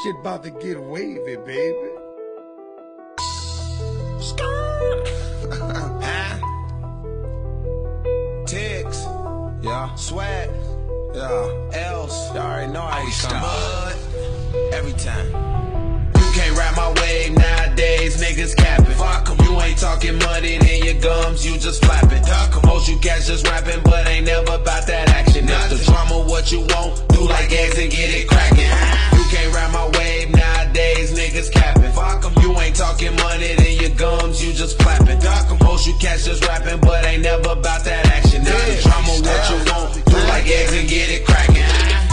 shit about to get wavy, baby. Tiggs, yeah, swag, yeah, else, you already know how you come. But every time you can't rap my wave nowadays, niggas capping. Fuck 'em, you ain't talking money, then your gums, you just flapping. Most you cats just rapping, but ain't never about that action. If the drama what you want, do like eggs and get it cracking. You can't rap my wave nowadays, niggas capping. Fuck 'em, you ain't talking money, then your gums, you just flapping. Most you cats just rapping, but ain't never about that action. If the drama what you want, do like eggs and get it cracking.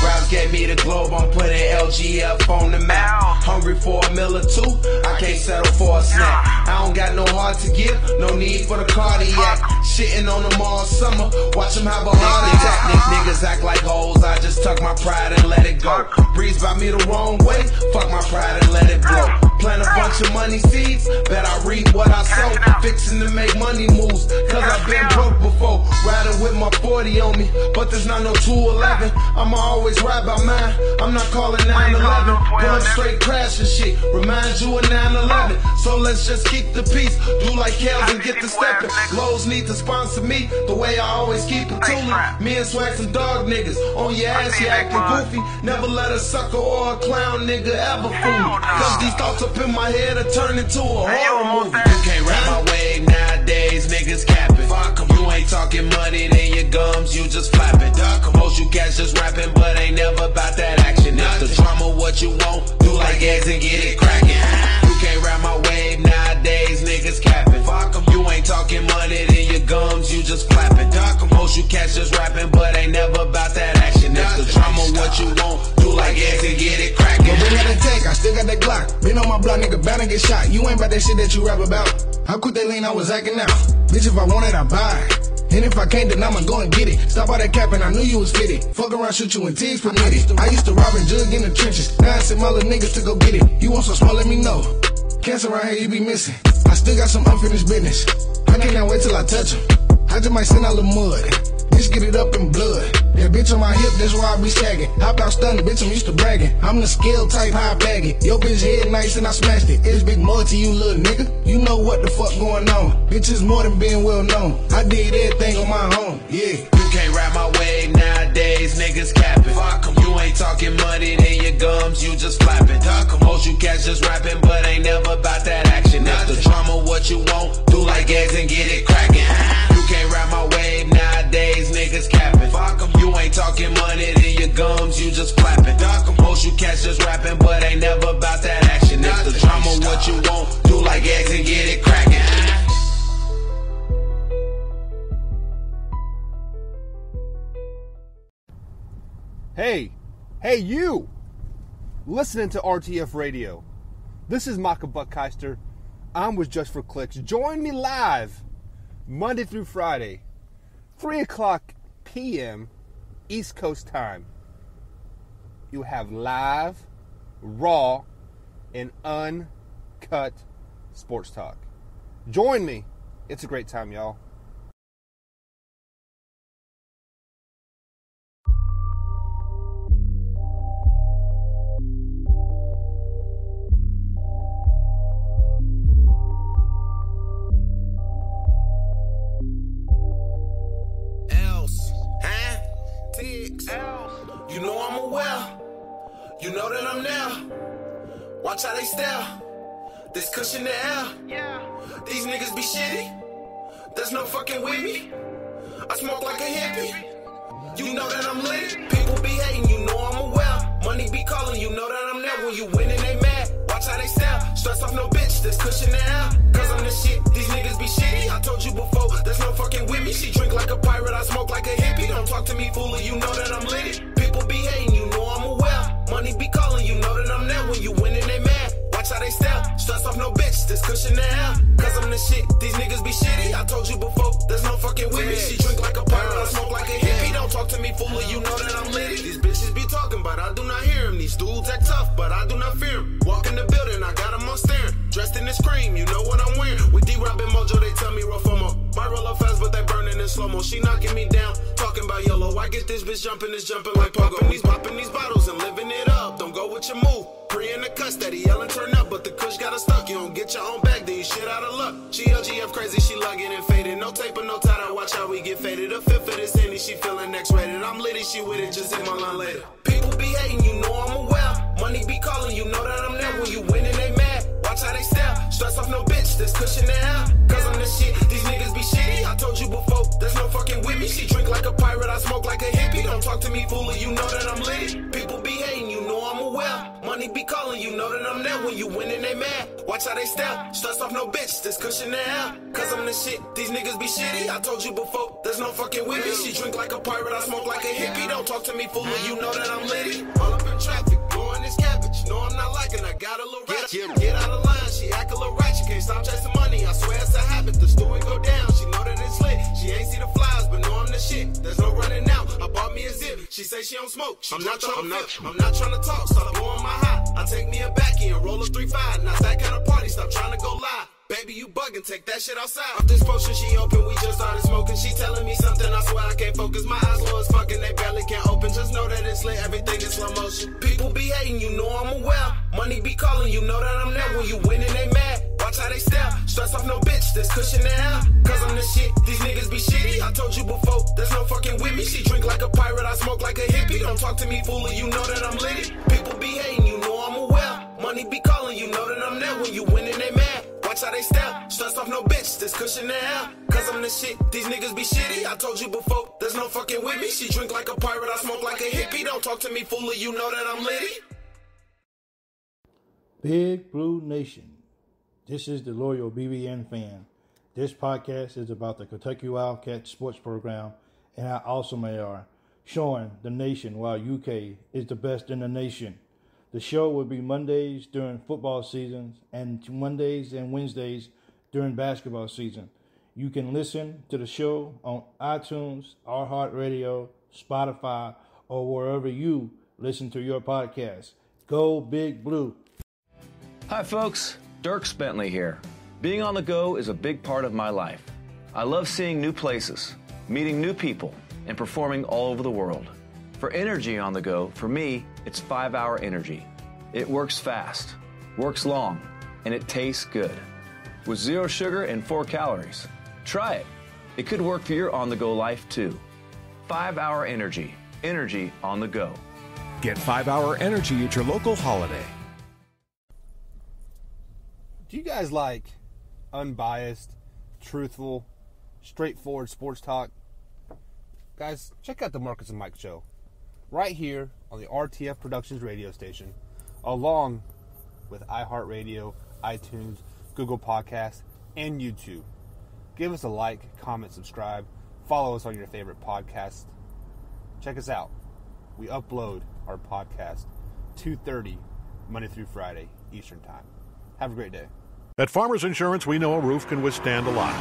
Raps gave me the globe, I'm putting LGF on the map. Hungry for a meal or two, I can't settle for a snack. I don't got no heart to give, no need for the cardiac. Shitting on them all summer, watch them have a heart attack. Niggas act like hoes, I just tuck my pride and let it go. Breeze by me the wrong way, fuck my pride and let it blow. Plant a bunch of money seeds, bet I reap what I sow. Fixing to make money moves, cause I've been broke before. Riding with my 40 on me, but there's not no 211. I'ma always ride by mine, I'm not calling 911. Pull up straight crash and shit, remind you of 9/11. So let's just keep the peace, do like Kels and get to stepping. Lowe's need to sponsor me, the way I always keep it tooling. Me and Swag some dog niggas, on your ass you acting goofy. Never let a sucker or a clown nigga ever fool me. Cause these thoughts up in my head are turning into a horror movie. You can't rap my wave nowadays, niggas capping. Fuck 'em, you ain't talking money, then your gums, you just flapping. Most you cats just rapping, but ain't never about that action. If the drama what you want, do like eggs and get it cracking. You can't rap my wave nowadays, niggas capping. Fuck 'em, you ain't talking money, then your gums, you just flapping. Most you cats just rapping, but ain't never about that action. If the drama what you want, do like eggs and get it cracking. But we got a take, I still got that Glock. Been on my block, nigga, bound to get shot. You ain't about that shit that you rap about. How quick they lean, I was acting out. Bitch, if I want it, I buy it. And if I can't, then I'ma go and get it. Stop all that capping, I knew you was fitted. Fuck around, shoot you and Tiggs permitted. I used to rob and jug in the trenches. Now I send my little niggas to go get it. You want some small, let me know. Cancer around here, you be missing. I still got some unfinished business. I can't wait till I touch him. I just might send out a little mud. Bitch, get it up in blood. That bitch on my hip, that's where I be sagging. Hop out stunning, bitch, I'm used to bragging. I'm the scale type, how I bag it. Yo, bitch head nice and I smashed it. It's big more to you, little nigga. You know what the fuck going on. Bitch is more than being well known. I did everything on my own, yeah. You can't rap my wave nowadays, niggas capping. Fuck 'em, you ain't talking money, then your gums, you just flapping. Most you cats just rapping, but ain't never about that action. If the drama what you want, do like eggs and get it cracking. You can't rap my wave nowadays, niggas capping. Fuck 'em, you ain't talking money, then your gums, you just flapping. Most you cats just rapping, but ain't never about that action. If the drama what you want, do like eggs and get it cracking. Hey you! Listening to RTF Radio. This is Maka Buckheister. I'm with Just for Clicks. Join me live Monday through Friday, 3 o'clock p.m. East Coast time. You have live, raw, and uncut sports talk. Join me. It's a great time, y'all. You know I'm aware, you know that I'm there. Watch how they stare, this cushion the air. These niggas be shitty, there's no fucking with me. I smoke like a hippie, you know that I'm lit. People be hating, you know I'm aware. Money be calling, you know that I'm there. When you winning, they mad, watch how they stare. Stress off no bitch, this cushion the air. Cause I'm the shit, these niggas be shitty. I told you before, there's no fucking with me. She drink like a pirate, I smoke like a hippie. Don't talk to me, fool, you know that I'm lit. People be hating, you know I'm aware. Money be calling, you know that I'm there. When you winning, they mad, watch how they stare. Stress off no bitch, this cushion the air. Cause I'm the shit, these niggas be shitty. I told you before, there's no fucking with me. She drink like a pirate, I smoke like a hippie. Don't talk to me, fool, you know that I'm lit. These bitches be talking, but I do not hear them. These dudes act tough, but I do not fear them. Walk in the building, I got them on staring. Dressed in this cream, you know what I'm wearing. With D-Rob and Mojo, they tell me roll FOMO. Might roll up fast, but they burning in slow-mo. She knocking me down, talking about yellow. I get this bitch jumping, it's jumping like pogo. Popping these bottles and living it up. Don't go with your move. Pre in the cut, steady yelling, turn up, but the kush got her stuck. You don't get your own bag, then you shit out of luck. She LGF crazy, she lugging and faded. No tape or no title, watch how we get faded. A fifth of this Henny, she feeling X-rated. I'm litty, she with it, just hit my line later. People be hating, you know I'm aware. Money be calling, you know that I'm there. When you winning, they mad. Watch how they stare. Stress off no bitch, this cushion in air. Cause I'm the shit, these niggas be shitty. I told you before, there's no fucking with me. She drink like a pirate, I smoke like a hippie. Don't talk to me, foolie, you know that I'm litty. People be hating, you know I'm aware. Money be calling, you know that I'm there. When you winning, they mad. Watch how they stare. Stress off no bitch, this cushion in air. Cause I'm the shit, these niggas be shitty. I told you before, there's no fucking with me. She drink like a pirate, I smoke like a hippie. Don't talk to me, foolie, you know that I'm litty. All up in traffic, blowing this cabbage. No, I'm not liking, I got a little rat. Get out of line, she act a little right. She can't stop chasing money, I swear it's a habit. The story go down, she know that it's lit. She ain't see the flies, but know I'm the shit. There's no running out, I bought me a zip. She say she don't smoke, I'm not trying to talk, stop blowing my high. I take me a backie and roll a 3-5. Not that kind of party, stop trying to go live. Baby, you bugging, take that shit outside. Off this potion, she open, we just started smoking. She telling me something, I swear I can't focus. My eyes low as fucking, they barely can open. Just know that it's lit, everything is slow motion. People be hating, you know I'm aware. Money be calling, you know that I'm there. When you winning, they mad. Watch how they stare. Stress off no bitch, this cushion in air. Cause I'm the shit, these niggas be shitty. I told you before, there's no fucking with me. She drink like a pirate, I smoke like a hippie. Don't talk to me, foolie, you know that I'm litty. People be hating, you know I'm aware. Money be calling, you know that I'm there. When you winning, they mad. Watch how they stare. Stress off no bitch, this cushion in air. Cause I'm the shit, these niggas be shitty. I told you before, there's no fucking with me. She drink like a pirate, I smoke like a hippie. Don't talk to me, foolie, you know that I'm litty. Big Blue Nation. This is the loyal BBN fan. This podcast is about the Kentucky Wildcats sports program and how awesome they are, showing the nation why UK is the best in the nation. The show will be Mondays during football seasons and Mondays and Wednesdays during basketball season. You can listen to the show on iTunes, iHeartRadio, Spotify, or wherever you listen to your podcast. Go Big Blue. Hi folks, Dirk Bentley here. Being on the go is a big part of my life. I love seeing new places, meeting new people, and performing all over the world. For energy on the go, for me, it's 5-Hour Energy. It works fast, works long, and it tastes good. With 0 sugar and 4 calories. Try it. It could work for your on-the-go life too. 5-Hour Energy. Energy on the go. Get 5-Hour Energy at your local Holiday. Do you guys like unbiased, truthful, straightforward sports talk? Guys, check out the Marcus and Mike Show right here on the RTF Productions radio station, along with iHeartRadio, iTunes, Google Podcasts, and YouTube. Give us a like, comment, subscribe, follow us on your favorite podcast. Check us out. We upload our podcast 2:30 Monday through Friday Eastern Time. Have a great day. At Farmers Insurance, we know a roof can withstand a lot.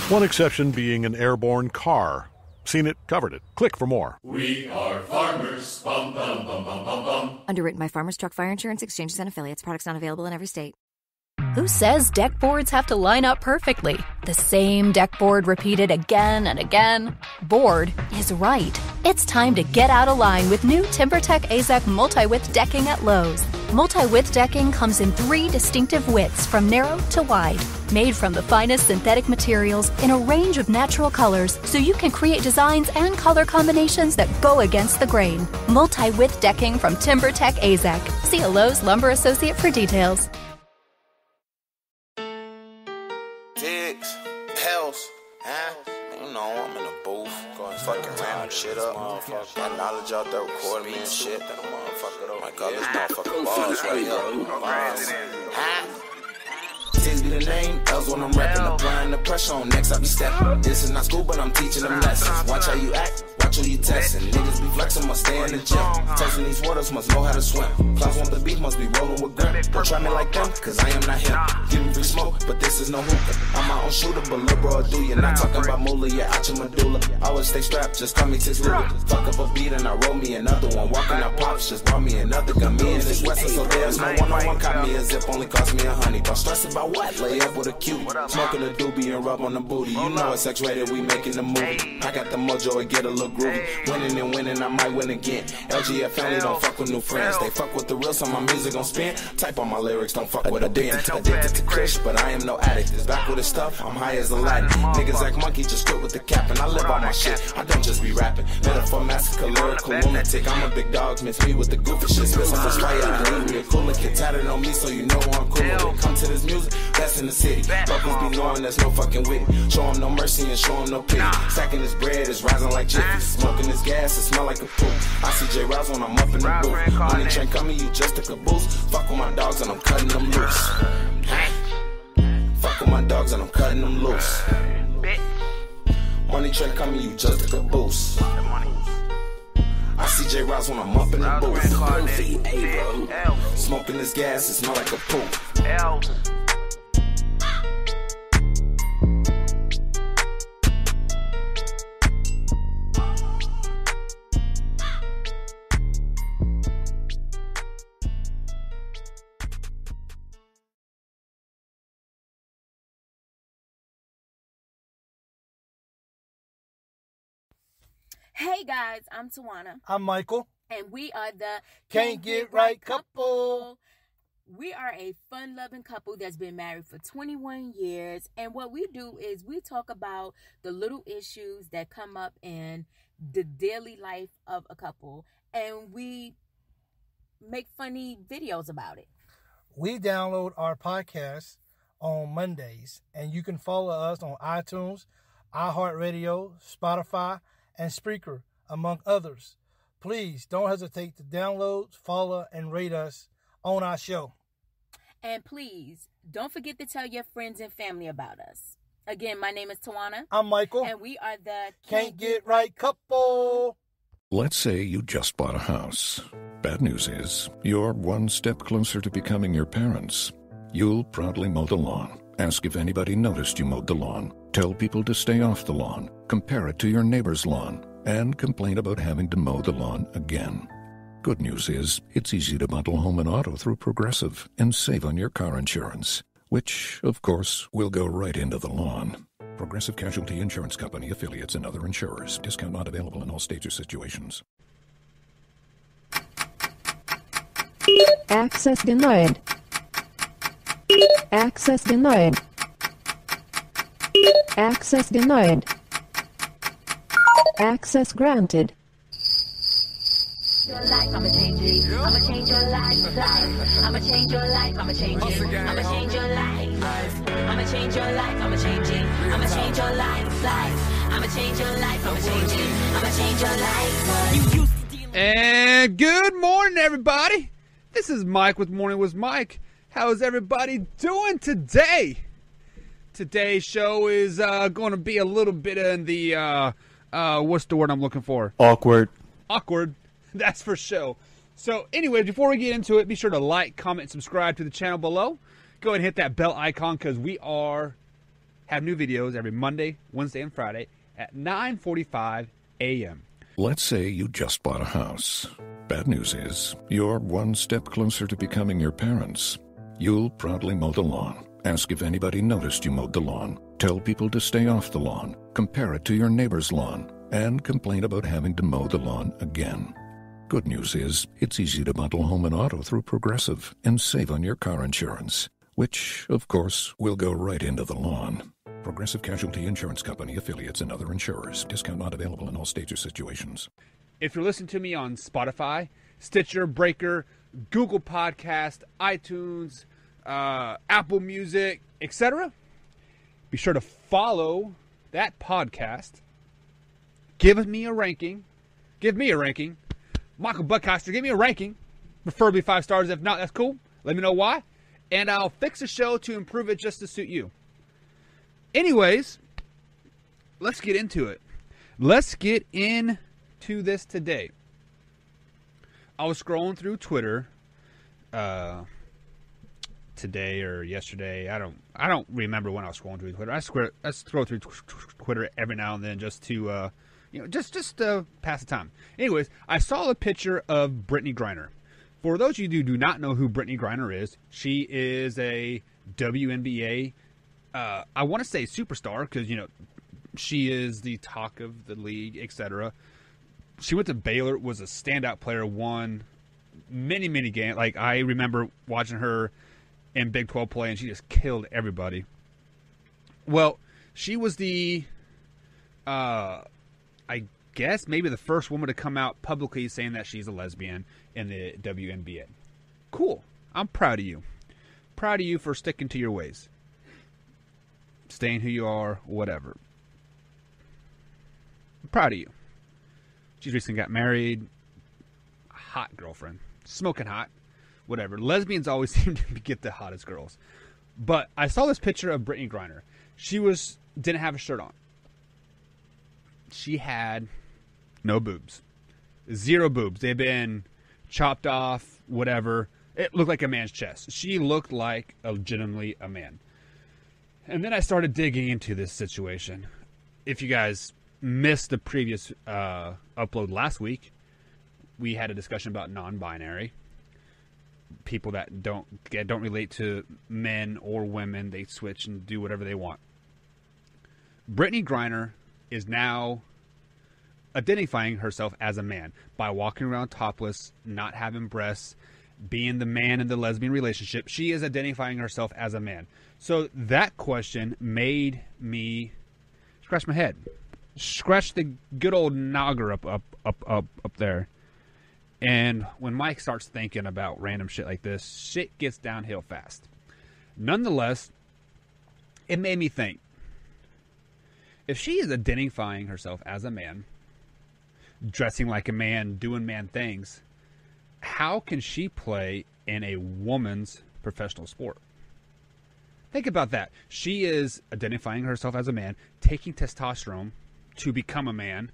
One exception being an airborne car. Seen it, covered it. Click for more. We are farmers. Bum, bum, bum, bum, bum, bum. Underwritten by Farmers Truck Fire Insurance Exchanges and Affiliates. Products not available in every state. Who says deck boards have to line up perfectly? The same deck board repeated again and again? Board is right. It's time to get out of line with new TimberTech AZEK multi-width decking at Lowe's. Multi-width decking comes in 3 distinctive widths from narrow to wide. Made from the finest synthetic materials in a range of natural colors so you can create designs and color combinations that go against the grain. Multi-width decking from TimberTech AZEK. See a Lowe's Lumber Associate for details. Tiggs, Hells, you know, I'm in the booth, going fucking random shit up. Got knowledge out there recording me and shit. My God, this motherfucker balls right here. Tiggs be the name, L's when I'm rapping. Applying the pressure on next, I be stepping. This is not school, but I'm teaching them lessons. Watch how you act. Watch who you testing. Niggas be flexing, must stay in the gym. Testing these waters, must know how to swim. Clouds want the beef, must be rolling with grim. Don't try me like them, cause I am not him. Give me free smoke, but this is no hookah. I'm my own shooter, but lil' bro, do you? Not talking about moolah, yeah, out your medulla. I always stay strapped, just call me Tiggs Luda. Fuck up a beat and I roll me another one. Walking out pops, just brought me another gun. Me and this Wesson, so there's no one-on-one. Caught me a zip, only cost me $100. Don't stress about what? Lay up with a cute. Smoking a doobie and rub on the booty. You know it's X-rated, we making the movie. I got the mojo, it get a little groovy. groovy. Winning and winning, I might win again. LGF family don't fuck with new friends. They fuck with the real, so my music gon' spin. Type on my lyrics, don't fuck with a pen. Addicted to Kush, but I am no addict. It's back with his stuff, I'm high as Aladdin. Niggas act monkey, just quit with the cap, and I live on my shit. I don't just be rapping. Metaphor massacre, lyrical lunatic. I'm a big dog, miss me with the goofy shit. Spit some fire, I leave me a cooler kid tatted on me, so you know I'm cool. When it come to this music, that's in the city. Fuckers be knowing there's no fucking wit. Show him no mercy and show him no pity. Stacking this bread is rising like Jiffy. Smoking this gas, it smell like a pool. I see J Rouse when I'm up in the booth. Money train coming, you just a caboose. Fuck with my dogs and I'm cutting them loose. Fuck with my dogs and I'm cutting them loose. Money train coming, you just a caboose. I see J Rouse when I'm up in the booth. Smoking this gas, it smell like a pool. Hey guys, I'm Tawana. I'm Michael. And we are the Can't Get Right Couple. We are a fun-loving couple that's been married for 21 years. And what we do is we talk about the little issues that come up in the daily life of a couple. And we make funny videos about it. We download our podcast on Mondays. And you can follow us on iTunes, iHeartRadio, Spotify, and Spreaker, among others. Please don't hesitate to download, follow, and rate us on our show. And please, don't forget to tell your friends and family about us. Again, my name is Tawana. I'm Michael. And we are the Can't Get Right Couple. Let's say you just bought a house. Bad news is, you're one step closer to becoming your parents. You'll proudly mow the lawn. Ask if anybody noticed you mowed the lawn. Tell people to stay off the lawn. Compare it to your neighbor's lawn. And complain about having to mow the lawn again. Good news is, it's easy to bundle home and auto through Progressive and save on your car insurance, which, of course, will go right into the lawn. Progressive Casualty Insurance Company, affiliates, and other insurers. Discount not available in all states or situations. Access denied. Access denied. Access denied. Access granted. Your life, I'ma change it. I'ma change your life. I'ma change your life. I'ma change it. I'ma change your life. I'ma change your life. I'ma change it. I'ma change your life. I'ma change your life. I'ma change it. I'ma change your life. And good morning, everybody. This is Mike with Morning with Mike. How is everybody doing today? Today's show is going to be a little bit in the, what's the word I'm looking for? Awkward. Awkward. That's for sure. So anyway, before we get into it, be sure to like, comment, subscribe to the channel below. Go ahead and hit that bell icon because we have new videos every Monday, Wednesday, and Friday at 9:45 a.m. Let's say you just bought a house. Bad news is, you're one step closer to becoming your parents. You'll proudly mow the lawn. Ask if anybody noticed you mowed the lawn. Tell people to stay off the lawn. Compare it to your neighbor's lawn. And complain about having to mow the lawn again. Good news is, it's easy to bundle home and auto through Progressive and save on your car insurance, which, of course, will go right into the lawn. Progressive Casualty Insurance Company, affiliates, and other insurers. Discount not available in all states or situations. If you're listening to me on Spotify, Stitcher, Breaker, Google Podcast, iTunes, Apple Music, etc., be sure to follow that podcast. Give me a ranking. Michael Buckcaster, give me a ranking. Preferably 5 stars. If not, that's cool. Let me know why. And I'll fix the show to improve it just to suit you. Anyways, let's get into it. Let's get into this today. I was scrolling through Twitter today or yesterday. I don't remember when I was scrolling through Twitter. I scroll through Twitter every now and then just to just pass the time. Anyways, I saw a picture of Brittney Griner. For those of you who do not know who Brittney Griner is, she is a WNBA, I want to say superstar, because, she is the talk of the league, etc. She went to Baylor, was a standout player, won many, many games. Like, I remember watching her in Big 12 play, and she just killed everybody. Well, she was the, I guess, maybe the first woman to come out publicly saying that she's a lesbian in the WNBA. Cool. I'm proud of you. Proud of you for sticking to your ways. Staying who you are, whatever. I'm proud of you. She's recently got married. Hot girlfriend. Smoking hot. Whatever. Lesbians always seem to get the hottest girls. But I saw this picture of Brittany Griner. She didn't have a shirt on. She had no boobs. 0 boobs. They've been chopped off, whatever. It looked like a man's chest. She looked like legitimately a man. And then I started digging into this situation. If you guys missed the previous upload last week, we had a discussion about non-binary. People that don't relate to men or women. They switch and do whatever they want. Brittany Griner is now identifying herself as a man by walking around topless, not having breasts, being the man in the lesbian relationship. She is identifying herself as a man. So that question made me scratch my head. Scratch the good old nogger up there. And when Mike starts thinking about random shit like this, shit gets downhill fast. Nonetheless, it made me think. If she is identifying herself as a man, dressing like a man, doing man things, how can she play in a woman's professional sport? Think about that. She is identifying herself as a man, taking testosterone to become a man,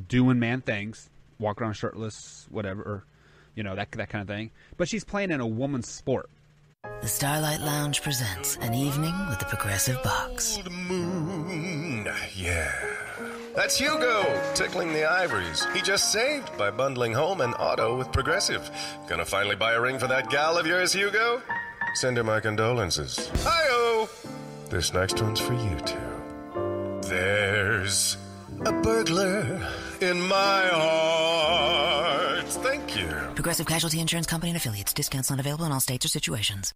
doing man things, walk around shirtless, whatever, or, that kind of thing. But she's playing in a woman's sport. The Starlight Lounge presents An Evening with the Progressive Box. Old moon, yeah. That's Hugo, tickling the ivories. He just saved by bundling home and auto with Progressive. Gonna finally buy a ring for that gal of yours, Hugo? Send her my condolences. Hi-oh! This next one's for you two. There's a burglar in my heart. Thank you. Progressive Casualty Insurance Company and Affiliates. Discounts not available in all states or situations.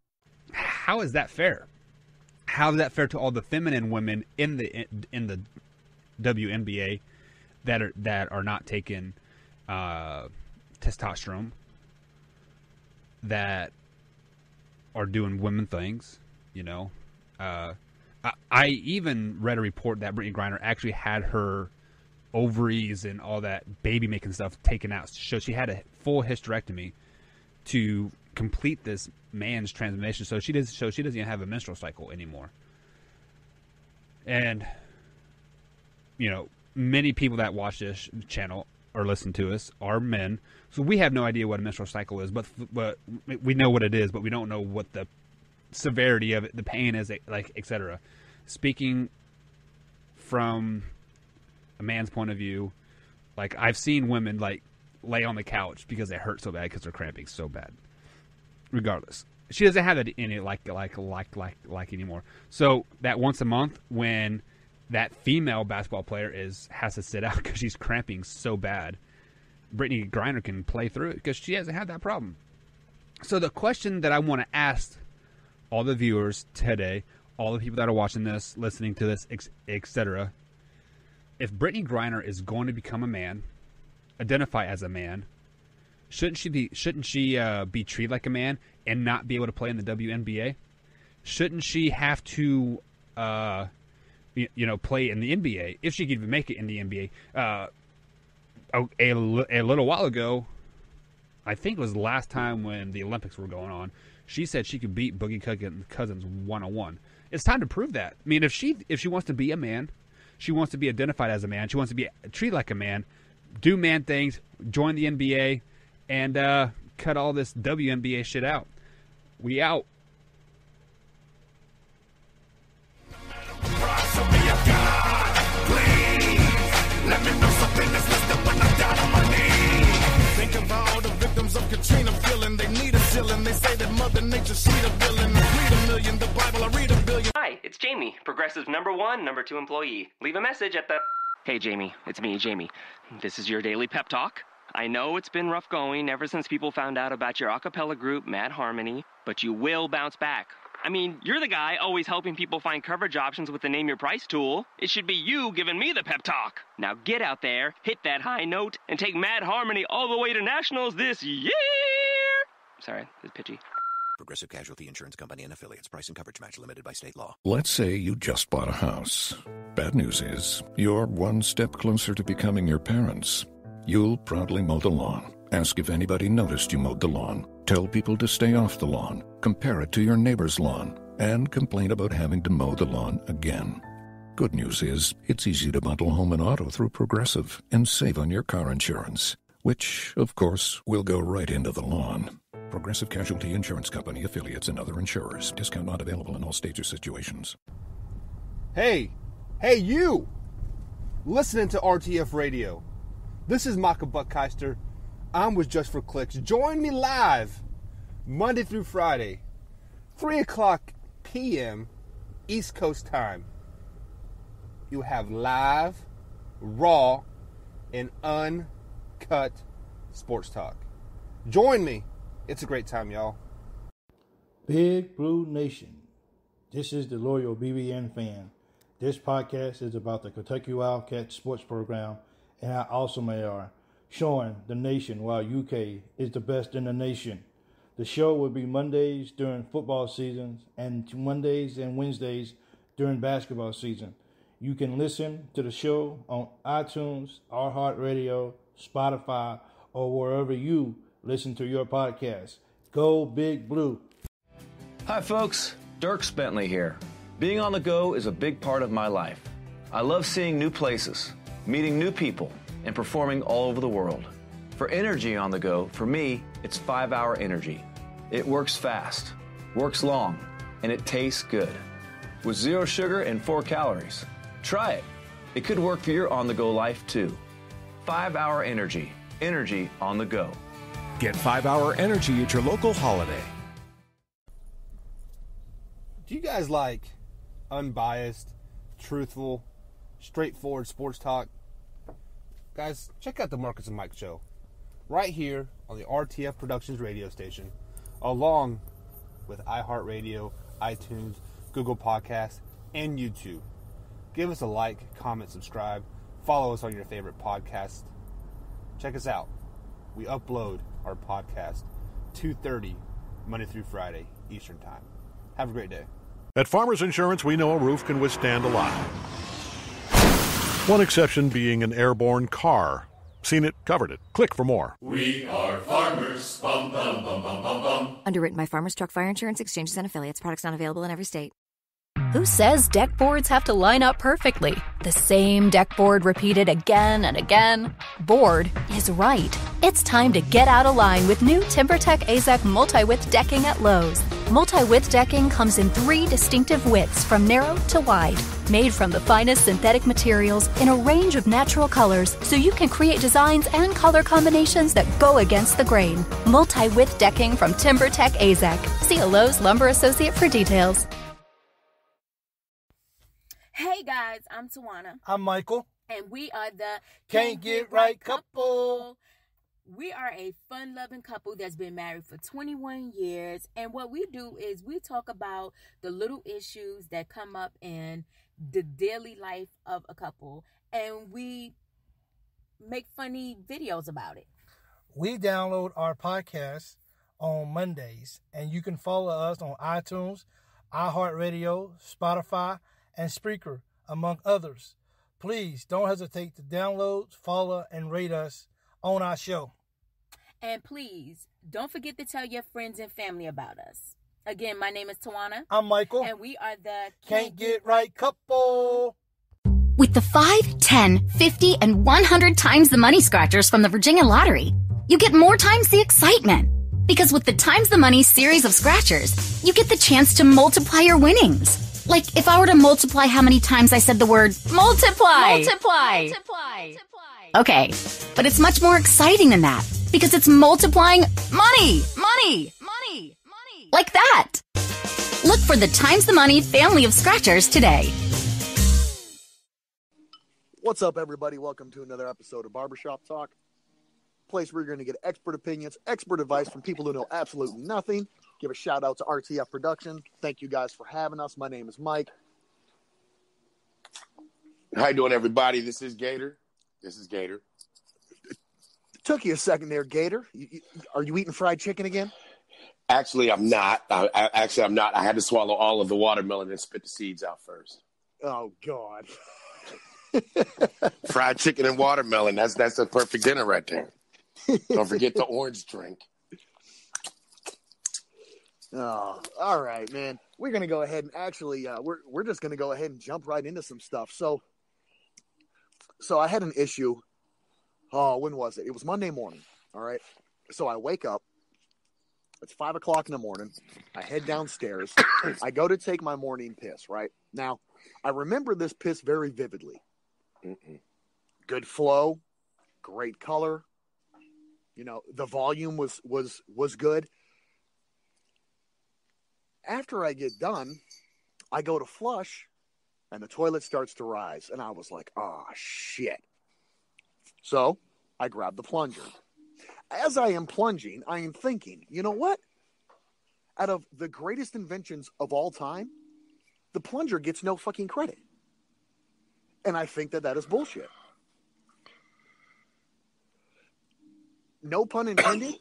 How is that fair? How is that fair to all the feminine women in the WNBA that are not taking testosterone, that are doing women things? I even read a report that Brittany Griner actually had her ovaries and all that baby making stuff taken out. So she had a full hysterectomy to complete this man's transformation. So she doesn't even have a menstrual cycle anymore. And many people that watch this channel or listen to us are men, so we have no idea what a menstrual cycle is. But we know what it is, but we don't know what the severity of it, the pain is, like, etc. Speaking from a man's point of view, like, I've seen women like lay on the couch because they hurt so bad because they're cramping so bad. Regardless, she doesn't have that in it like anymore. So that once a month when that female basketball player has to sit out because she's cramping so bad, Brittany Griner can play through it because she hasn't had that problem. So the question that I want to ask all the viewers today, all the people that are watching this, listening to this, etc., if Brittany Griner is going to become a man, identify as a man, shouldn't she be treated like a man and not be able to play in the WNBA? Shouldn't she have to play in the NBA if she could even make it in the NBA? A little while ago, I think it was the last time when the Olympics were going on, she said she could beat Boogie Cousins 1-on-1. It's time to prove that. I mean, if she wants to be a man, she wants to be identified as a man, she wants to be treated like a man, do man things, join the NBA, and cut all this WNBA shit out. We out. Think of all the victims of Katrina feeling they need a ceiling. They say that Mother Nature, she the villain. Read a million, the Bible, I read a billion. Hi, it's Jamie, Progressive's #1, #2 employee. Leave a message at the... Hey, Jamie. It's me, Jamie. This is your daily pep talk. I know it's been rough going ever since people found out about your a cappella group, Mad Harmony, but you will bounce back. I mean, you're the guy always helping people find coverage options with the Name Your Price tool. It should be you giving me the pep talk. Now get out there, hit that high note, and take Mad Harmony all the way to nationals this year. Sorry, it's pitchy. Progressive Casualty Insurance Company and Affiliates. Price and coverage match limited by state law. Let's say you just bought a house. Bad news is, you're one step closer to becoming your parents. You'll proudly mow the lawn. Ask if anybody noticed you mowed the lawn. Tell people to stay off the lawn. Compare it to your neighbor's lawn. And complain about having to mow the lawn again. Good news is, it's easy to bundle home and auto through Progressive and save on your car insurance, which, of course, will go right into the lawn. Progressive Casualty Insurance Company, Affiliates, and other insurers. Discount not available in all states or situations. Hey you! Listening to RTF Radio. This is Maka Buckheister. I'm with Just for Clicks. Join me live Monday through Friday, 3 o'clock p.m. East Coast time. You have live, raw, and uncut sports talk. Join me. It's a great time, y'all. Big Blue Nation. This is the loyal BBN fan. This podcast is about the Kentucky Wildcats sports program and how awesome they are, showing the nation why UK is the best in the nation. The show will be Mondays during football seasons and Mondays and Wednesdays during basketball season. You can listen to the show on iTunes, iHeart Radio, Spotify, or wherever you listen to your podcast. Go Big Blue. Hi folks, Dirk Bentley here. Being on the go is a big part of my life. I love seeing new places, meeting new people, and performing all over the world. For energy on the go, for me, it's 5-Hour Energy. It works fast, works long, and it tastes good. With 0 sugar and 4 calories. Try it. It could work for your on-the-go life too. 5-Hour Energy. Energy on the go. Get 5-Hour Energy at your local Holiday. Do you guys like unbiased, truthful, straightforward sports talk? Guys, check out the Marcus and Mike Show right here on the RTF Productions radio station, along with iHeartRadio, iTunes, Google Podcasts, and YouTube. Give us a like, comment, subscribe, follow us on your favorite podcast. Check us out. We upload our podcast 2:30 Monday through Friday Eastern Time. Have a great day. At Farmers Insurance, we know a roof can withstand a lot. One exception being an airborne car. Seen it, covered it. Click for more. We are farmers. Bum, bum, bum, bum, bum, bum. Underwritten by Farmers Truck Fire Insurance Exchanges and Affiliates. Products not available in every state. Who says deck boards have to line up perfectly? The same deck board repeated again and again? Board is right. It's time to get out of line with new TimberTech AZEK multi-width decking at Lowe's. Multi-width decking comes in 3 distinctive widths from narrow to wide. Made from the finest synthetic materials in a range of natural colors so you can create designs and color combinations that go against the grain. Multi-width decking from TimberTech AZEK. See a Lowe's Lumber Associate for details. Hey guys, I'm Tawana. I'm Michael. And we are the Can't Get Right Couple. We are a fun-loving couple that's been married for 21 years. And what we do is we talk about the little issues that come up in the daily life of a couple. And we make funny videos about it. We download our podcast on Mondays. And you can follow us on iTunes, iHeartRadio, Spotify, and Spreaker, among others. Please don't hesitate to download, follow, and rate us on our show. And please, don't forget to tell your friends and family about us. Again, my name is Tawana. I'm Michael. And we are the Can't Get Right Couple. With the 5, 10, 50, and 100 times the money scratchers from the Virginia Lottery, you get more times the excitement. Because with the Times the Money series of scratchers, you get the chance to multiply your winnings. Like, if I were to multiply how many times I said the word multiply. Okay, but it's much more exciting than that, because it's multiplying money. Like that. Look for the Times the Money family of scratchers today. What's up, everybody? Welcome to another episode of Barbershop Talk, place where you're going to get expert opinions, expert advice from people who know absolutely nothing. Give a shout out to RTF Production. Thank you guys for having us. My name is Mike. How you doing, everybody? This is Gator. Took you a second there, Gator. Are you eating fried chicken again? Actually, I'm not. I'm not. I had to swallow all of the watermelon and spit the seeds out first. Oh, God. Fried chicken and watermelon. That's a perfect dinner right there. Don't forget the orange drink. Oh, all right, man. We're going to go ahead and actually, we're just going to go ahead and jump right into some stuff. So I had an issue. Oh, when was it? It was Monday morning. All right. So I wake up. It's 5 o'clock in the morning. I head downstairs. I go to take my morning piss, right? Now, I remember this piss very vividly. Good flow, great color. You know, the volume was good. After I get done, I go to flush, and the toilet starts to rise. And I was like, oh, shit. So I grab the plunger. As I am plunging, I am thinking, you know what? Out of the greatest inventions of all time, the plunger gets no fucking credit. And I think that is bullshit. No pun intended.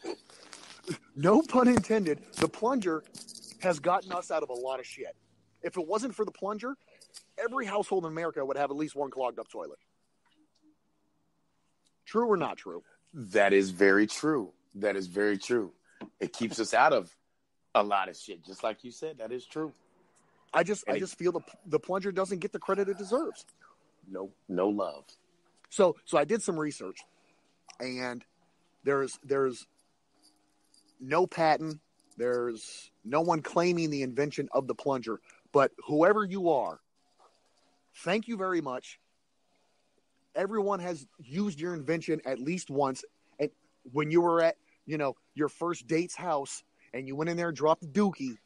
No pun intended. The plunger has gotten us out of a lot of shit. If it wasn't for the plunger, every household in America would have at least one clogged up toilet. True or not true? That is very true. It keeps us out of a lot of shit. Just like you said, that is true. I just feel the plunger doesn't get the credit it deserves. No love. So I did some research, and there's no patent. There's no one claiming the invention of the plunger. But whoever you are, thank you very much. Everyone has used your invention at least once. And when you were at, your first date's house and you went in there and dropped the dookie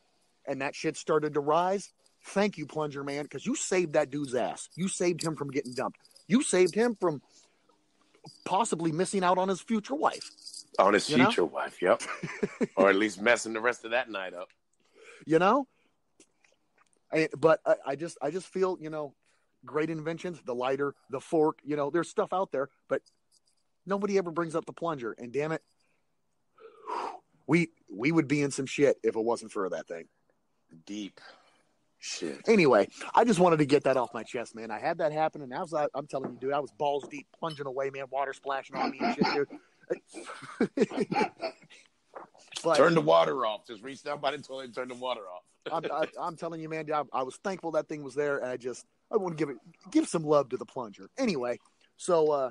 and that shit started to rise, thank you, plunger man, because you saved that dude's ass. You saved him from getting dumped. You saved him from possibly missing out on his future wife. On his future wife, yep. Or at least messing the rest of that night up. But I just feel, great inventions, the lighter, the fork, there's stuff out there, but nobody ever brings up the plunger. And damn it, we would be in some shit if it wasn't for that thing. Deep shit. Anyway, I just wanted to get that off my chest, man. I had that happen, and I'm telling you, dude, I was balls deep, plunging away, man, water splashing on me and shit, dude. But, turn the water off. Just reach down by the toilet and turn the water off. I'm telling you, man, I was thankful that thing was there, and I want to give some love to the plunger. Anyway, so I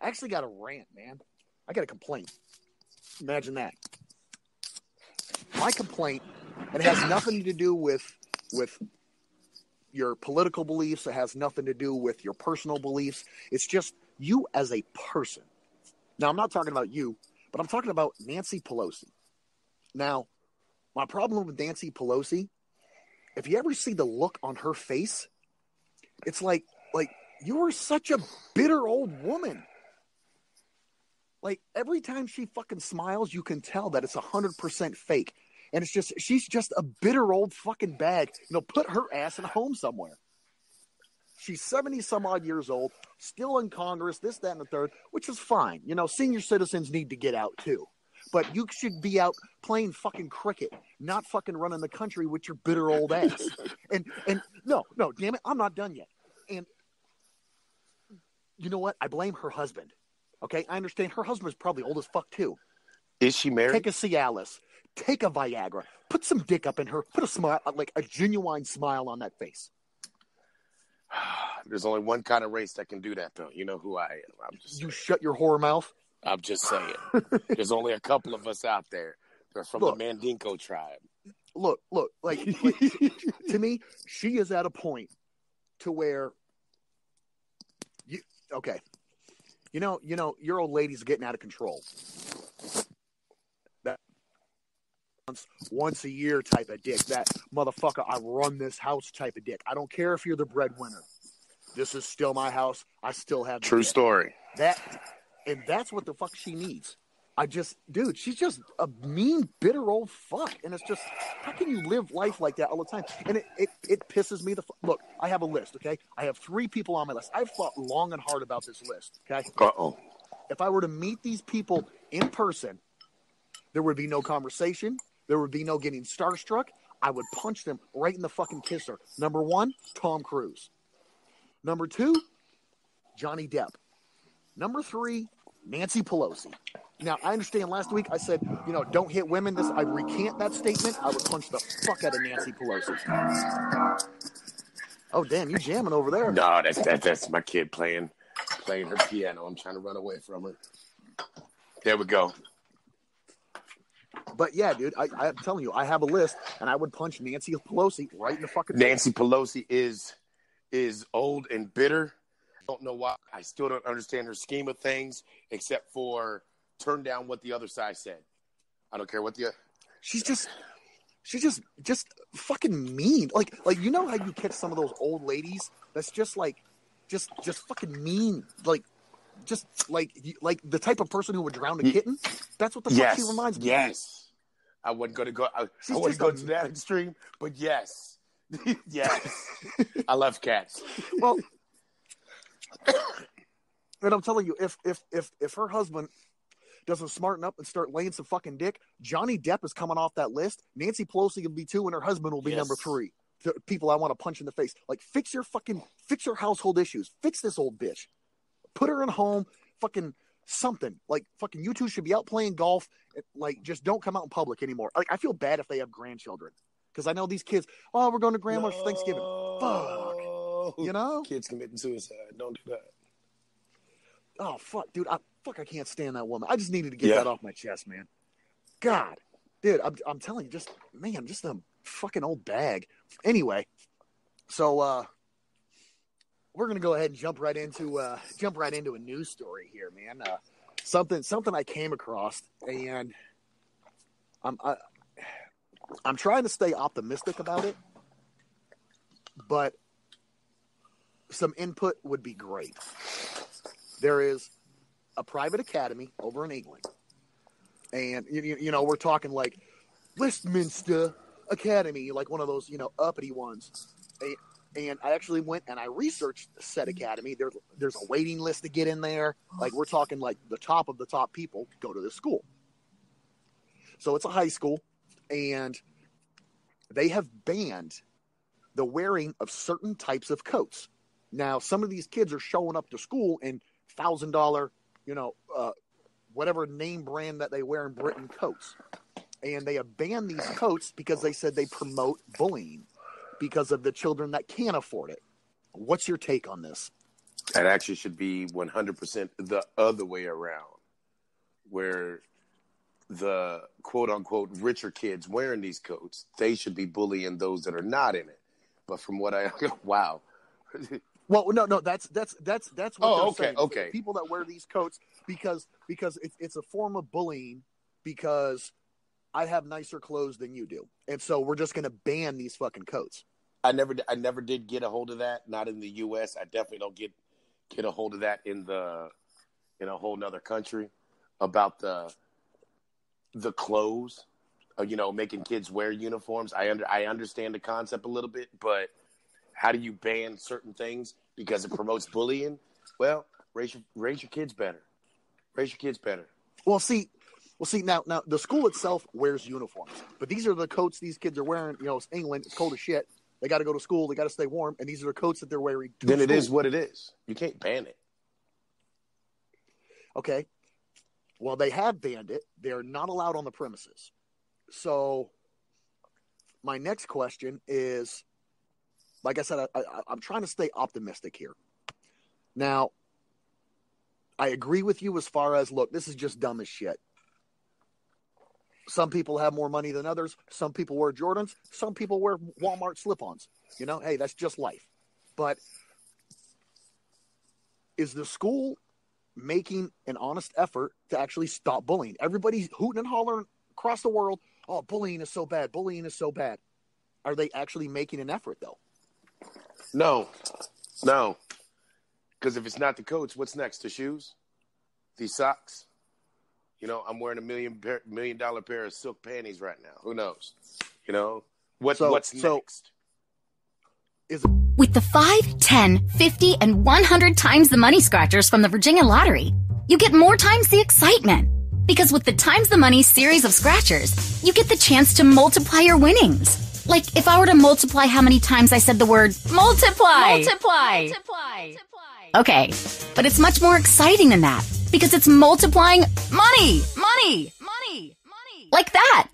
actually got a rant, man. I got a complaint. Imagine that. My complaint, it has nothing to do with your political beliefs. It has nothing to do with your personal beliefs. It's just you as a person. Now, I'm not talking about you, but I'm talking about Nancy Pelosi. Now, my problem with Nancy Pelosi, if you ever see the look on her face, it's like you are such a bitter old woman. Like, every time she fucking smiles, you can tell that it's 100% fake. And it's just, she's just a bitter old fucking bag. Put her ass in a home somewhere. She's 70 some odd years old, still in Congress, this, that, and the third, which is fine. Senior citizens need to get out too. But you should be out playing fucking cricket, not fucking running the country with your bitter old ass. And no, damn it, I'm not done yet. And you know what? I blame her husband. Okay, I understand her husband's probably old as fuck too. Is she married? Take a Cialis. Take a Viagra. Put some dick up in her. Put a smile, like a genuine smile on that face. There's only one kind of race that can do that, though. You know who I am. You shut your whore mouth. I'm just saying. There's only a couple of us out there. They're from the Mandingo tribe. Look, like to me, she is at a point to where your old lady's getting out of control. That once a year type of dick. That motherfucker, I run this house type of dick. I don't care if you're the breadwinner. This is still my house. I still have the True kid. story. That's what the fuck she needs. Dude, she's just a mean, bitter old fuck. And it's just, how can you live life like that all the time? And it pisses me Look, I have a list, okay? I have 3 people on my list. I've thought long and hard about this list, okay? Uh-oh. If I were to meet these people in person, there would be no conversation. There would be no getting starstruck. I would punch them right in the fucking kisser. Number 1, Tom Cruise. Number 2, Johnny Depp. Number 3, Nancy Pelosi. Now, I understand last week I said, don't hit women. I recant that statement. I would punch the fuck out of Nancy Pelosi. Oh, damn, you jamming over there. No, that's my kid playing her piano. I'm trying to run away from her. There we go. But yeah, dude, I'm telling you, I have a list, and I would punch Nancy Pelosi right in the fucking face. Nancy Pelosi is old and bitter. I don't know why. I still don't understand her scheme of things, except for turn down what the other side said. I don't care what She's just fucking mean. Like you know how you catch some of those old ladies that's just fucking mean. Like the type of person who would drown a kitten. That's what the fuck she reminds me of. Yes. I wasn't going to go. I wouldn't go to that extreme, but yes. Yes. I love cats. Well, and I'm telling you, if her husband doesn't smarten up and start laying some fucking dick, Johnny Depp is coming off that list. Nancy Pelosi will be 2, and her husband will be number 3. The people I want to punch in the face. Like, fix your household issues. Fix this old bitch. Put her in home. Fucking something. Like, fucking you two should be out playing golf. Like, just don't come out in public anymore. Like, I feel bad if they have grandchildren. Because I know these kids, we're going to grandma's for Thanksgiving. Fuck. Kids committing suicide. Don't do that. Oh, fuck, dude. I can't stand that woman. I just needed to get that off my chest, man. God. Dude, I'm telling you, just a fucking old bag. Anyway, so we're going to go ahead and jump right into a news story here, man. Something I came across, and I'm trying to stay optimistic about it, but some input would be great. There is a private academy over in England, and we're talking like Westminster Academy, like one of those uppity ones. And I actually went and I researched said academy. There's a waiting list to get in there. Like, we're talking like the top of the top people go to this school. So it's a high school, and they have banned the wearing of certain types of coats. Now, some of these kids are showing up to school in $1,000, whatever name brand that they wear in Britain coats. And they have banned these coats because they said they promote bullying because of the children that can't afford it. What's your take on this? That actually should be 100% the other way around, where the quote-unquote richer kids wearing these coats, they should be bullying those that are not in it. But from what wow. Well, no, that's what they're saying. Okay. People that wear these coats because it's a form of bullying because I have nicer clothes than you do, and so we're just going to ban these fucking coats. I never did get a hold of that. Not in the U.S. I definitely don't get a hold of that in a whole nother country about the clothes. Making kids wear uniforms. I understand the concept a little bit, but how do you ban certain things because it promotes bullying? Well, raise your kids better. Raise your kids better. Well, see, now the school itself wears uniforms, but these are the coats these kids are wearing. It's England. It's cold as shit. They got to go to school. They got to stay warm, and these are the coats that they're wearing. Then it is what it is. You can't ban it. Okay. Well, they have banned it. They're not allowed on the premises. So my next question is, like I said, I'm trying to stay optimistic here. Now, I agree with you as far as, look, this is just dumb as shit. Some people have more money than others. Some people wear Jordans. Some people wear Walmart slip-ons. Hey, that's just life. But is the school making an honest effort to actually stop bullying? Everybody's hooting and hollering across the world, oh, bullying is so bad. Bullying is so bad. Are they actually making an effort, though? No. Because if it's not the coats, what's next? The shoes? These socks? You know, I'm wearing $1 million pair of silk panties right now. Who knows? You know, what's next? With the 5, 10, 50, and 100 times the money scratchers from the Virginia Lottery, you get more times the excitement. Because with the times the money series of scratchers, you get the chance to multiply your winnings. Like if I were to multiply how many times I said the word multiply. Multiply. Okay, but it's much more exciting than that because it's multiplying money. Like that.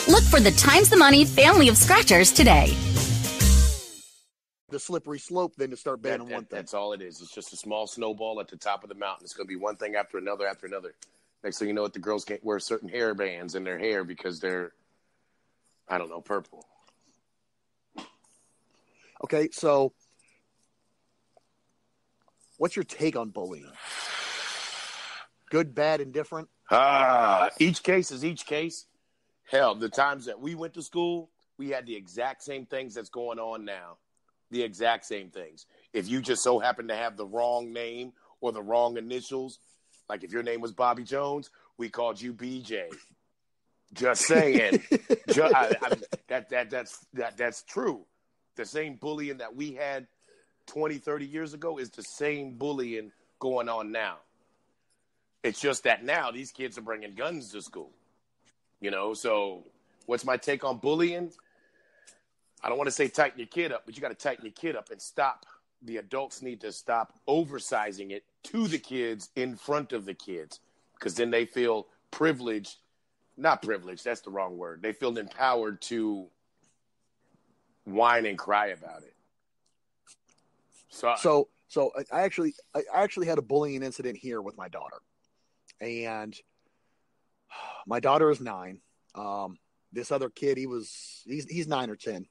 Look for the Times the Money family of scratchers today. The slippery slope then to start banning one thing. That's all it is. It's just a small snowball at the top of the mountain. It's going to be one thing after another after another. Next thing you know, what the girls can't wear certain hair bands in their hair because they're, I don't know, purple. Okay, so what's your take on bullying? Good, bad, indifferent? Each case is each case. Hell, the times that we went to school, we had the exact same things that's going on now. The exact same things. If you just so happen to have the wrong name or the wrong initials, like if your name was Bobby Jones, we called you BJ. Just saying. That's true. The same bullying that we had 20, 30 years ago is the same bullying going on now. It's just that now these kids are bringing guns to school. You know, so what's my take on bullying? I don't want to say tighten your kid up, but you got to tighten your kid up and stop. The adults need to stop oversizing it to the kids in front of the kids because then they feel privileged. Not privileged, that's the wrong word. They feel empowered to whine and cry about it. So I actually had a bullying incident here with my daughter. And my daughter is 9. This other kid, he's 9 or 10.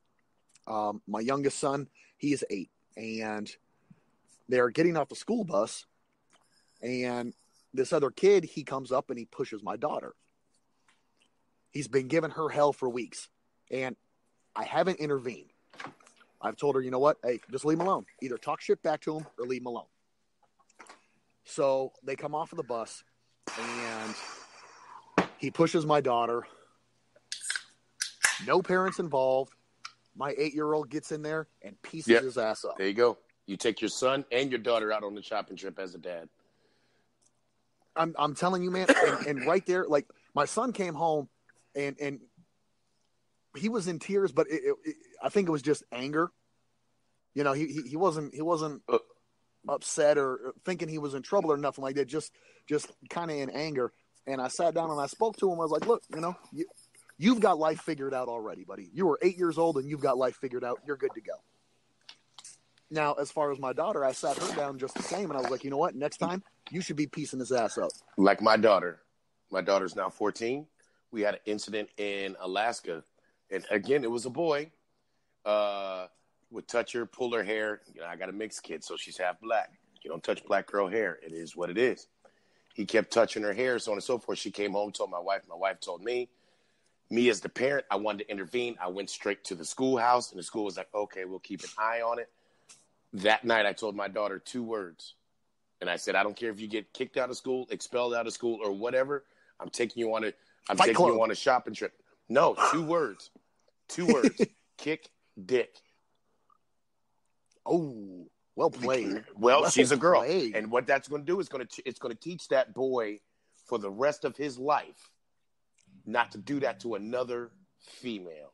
My youngest son, he is 8. And they're getting off the school bus. And this other kid, he comes up and he pushes my daughter. He's been giving her hell for weeks. And I haven't intervened. I've told her, you know what? Hey, just leave him alone. Either talk shit back to him or leave him alone. So they come off of the bus and he pushes my daughter. No parents involved. My 8-year-old gets in there and pieces his ass up. There you go. You take your son and your daughter out on the shopping trip as a dad. I'm telling you, man. And right there, like my son came home and he was in tears, but I think it was just anger. You know, he wasn't upset or thinking he was in trouble or nothing like that. Just kind of in anger. And I sat down and I spoke to him. I was like, look, you know, you've got life figured out already, buddy. You were 8 years old and you've got life figured out. You're good to go. Now, as far as my daughter, I sat her down just the same. And I was like, you know what? Next time you should be piecing his ass up. Like my daughter. My daughter's now 14. We had an incident in Alaska. And again, it was a boy. Would touch her, pull her hair. You know, I got a mixed kid, so she's half black. You don't touch black girl hair. It is what it is. He kept touching her hair, so on and so forth. She came home, told my wife. My wife told me. Me as the parent, I wanted to intervene. I went straight to the schoolhouse, and the school was like, okay, we'll keep an eye on it. That night, I told my daughter 2 words. And I said, I don't care if you get kicked out of school, expelled out of school, or whatever. I'm taking you on a shopping trip. No, 2 words. 2 words. Kick dick. Oh, well played. Well, she's a girl. And what that's going to do is it's going to teach that boy for the rest of his life not to do that to another female.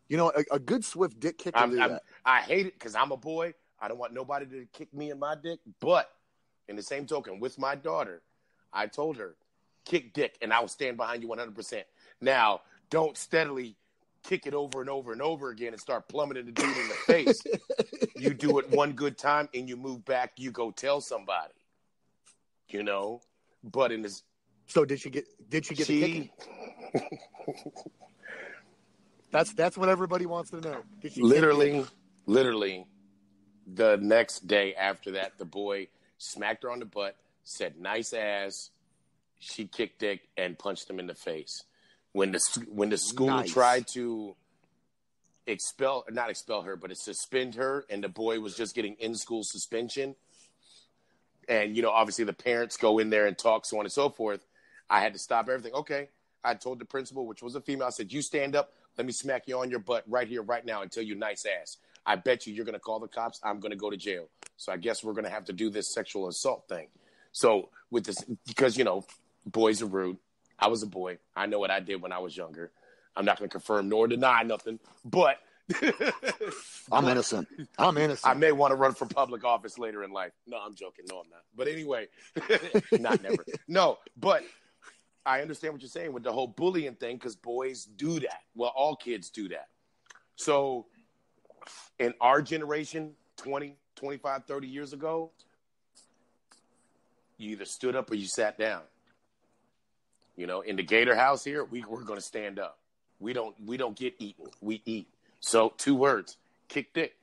You know, a good swift dick kick will do that. I hate it because I'm a boy. I don't want nobody to kick me in my dick. But in the same token, with my daughter, I told her, kick dick, and I will stand behind you 100%. Now, don't steadily kick it over and over and over again and start plummeting the dude in the face. You do it one good time and you move back, you go tell somebody. You know? But in this... So did she get the kicking? That's what everybody wants to know. Did she literally, the next day after that, the boy smacked her on the butt, said, nice ass. She kicked dick and punched him in the face. When the school tried to not expel her, but suspend her, and the boy was just getting in-school suspension. And, obviously the parents go in there and talk, so on and so forth. I had to stop everything. Okay. I told the principal, which was a female, I said, you stand up, let me smack you on your butt right here, right now, and tell you nice ass. I bet you're going to call the cops. I'm going to go to jail. So I guess we're going to have to do this sexual assault thing. So with this, because, boys are rude. I was a boy. I know what I did when I was younger. I'm not going to confirm nor deny nothing, but I'm innocent. I may want to run for public office later in life. No, I'm joking. No, I'm not. But anyway, not never. No, but I understand what you're saying with the whole bullying thing, because boys do that. Well, all kids do that. So in our generation, 20, 25, 30 years ago, you either stood up or you sat down. In the Gator house here, we're going to stand up. We don't get eaten. We eat. So 2 words, kick dick.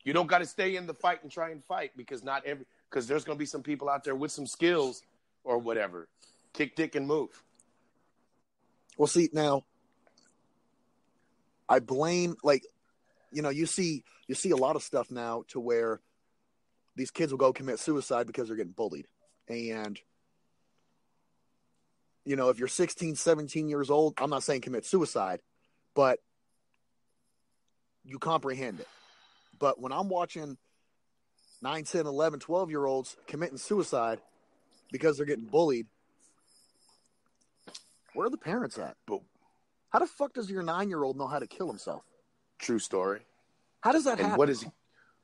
You don't got to stay in the fight and try and fight, because there's going to be some people out there with some skills or whatever. Kick dick and move. Well, see, now I blame, you see a lot of stuff now to where these kids will go commit suicide because they're getting bullied. And, if you're 16, 17 years old, I'm not saying commit suicide, but you comprehend it. But when I'm watching 9, 10, 11, 12-year-olds committing suicide because they're getting bullied, where are the parents at? How the fuck does your 9-year-old know how to kill himself? True story. How does that happen? What is he?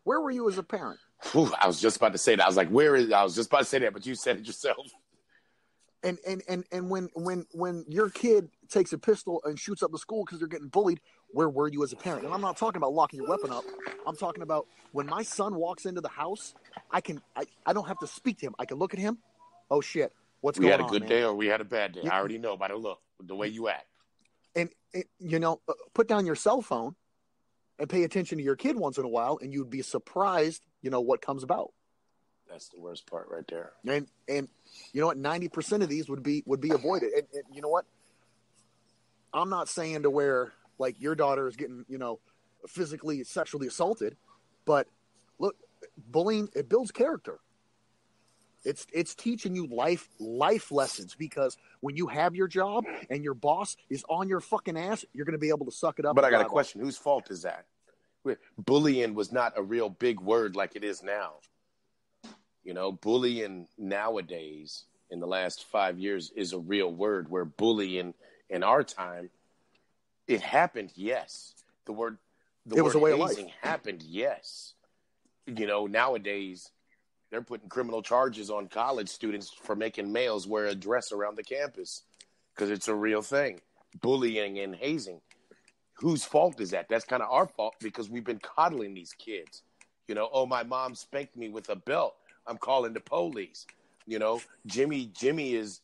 Where were you as a parent? I was just about to say that. I was like, I was just about to say that, but you said it yourself. And when your kid takes a pistol and shoots up the school because they're getting bullied, where were you as a parent? And I'm not talking about locking your weapon up. I'm talking about when my son walks into the house, I don't have to speak to him. I can look at him. Oh shit, what's going on? We had a good day or we had a bad day. I already know by the look, the way you act. And put down your cell phone and pay attention to your kid once in a while, and you'd be surprised, what comes about. That's the worst part right there. And you know what? 90% of these would be avoided. And you know what? I'm not saying to where your daughter is getting physically, sexually assaulted, but look, bullying, it builds character. It's teaching you life lessons, because when you have your job and your boss is on your fucking ass, you're going to be able to suck it up. But I got a question: whose fault is that? Bullying was not a real big word like it is now. Bullying nowadays in the last 5 years is a real word, where bullying in our time, it happened, yes. The word was a way of life. Happened, yes. Nowadays they're putting criminal charges on college students for making males wear a dress around the campus because it's a real thing. Bullying and hazing. Whose fault is that? That's kind of our fault, because we've been coddling these kids. Oh, my mom spanked me with a belt. I'm calling the police. Jimmy is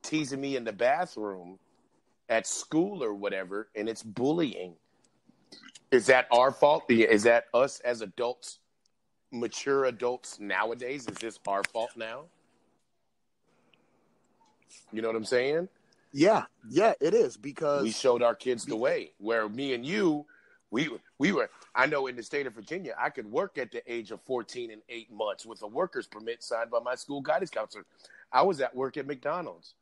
teasing me in the bathroom at school or whatever, and it's bullying. Is that our fault? Is that us as adults, mature adults nowadays? Is this our fault now? You know what I'm saying? Yeah, it is, because we showed our kids the way, where me and you, we were, I know in the state of Virginia, I could work at the age of 14 and 8 months with a worker's permit signed by my school guidance counselor. I was at work at McDonald's.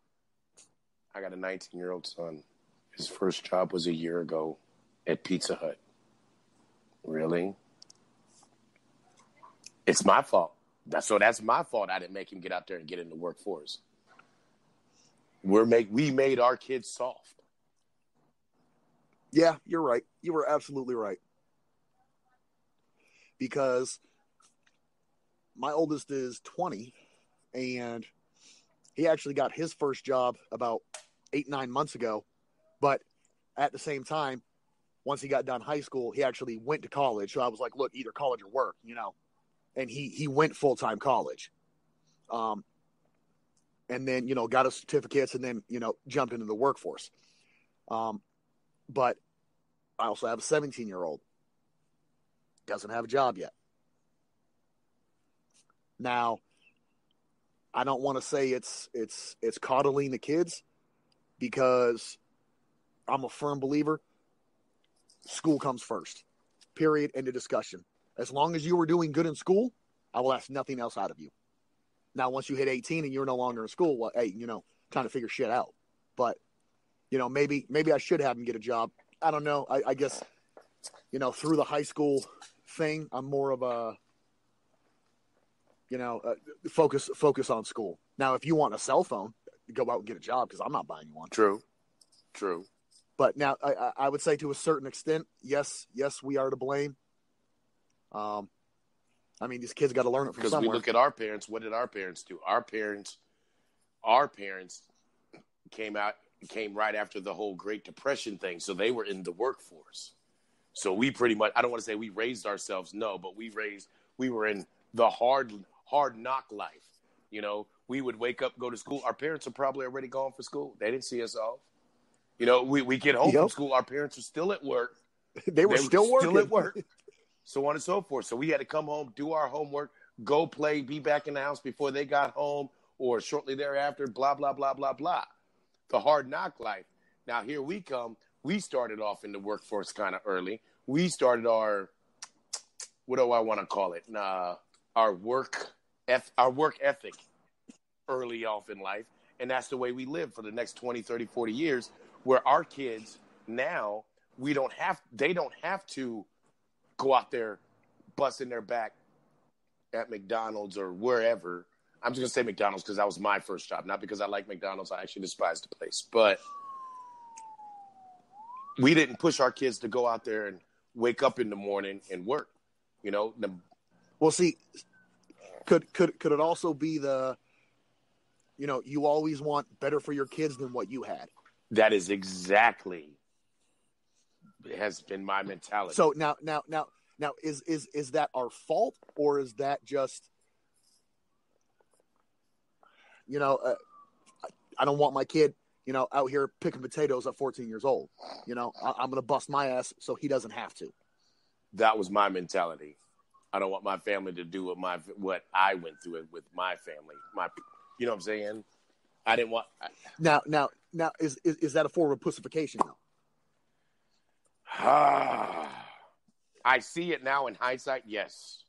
I got a 19-year-old son. His first job was a year ago at Pizza Hut. Really? It's my fault. That's my fault. I didn't make him get out there and get in the workforce. We made our kids soft. Yeah, you're right. You were absolutely right. Because my oldest is 20, and he actually got his first job about 8-9 months ago. But at the same time, once he got done high school, he actually went to college. So I was like, look, either college or work, And he went full-time college. And then, got his certificates, and then, jumped into the workforce. But I also have a 17-year-old. Doesn't have a job yet. Now, I don't want to say it's coddling the kids, because I'm a firm believer school comes first. period, end of discussion. As long as you were doing good in school, I will ask nothing else out of you. Now, once you hit 18 and you're no longer in school, well, hey, time to figure shit out. But, maybe I should have him get a job. I don't know. I guess, through the high school thing, I'm more of a, focus on school. Now, if you want a cell phone, go out and get a job because I'm not buying you one. True. But now I would say to a certain extent, yes, we are to blame. These kids got to learn it from somewhere. Because we look at our parents. What did our parents do? Our parents came right after the whole Great Depression thing. So they were in the workforce. So we pretty much, I don't want to say we raised ourselves. No, but we were in the hard knock life. We would wake up, go to school. Our parents are probably already gone for school. They didn't see us off. We get home from school. Our parents are still at work. They were still working. Still at work. So on and so forth. So we had to come home, do our homework, go play, be back in the house before they got home or shortly thereafter, blah, blah, blah, blah, blah. The hard knock life. Now, here we come. We started off in the workforce kind of early. We started our, what do I want to call it? Our work ethic early off in life. And that's the way we live for the next 20, 30, 40 years, where our kids now, they don't have to go out there busting their back at McDonald's or wherever. I'm just going to say McDonald's because that was my first job. Not because I like McDonald's. I actually despise the place. But we didn't push our kids to go out there and wake up in the morning and work. Well, see, could it also be you always want better for your kids than what you had? That is exactly has been my mentality. So now, is that our fault, or is that just, I don't want my kid, out here picking potatoes at 14 years old. I'm going to bust my ass so he doesn't have to. That was my mentality. I don't want my family to do what I went through with my family. You know what I'm saying? I didn't want. Now, is that a form of pussification though? I see it now in hindsight, yes.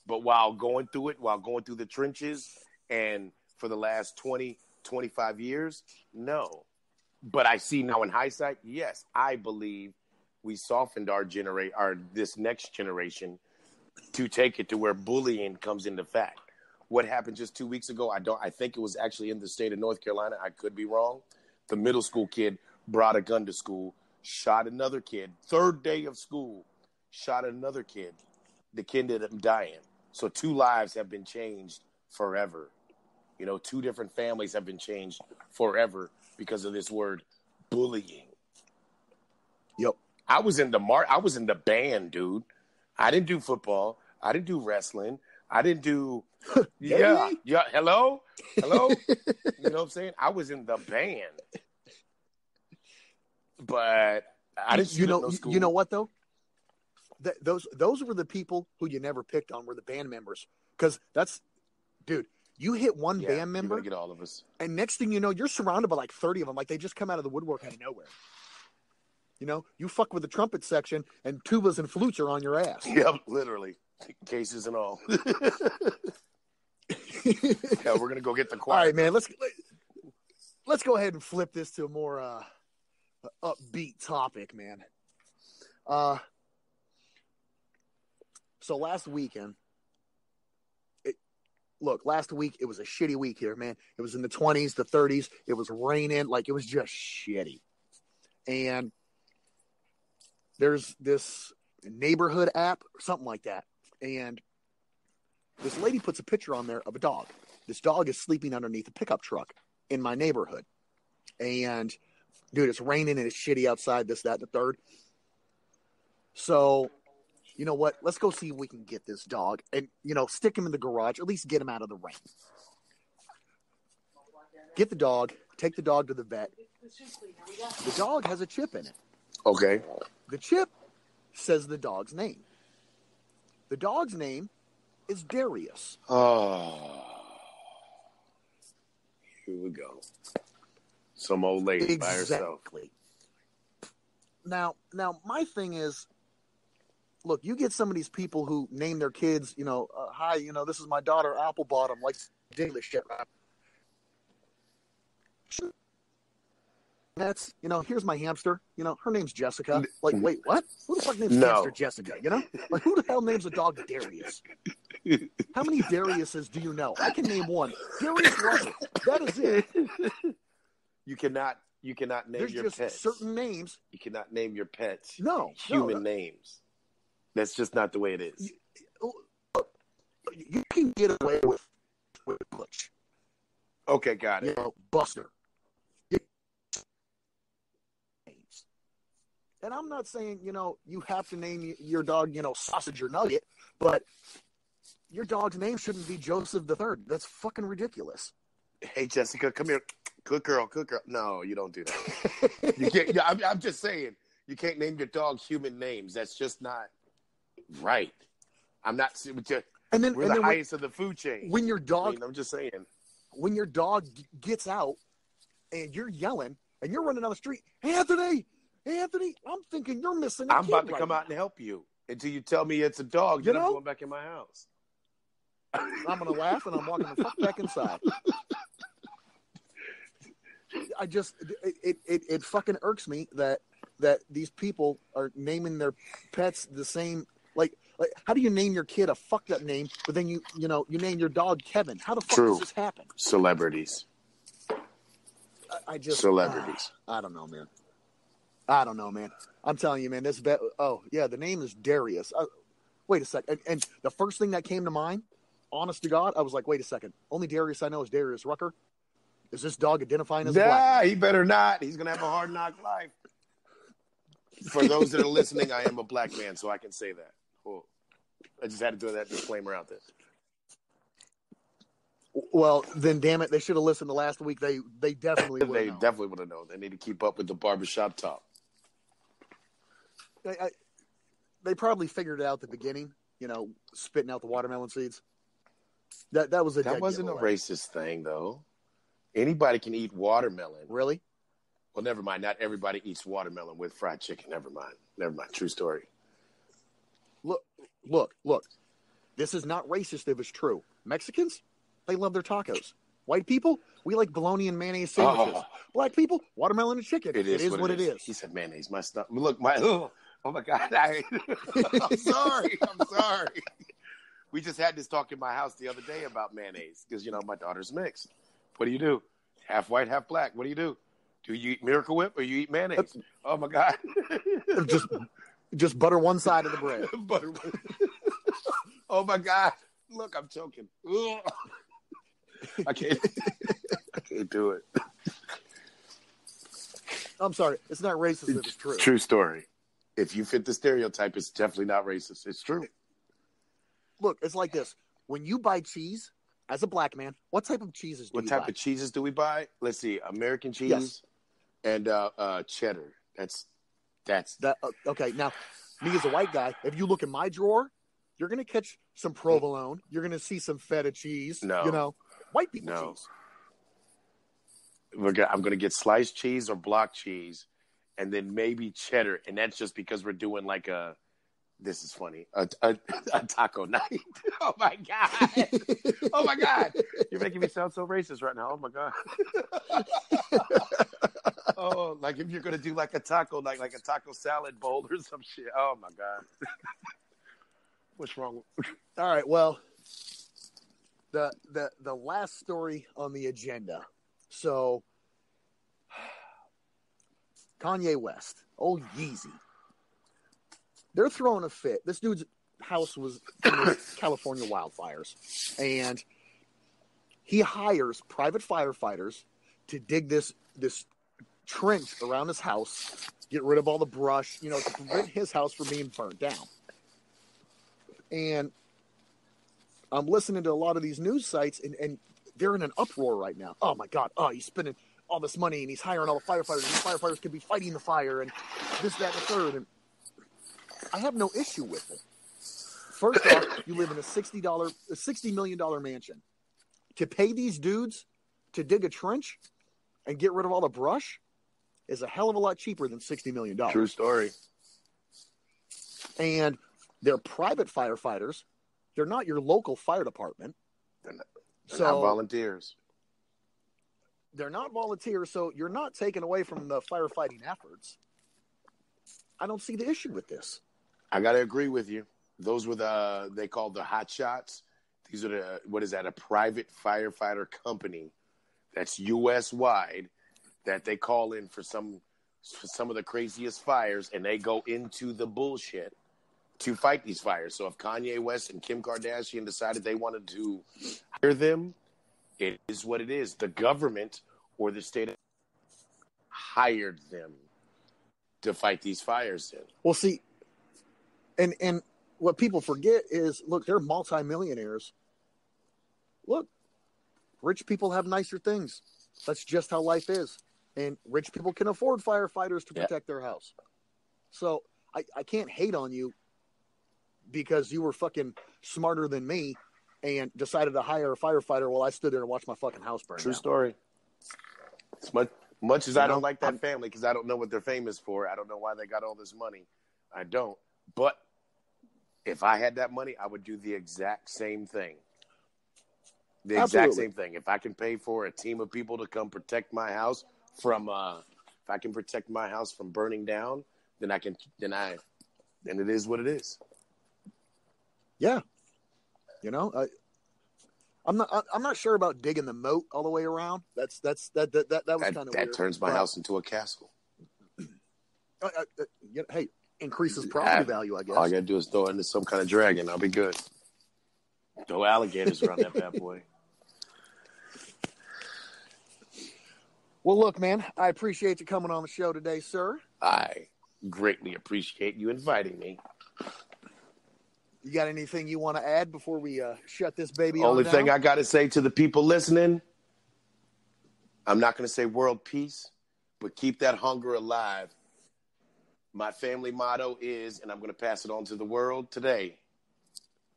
But while going through the trenches, and for the last 20, 25 years, no. But I see now in hindsight, yes. I believe we softened this next generation to take it to where bullying comes into fact. What happened just 2 weeks ago, I think it was actually in the state of North Carolina. I could be wrong. The middle school kid brought a gun to school, shot another kid. Third day of school, shot another kid. The kid ended up dying. So 2 lives have been changed forever. 2 different families have been changed forever because of this word bullying. Yep. I was in the band, dude. I didn't do football. I didn't do wrestling. I didn't do yeah. Hello. You know what I'm saying? I was in the band. But I didn't no school. You know what though? Those were the people who you never picked on, were the band members. Because dude, you hit one band member, you're gonna get all of us. And next thing you know, you're surrounded by like 30 of them, like they just come out of the woodwork out of nowhere. You fuck with the trumpet section, and tubas and flutes are on your ass. Yep, literally, cases and all. Yeah, we're gonna go get the choir. All right, man. Let's go ahead and flip this to a more upbeat topic, man. So last weekend, last week it was a shitty week here, man. It was in the 20s, the 30s. It was raining, like it was just shitty. And there's this neighborhood app or something like that, and this lady puts a picture on there of a dog. This dog is sleeping underneath a pickup truck in my neighborhood. And, dude, it's raining and it's shitty outside, this, that, and the third. So, you know what? Let's go see if we can get this dog and, stick him in the garage, at least get him out of the rain. Get the dog, take the dog to the vet. The dog has a chip in it. Okay. The chip says the dog's name. The dog's name is Darius. Oh. Here we go. Some old lady by herself. Now, my thing is, look, you get some of these people who name their kids, hi, this is my daughter, Apple Bottom, like ridiculous shit. That's, here's my hamster. Her name's Jessica. Like, wait, what? Who the fuck names hamster Jessica? Like, who the hell names a dog Darius? How many Dariuses do you know? I can name one. Darius Russell. That is it. You cannot name There's your just pets. certain names. You cannot name your pets. Human names. That's just not the way it is. You can get away with Butch. Okay, got it. Buster. And I'm not saying, you have to name your dog, Sausage or Nugget, but your dog's name shouldn't be Joseph III. That's fucking ridiculous. Hey, Jessica, come here. Good girl. No, you don't do that. You can't. I'm just saying, you can't name your dog human names. That's just not right. I'm not. We're the highest of the food chain. When your dog, I'm just saying, when your dog gets out and you're yelling and you're running down the street, Anthony, I'm thinking you're missing a I'm kid about to right come now. out and help you until you tell me it's a dog. Then I'm going back in my house. I'm going to laugh and I'm walking the fuck back inside. It fucking irks me that these people are naming their pets the same. Like how do you name your kid a fucked up name, but then you name your dog Kevin? How the fuck does this happen? Celebrities. Celebrities. I don't know, man. I'm telling you, man. The name is Darius. Wait a second. And the first thing that came to mind, honest to God, I was like, wait a second. Only Darius I know is Darius Rucker. Is this dog identifying as a black man? He better not. He's going to have a hard knock life. For those that are listening, I am a black man, so I can say that. Cool. I just had to throw that disclaimer out there. Well, then, damn it, they should have listened to last week. They definitely would have known. Definitely would have known. They need to keep up with the barbershop talk. They probably figured it out at the beginning, spitting out the watermelon seeds. That was That wasn't a racist thing, though. Anybody can eat watermelon. Really? Well, never mind. Not everybody eats watermelon with fried chicken. Never mind. True story. Look. This is not racist if it's true. Mexicans, they love their tacos. White people, we like bologna and mayonnaise sandwiches. Black people, watermelon and chicken. It is what it is. He said mayonnaise. My stuff. Look, oh my God. I'm sorry. We just had this talk in my house the other day about mayonnaise because, my daughter's mixed. What do you do? Half white, half black. What do you do? Do you eat Miracle Whip or you eat mayonnaise? Oh my God. Just butter one side of the bread. Butter. Oh my God. Look, I'm choking. I can't do it. I'm sorry. It's not racist if it's true. True story. If you fit the stereotype, it's definitely not racist. It's true. Look, it's like this. When you buy cheese, as a black man, what type of cheeses do you buy? What type of cheeses do we buy? Let's see. American cheese and cheddar. That's that. Okay. Now, me as a white guy, if you look in my drawer, you're going to catch some provolone. You're going to see some feta cheese. No. White people cheese. I'm going to get sliced cheese or block cheese and then maybe cheddar. And that's just because we're doing like this is funny, a taco night. Oh my God. You're making me sound so racist right now. Oh my God. Oh, like if you're going to do like a taco night, like a taco salad bowl or some shit. Oh my God. What's wrong? All right. Well, the last story on the agenda. So Kanye West, old Yeezy. They're throwing a fit. This dude's house was in the California wildfires, and he hires private firefighters to dig this trench around his house, get rid of all the brush, to prevent his house from being burnt down. And I'm listening to a lot of these news sites, and they're in an uproar right now. Oh my God! Oh, he's spending all this money, and he's hiring all the firefighters. These firefighters could be fighting the fire, and this, that, and the third. And I have no issue with it. First off, you live in a $60 million mansion. To pay these dudes to dig a trench and get rid of all the brush is a hell of a lot cheaper than $60 million. True story. And They're private firefighters. They're not your local fire department. They're not volunteers. They're not volunteers, so you're not taken away from the firefighting efforts. I don't see the issue with this. I got to agree with you. Those were they called the hot shots. These are a private firefighter company that's U.S. wide that they call in for some of the craziest fires, and they go into the bullshit to fight these fires. So if Kanye West and Kim Kardashian decided they wanted to hire them, it is what it is. The government or the state hired them to fight these fires in. Well, see, and what people forget is, look, they're multimillionaires. Look, rich people have nicer things. That's just how life is. And rich people can afford firefighters to protect their house. So I can't hate on you because you were fucking smarter than me and decided to hire a firefighter while I stood there and watched my fucking house burn True down. story. As much as I don't like that family because I don't know what they're famous for. I don't know why they got all this money. I don't. But if I had that money, I would do the exact same thing. The exact same thing. If I can pay for a team of people to come protect my house from burning down, then it is what it is. Yeah. You know, I'm not sure about digging the moat all the way around. That was kind of weird. That turns my house into a castle. Hey, increases property value, I guess. All I gotta do is throw it into some kind of dragon. I'll be good. Throw alligators around that bad boy. Well, look, man, I appreciate you coming on the show today, sir. I greatly appreciate you inviting me. You got anything you want to add before we shut this baby on Only down? thing I got to say to the people listening, I'm not going to say world peace, but keep that hunger alive. My family motto is, and I'm going to pass it on to the world today,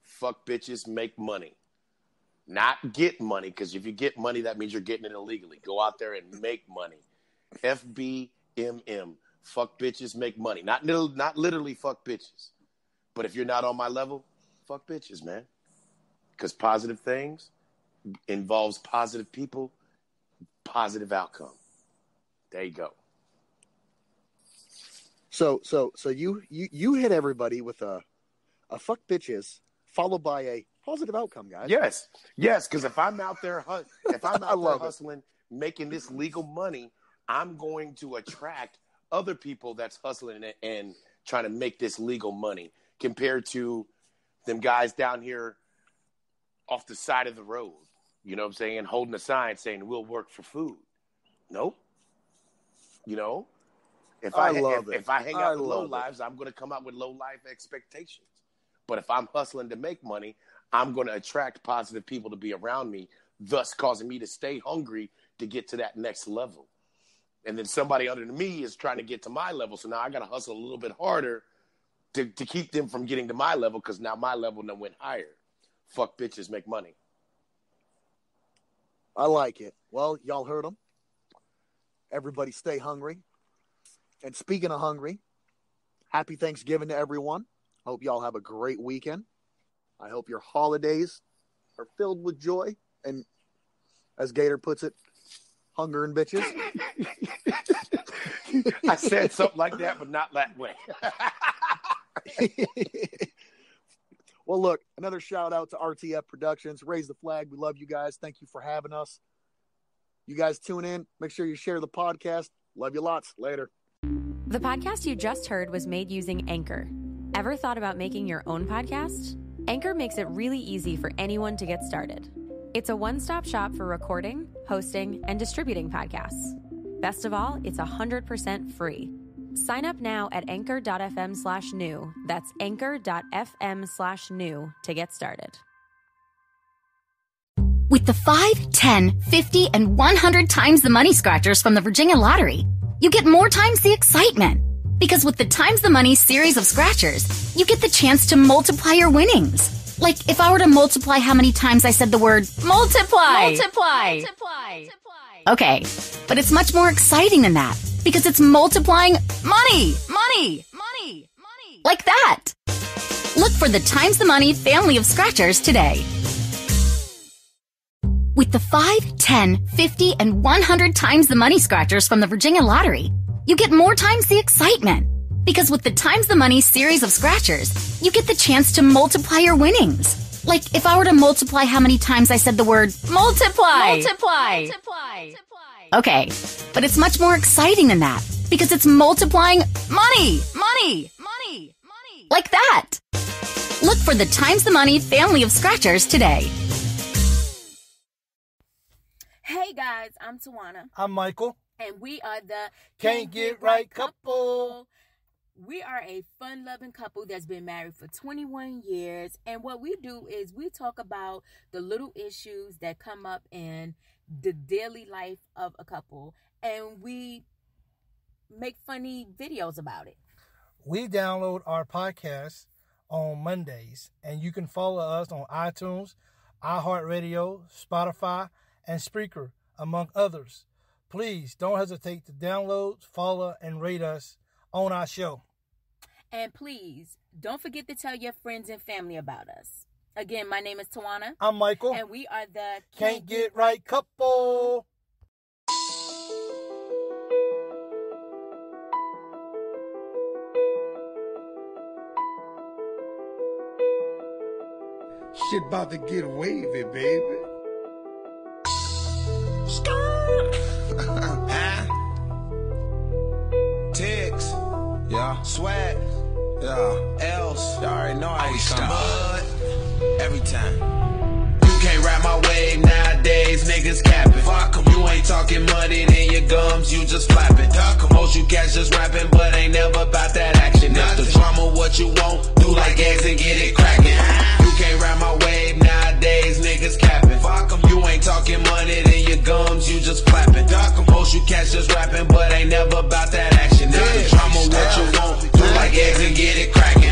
fuck bitches, make money. Not get money, because if you get money, that means you're getting it illegally. Go out there and make money. FBMM. Fuck bitches, make money. Not literally fuck bitches. But if you're not on my level, fuck bitches, man. Because positive things involves positive people, positive outcome. There you go. So you hit everybody with a fuck bitches followed by a positive outcome, guys. Yes, because if I'm out there hustling, making this legal money, I'm going to attract other people that's hustling and trying to make this legal money compared to them guys down here off the side of the road, you know what I'm saying, holding a sign saying we'll work for food. Nope. You know, if I hang out with low lives, I'm going to come out with low life expectations. But if I'm hustling to make money, I'm going to attract positive people to be around me, thus causing me to stay hungry to get to that next level. And then somebody under me is trying to get to my level. So now I got to hustle a little bit harder to keep them from getting to my level, because now my level now went higher. Fuck bitches, make money. I like it. Well, y'all heard them. Everybody stay hungry. And speaking of hungry, happy Thanksgiving to everyone. Hope y'all have a great weekend. I hope your holidays are filled with joy and, as Gator puts it, hunger and bitches. I said something like that, but not that way. Well, look, another shout out to RTF Productions. Raise the flag. We love you guys. Thank you for having us. You guys tune in. Make sure you share the podcast. Love you lots. Later. The podcast you just heard was made using Anchor. Ever thought about making your own podcast? Anchor makes it really easy for anyone to get started. It's a one-stop shop for recording, hosting, and distributing podcasts. Best of all, it's 100% free. Sign up now at anchor.fm/new. That's anchor.fm/new to get started. With the 5, 10, 50, and 100 times the money scratchers from the Virginia Lottery, you get more times the excitement. Because with the times the money series of scratchers, you get the chance to multiply your winnings. Like if I were to multiply how many times I said the word multiply. Multiply. Okay, but it's much more exciting than that, because it's multiplying money. Like that. Look for for the Times the Money family of scratchers today. With the 5, 10, 50, and 100 times the money scratchers from the Virginia Lottery, you get more times the excitement. Because with the Times the Money series of scratchers, you get the chance to multiply your winnings. Like if I were to multiply how many times I said the word multiply. Okay, but it's much more exciting than that because it's multiplying money. Like that. Look for the Times the Money family of scratchers today. Hey guys, I'm Tawana. I'm Michael. And we are the Can't Get Right Couple. We are a fun-loving couple that's been married for 21 years. And what we do is we talk about the little issues that come up in the daily life of a couple. And we make funny videos about it. We download our podcast on Mondays. And you can follow us on iTunes, iHeartRadio, Spotify, and Spreaker, among others. Please don't hesitate to download, follow, and rate us on our show. And please, don't forget to tell your friends and family about us. Again, my name is Tawana. I'm Michael. And we are the Can't Get Right Couple. Shit about to get wavy, baby. Tiggs, yeah, swag, yeah, else, you already know how we come. But every time you can't ride my wave nowadays, niggas capping. Fuck 'em, you ain't talking money, then your gums, you just flapping. Duck 'em, most you cats just rapping, but ain't never about that action. If the drama what you want, do like eggs and get it cracking. You can't ride my wave nowadays, niggas capping. Fuck 'em, you ain't talking money, then your gums, you just flapping. Duck 'em, most you cats just rapping, but ain't never about that action. If the drama what you want, do like eggs and get it cracking.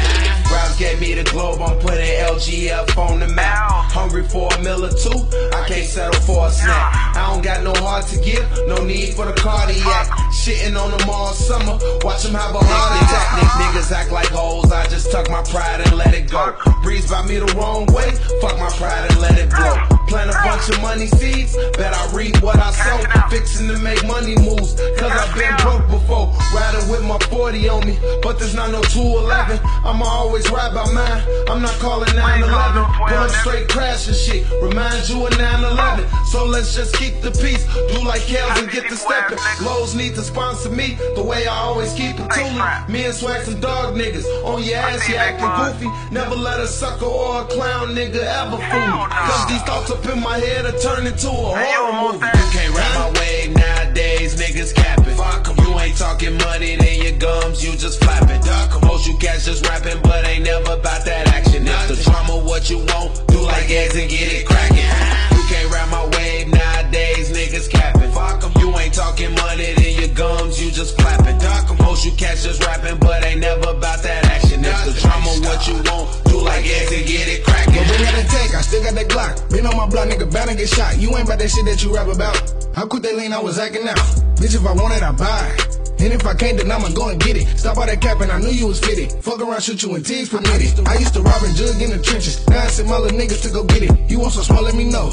Raps gave me the globe, I'm putting LGF on the map. Hungry for a meal or two, I can't settle for a snack. I don't got no heart to give, no need for the cardiac. Shitting on them all summer, watch them have a heart attack. Niggas act like hoes, I just tuck my pride and let it go. Breeze by me the wrong way, fuck my pride and let it blow. Plant a bunch of money seeds, bet I reap what I sow. Fixing to make money moves, cause I've been broke before. Riding with my 40 on me, but there's not no 211. I'ma always ride by mine, I'm not calling 911. Pull up straight crash and shit, remind you of 911. So let's just keep the peace, do like Kels and get the stepping. Lowe's need to sponsor me, the way I always keep it tooling. Me and Swag some dog niggas, on your ass you acting goofy. Never let a sucker or a clown nigga ever fool me. Cause these thoughts up in my head are turning into a horror movie. You can't ride my wave nowadays, niggas capping. Fuck 'em, you ain't talking money, then your gums, you just flapping. Duck 'em, most you cats just rapping, but ain't never about that action. If the drama what you want, do like eggs and get it cracking. You can't ride my wave nowadays, niggas capping. Fuck 'em, you ain't talking money, then your gums, you just flapping. Duck 'em, most you cats just rapping, but ain't never about that action. If the drama what you want, do like eggs and get it cracking. But we got a take, I still got that Glock. Been on my block, nigga, bound to get shot. You ain't about that shit that you rap about. How quick they lean, I was acting out. Bitch, if I want it, I buy it. And if I can't, then I'ma go and get it. Stop all that capping, I knew you was fitted. Fuck around, shoot you and Tiggs permitted. I used to rob and jug in the trenches. Now I send my little niggas to go get it. You want some small, let me know.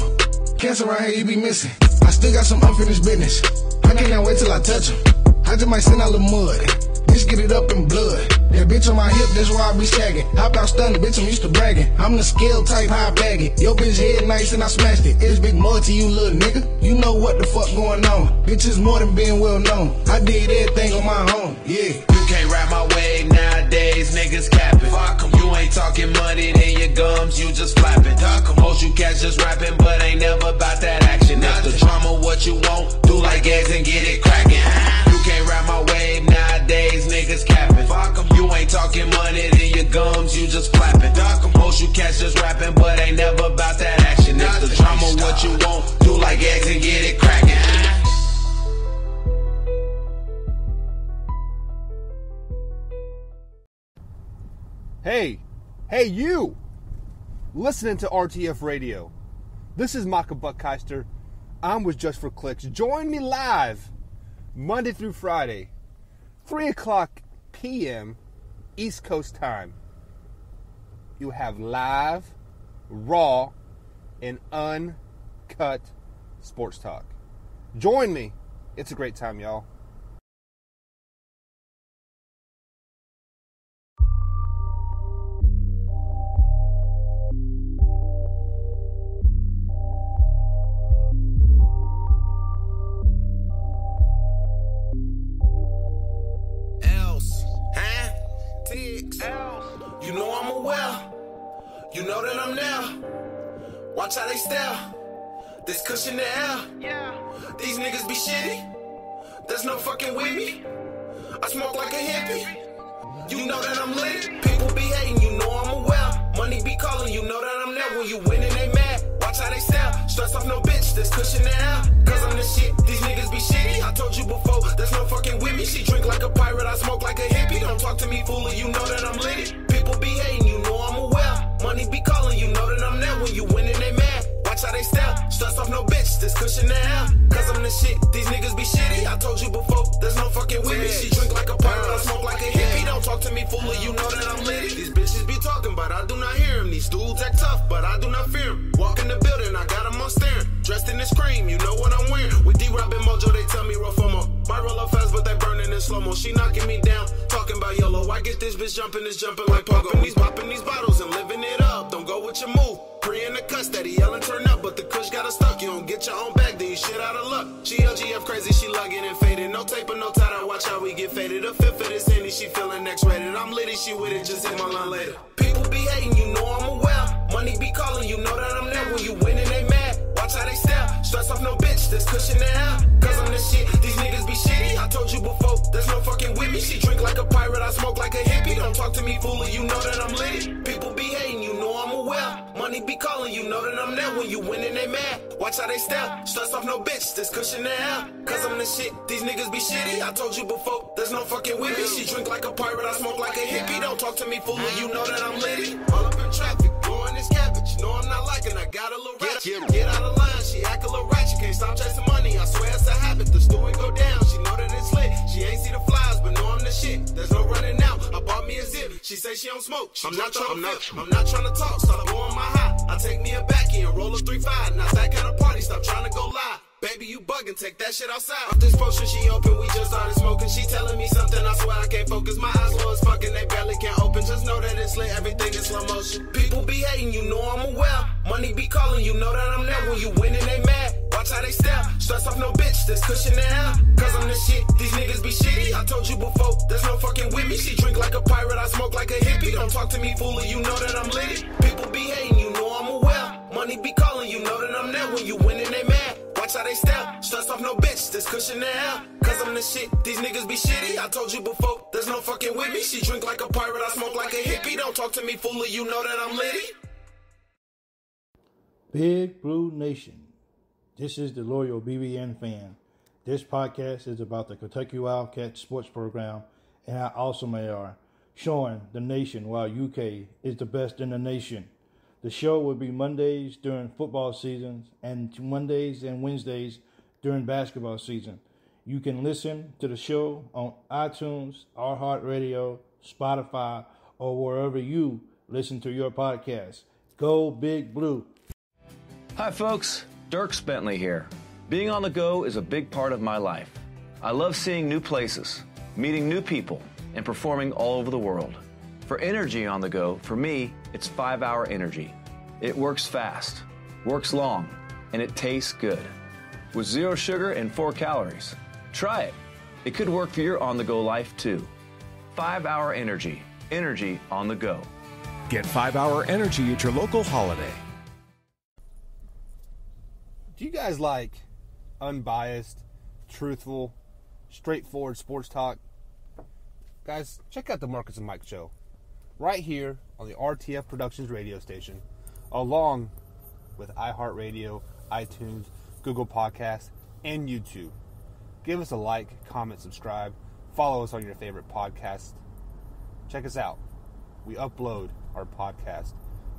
Cancer around here, you be missing. I still got some unfinished business. I cannot wait till I touch him. I just might send out a little mud. Bitch, get it up in blood. That bitch on my hip, that's why I be shagging. Hop out stunning, bitch, I'm used to bragging. I'm the scale type, how I bag it. Yo, bitch head nice and I smashed it. It's big more to you, little nigga. You know what the fuck going on. Bitch is more than being well known. I did everything on my own, yeah. You can't ride my wave nowadays, niggas capping. Fuck 'em, you ain't talking money, then your gums, you just flapping. Duck 'em, most you cats just rapping, but ain't never about that action. If the drama what you want, do like eggs and get it cracking. You can't ride my wave nowadays, niggas capping. Fuck 'em, you ain't talking money, then your gums, you just flapping. Duck 'em, most you cats just rapping, but ain't never about that action. If the drama what you want, do like eggs and get it cracking. Hey you! Listening to RTF Radio. This is Maka Buckheister. I'm with Just for Clicks. Join me live Monday through Friday, 3 o'clock p.m. East Coast time. you have live, raw, and uncut sports talk. Join me. It's a great time, y'all. You know I'm aware. You know that I'm there. Watch how they stare. This cushion the air. These niggas be shitty. There's no fucking with me. I smoke like a hippie. You know that I'm lit. People be hating. You know I'm aware. Money be calling. You know that I'm there. When you winning, they mad. Watch how they stare. Stress off no bitch. This cushion the air. Cause I'm the shit. These niggas be shitty. I told you before. There's no fucking with me. She drink like a pirate. I smoke like a hippie. Don't talk to me, fool. You know that I'm lit. People be hating. You know I'm aware. Money be calling. You know that I'm there. When you winning, they mad. Watch how they stare. Stress off no bitch. This cushion the air. Cause I'm the shit. These niggas be shitty. I told you before. There's no fucking with me. She drink like a pirate. I smoke like a hippie. Don't talk to me, fool. You know that I'm litty. These bitches be talking, but I do not hear them. These dudes act tough, but I do not fear them. Walk in the building, I got them on staring. Dressed in this cream, you know what I'm wearing. With D-Rob and Mojo, they tell me roll FOMO. My roll up fast, but they burning in slow-mo. She knocking me down, talking about YOLO. I get this bitch jumping, it's jumping like pogo. Popping these bottles and living it up. Don't go with your move. Pre in the cut, steady yelling, turn up, but the kush got her stuck. You don't get your own bag, then you shit out of luck. She LGF crazy, she lugging and faded. No tape or no tie, watch how we get faded. A fifth of this Henny, she feeling X-rated. I'm litty, she with it, just hit my line later. People be hating, you know I'm aware. Money be calling, you know that I'm there. When you winning, they mad. Watch how they stare. Stress off no bitch, this cushion the air. Cause I'm the shit, these niggas be shitty. I told you before, there's no fucking with me. She drink like a pirate, I smoke like a hippie. Don't talk to me, fool, you know that I'm litty. People be hating, you know I'm aware. Money be calling, you know that I'm there. When you winning, they mad. Watch how they stare. Stress off no bitch, this cushion the air. Cause I'm the shit, these niggas be shitty. I told you before, there's no fucking with me. She drink like a pirate, I smoke like a hippie. Don't talk to me, fool, you know that I'm litty. All up in traffic, blowing this cabbage. No, I'm not liking, I got a little ratchet. Get out of line, she act a little ratchet. Can't stop chasing money, I swear it's a habit. The stew and go down, she know that it's lit. She ain't see the flies, but know I'm the shit. There's no running out, I bought me a zip. She say she don't smoke, I'm not trying to talk, stop blowing my high. I take me a backie and roll a 3-5. Not that kind of party, stop trying to go live. Baby, you bugging, take that shit outside. Off this potion, she open, we just started smoking. She telling me something, I swear I can't focus. My eyes low as fucking, they barely can open. Just know that it's lit, everything in slow motion. People be hating, you know I'm aware. Money be calling, you know that I'm there. When you winning, they mad. Watch how they stare. Stress off no bitch, this cushion the air. Cause I'm the shit, these niggas be shitty. I told you before, there's no fucking with me. She drink like a pirate, I smoke like a hippie. Don't talk to me, fool, you know that I'm litty. People be hating, you know I'm aware. Money be calling, you know that I'm there. When you winning, they mad. Watch how they stare. Stress off no bitch, this cushion the air. Cause I'm the shit, these niggas be shitty. I told you before, there's no fucking with me. She drink like a pirate, I smoke like a hippie. Don't talk to me, fool, you know that I'm litty. Big Blue Nation, this is the loyal BBN fan. This podcast is about the Kentucky Wildcats sports program and how awesome they are, showing the nation why UK is the best in the nation. The show will be Mondays during football seasons and Mondays and Wednesdays during basketball season. You can listen to the show on iTunes, iHeart Radio, Spotify, or wherever you listen to your podcast. Go Big Blue. Hi folks, Dirk Bentley here. Being on the go is a big part of my life. I love seeing new places, meeting new people, and performing all over the world. For energy on the go, for me, it's 5-Hour Energy. It works fast, works long, and it tastes good. With 0 sugar and 4 calories. Try it. It could work for your on-the-go life too. 5-Hour Energy. Energy on the go. Get 5-Hour Energy at your local Holiday. Do you guys like unbiased, truthful, straightforward sports talk? Guys, check out the Marcus and Mike Show. Right here on the RTF Productions radio station, along with iHeartRadio, iTunes, Google Podcasts, and YouTube. Give us a like, comment, subscribe, follow us on your favorite podcast. Check us out. We upload our podcast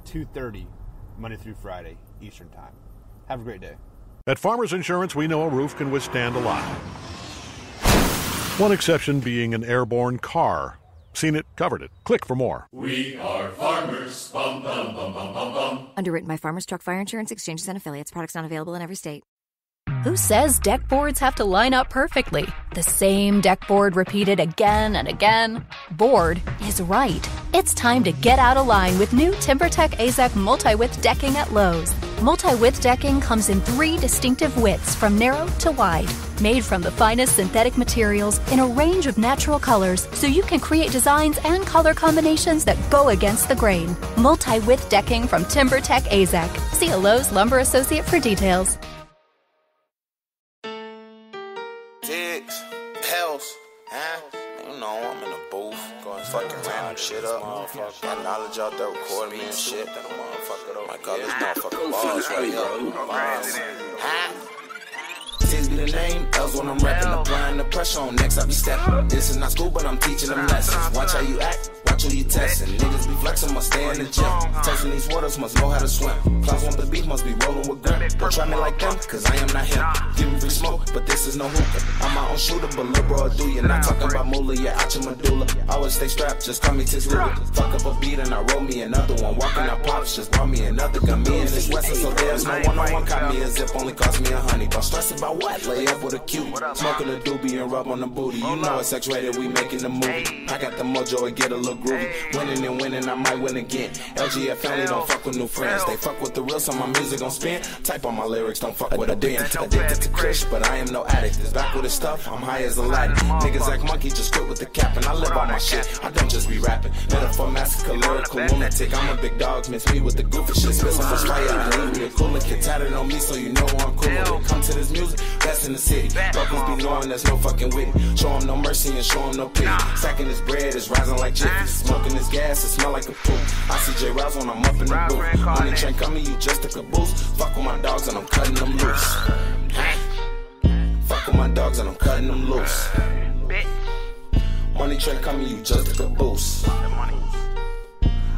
2:30 Monday through Friday Eastern Time. Have a great day. At Farmers Insurance, we know a roof can withstand a lot. One exception being an airborne car. Seen it, covered it. Click for more. We are farmers. Farmers. Bum, bum, bum, bum, bum, bum. Underwritten by Farmers Truck Fire Insurance Exchanges and Affiliates. Products not available in every state. Who says deck boards have to line up perfectly? The same deck board repeated again and again? Board is right. It's time to get out of line with new TimberTech AZEK multi-width decking at Lowe's. Multi-width decking comes in 3 distinctive widths from narrow to wide. Made from the finest synthetic materials in a range of natural colors so you can create designs and color combinations that go against the grain. Multi-width decking from TimberTech AZEK. See a Lowe's Lumber Associate for details. Tiggs, Hells, huh? You know, I'm in the booth, going fucking random shit up. Got knowledge out there recording me and shit. Might call this motherfucker balls right here. Balls. Huh? Tiggs be the name, L's when I'm rapping. Applying the pressure on next, I be stepping. This is not school, but I'm teaching them lessons. Watch how you act, watch who you testing. Niggas be flexing, must stay in the gym. Testing these waters, must know how to swim. Clowns want the beef, must be rolling with grim. Don't try me like them, cause I am not him. Give me free smoke, but this is no hookah. I'm my own shooter, but lil' bro, do you? Not talking about moolah, you're out your medulla. Always stay strapped, just call me Tiggs Little. Fuck up a beat and I roll me another one. Walking out pops, just brought me another gun. Me and this Wesson, so there's no one-on-one. Caught me a zip, only cost me $100. But stress about what? Lay up with a cute. Smoking a doobie and rub on the booty. You know it's X-rated, we making the movie. I got the mojo, it get a little groovy. Winning and winning, I might win again. LGF family don't fuck with new friends. They fuck with the real, so my music gon' spin. Type on my lyrics, don't fuck with a pen. Addicted to Krish, but I am no addict. It's back with his stuff, I'm high as Aladdin. Niggas act monkey, just quit with the cap. And I live on my shit, I don't just be rapping. Metaphor, massacre, lyrical lunatic. I'm a big dog, miss me with the goofy shit. Spit so much fire, I need me a cooler kid. Tatted on me, so you know I'm cool with it. Come to this music, best in the city. Brothers be knowing there's no fucking with it. Show him no mercy and show him no pity. Stacking this bread is rising like Jiffy. Smoking this gas, it smell like a pool. I see J Rouse when I'm up in the booth. Money train coming, you just a caboose. Fuck with my dogs and I'm cutting them loose. Fuck with my dogs and I'm cutting them loose. Money train coming, you just a caboose.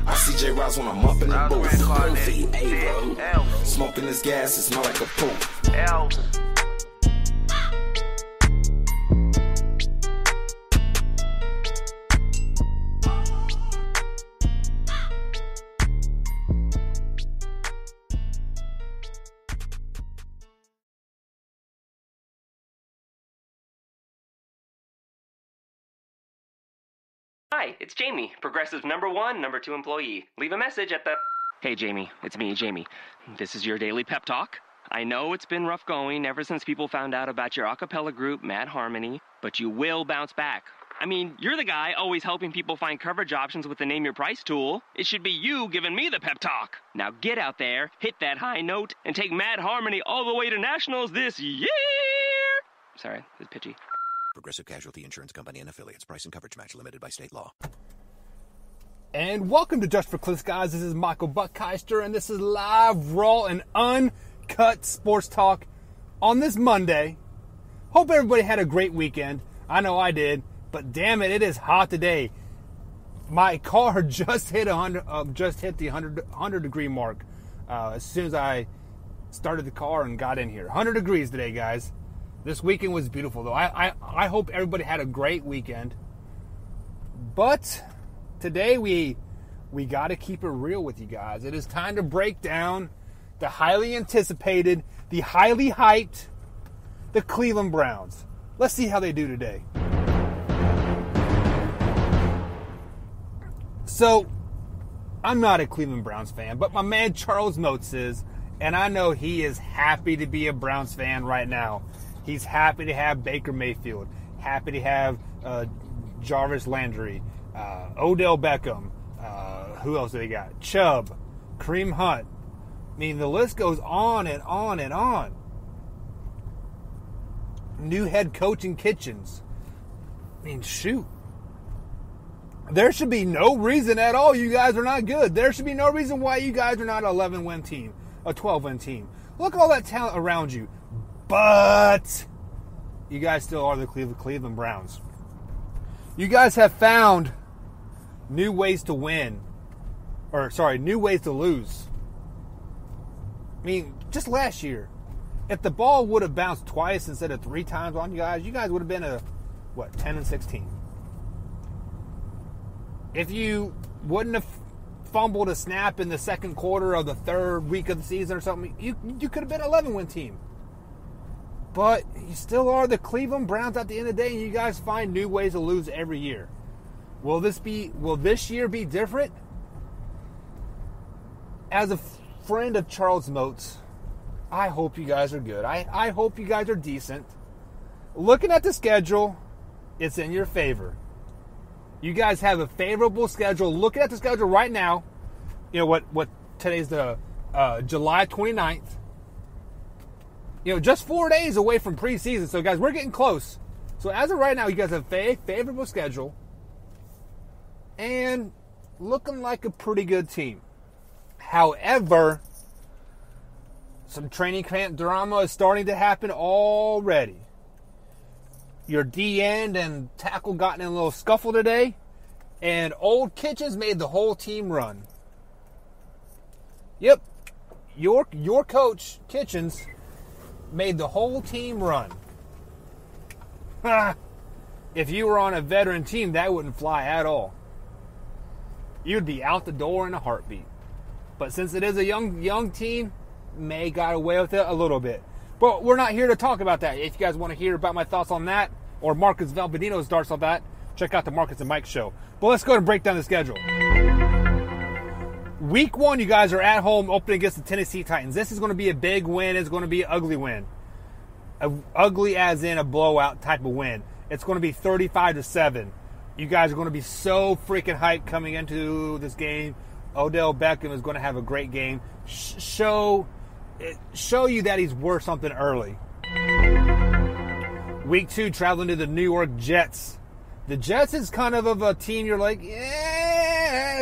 I see J Rouse when I'm up in the booth. Smoking this gas, it smell like a pool. Hi, it's Jamie, Progressive's #1, #2 employee. Leave a message at the... Hey, Jamie, it's me, Jamie. This is your daily pep talk. I know it's been rough going ever since people found out about your a cappella group, Mad Harmony, but you will bounce back. I mean, you're the guy always helping people find coverage options with the Name Your Price tool. It should be you giving me the pep talk. Now get out there, hit that high note, and take Mad Harmony all the way to nationals this year! Sorry, it's pitchy. Progressive Casualty Insurance Company and Affiliates. Price and coverage match limited by state law. And welcome to Just for Clicks, guys. This is Michael Buckheister, and this is live, raw, and uncut sports talk on this Monday. Hope everybody had a great weekend. I know I did, but damn it, it is hot today. My car just hit the 100 degree mark as soon as I started the car and got in here. 100 degrees today, guys. This weekend was beautiful, though. I hope everybody had a great weekend. But today we got to keep it real with you guys. It is time to break down the highly anticipated, the highly hyped, the Cleveland Browns. Let's see how they do today. So, I'm not a Cleveland Browns fan, but my man Charles Motes is, and I know he is happy to be a Browns fan right now. He's happy to have Baker Mayfield, happy to have Jarvis Landry, Odell Beckham, who else do they got? Chubb, Kareem Hunt. I mean, the list goes on and on and on. New head coach in Kitchens. I mean, shoot. There should be no reason at all you guys are not good. There should be no reason why you guys are not an 11-win team, a 12-win team. Look at all that talent around you. But you guys still are the Cleveland Browns. You guys have found new ways to win. New ways to lose. I mean, just last year, if the ball would have bounced twice instead of 3 times on you guys would have been 10-16. If you wouldn't have fumbled a snap in the second quarter of the third week of the season or something, you could have been an 11-win team. But you still are the Cleveland Browns at the end of the day, and you guys find new ways to lose every year. Will this year be different? As a friend of Charles Moats, I hope you guys are good. I hope you guys are decent. Looking at the schedule, it's in your favor. You guys have a favorable schedule. Looking at the schedule right now, you know what today's the July 29th. You know, just 4 days away from preseason. So, guys, we're getting close. So, as of right now, you guys have a favorable schedule and looking like a pretty good team. However, some training camp drama is starting to happen already. Your D-end and tackle got in a little scuffle today, and Old Kitchens made the whole team run. Yep, your coach, Kitchens, made the whole team run. If you were on a veteran team, that wouldn't fly at all. You'd be out the door in a heartbeat. But since it is a young team, May got away with it a little bit. But we're not here to talk about that. If you guys want to hear about my thoughts on that, or Marcus Valverdino's thoughts on that, check out the Marcus and Mike show. But let's go ahead and break down the schedule. Week 1, you guys are at home opening against the Tennessee Titans. This is going to be a big win. It's going to be an ugly win. Ugly as in a blowout type of win. It's going to be 35-7. You guys are going to be so freaking hyped coming into this game. Odell Beckham is going to have a great game. Show you that he's worth something early. Week 2, traveling to the New York Jets. The Jets is kind of a team you're like, yeah.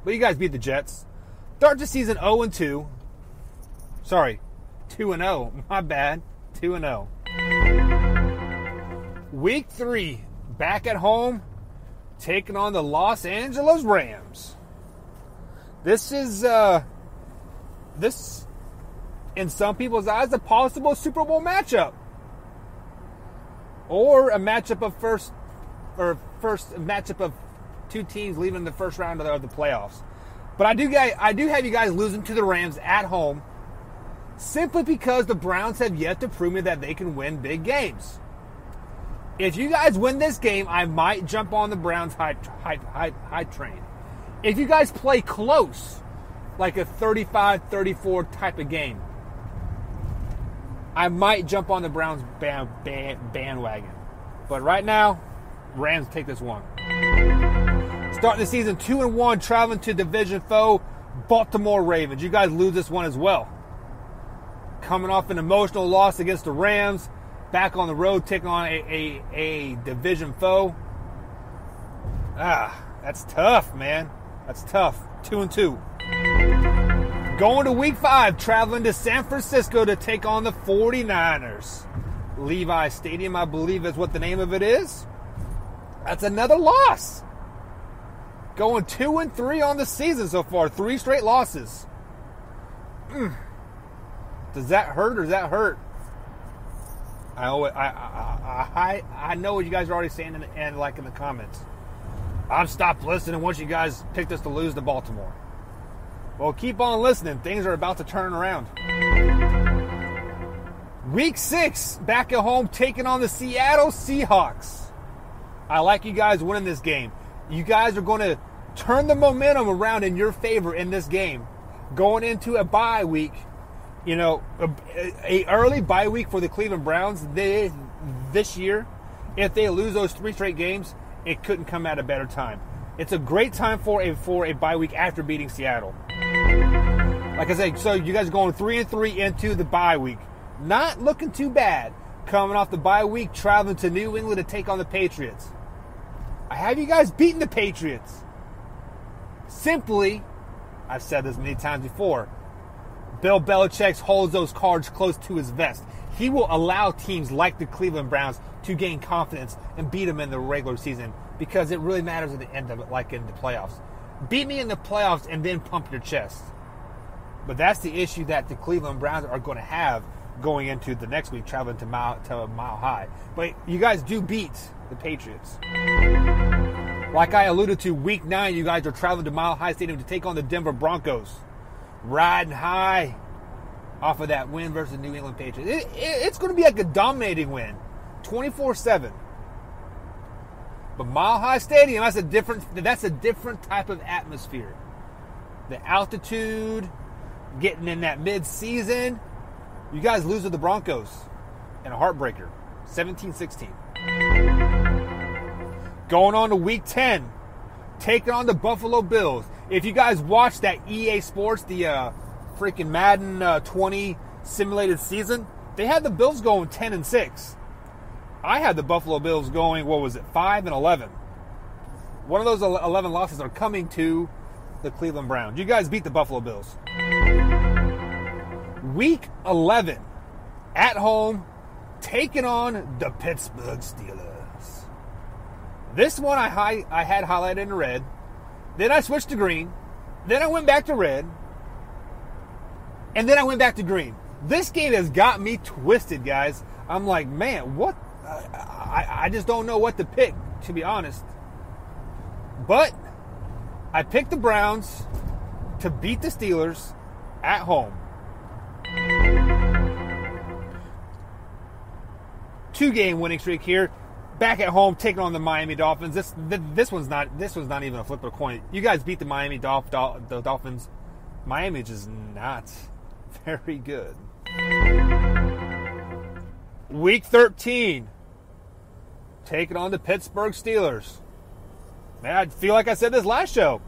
But you guys beat the Jets. Start the season 0-2. Sorry, 2-0. My bad. 2-0. Week 3, back at home, taking on the Los Angeles Rams. This is, in some people's eyes, a possible Super Bowl matchup. Or a matchup of first matchup of two teams leaving the first round of the playoffs. But I do have you guys losing to the Rams at home simply because the Browns have yet to prove me that they can win big games. If you guys win this game, I might jump on the Browns hype train. If you guys play close, like a 35-34 type of game, I might jump on the Browns bandwagon. But right now, Rams take this one. Starting the season 2-1, traveling to division foe, Baltimore Ravens. You guys lose this one as well. Coming off an emotional loss against the Rams, back on the road, taking on a division foe. That's tough, man. That's tough. 2-2. Going to week 5, traveling to San Francisco to take on the 49ers. Levi Stadium, I believe is what the name of it is. That's another loss. Going 2-3 on the season so far. 3 straight losses. Does that hurt or does that hurt? I know what you guys are already saying in the comments. I've stopped listening once you guys picked us to lose to Baltimore. Well, keep on listening. Things are about to turn around. Week 6, back at home, taking on the Seattle Seahawks. I like you guys winning this game. You guys are going to turn the momentum around in your favor in this game. Going into a bye week, you know, a early bye week for the Cleveland Browns this year. If they lose those 3 straight games, it couldn't come at a better time. It's a great time for a bye week after beating Seattle. Like I said, so you guys are going 3-3 into the bye week. Not looking too bad. Coming off the bye week, traveling to New England to take on the Patriots. I have you guys beating the Patriots. Simply, I've said this many times before, Bill Belichick holds those cards close to his vest. He will allow teams like the Cleveland Browns to gain confidence and beat them in the regular season because it really matters at the end of it, like in the playoffs. Beat me in the playoffs and then pump your chest. But that's the issue that the Cleveland Browns are going to have going into the next week, traveling to Mile High. But you guys do beat the Patriots. Like I alluded to, week 9, you guys are traveling to Mile High Stadium to take on the Denver Broncos. Riding high off of that win versus the New England Patriots. It's going to be like a dominating win, 24-7. But Mile High Stadium, that's a different type of atmosphere. The altitude, getting in that mid-season. You guys lose to the Broncos in a heartbreaker, 17-16. Going on to week 10, taking on the Buffalo Bills. If you guys watched that EA Sports, the freaking Madden 20 simulated season, they had the Bills going 10-6. I had the Buffalo Bills going, 5-11. One of those 11 losses are coming to the Cleveland Browns. You guys beat the Buffalo Bills. Week 11, at home, taking on the Pittsburgh Steelers. This one I had highlighted in red. Then I switched to green. Then I went back to red. And then I went back to green. This game has got me twisted, guys. I'm like, man, what? I just don't know what to pick, to be honest. But I picked the Browns to beat the Steelers at home. 2-game winning streak here. Back at home, taking on the Miami Dolphins. This one's not even a flip of a coin. You guys beat the Miami Dolphins. Miami is just not very good. Week 13, taking on the Pittsburgh Steelers. Man, I feel like I said this last show.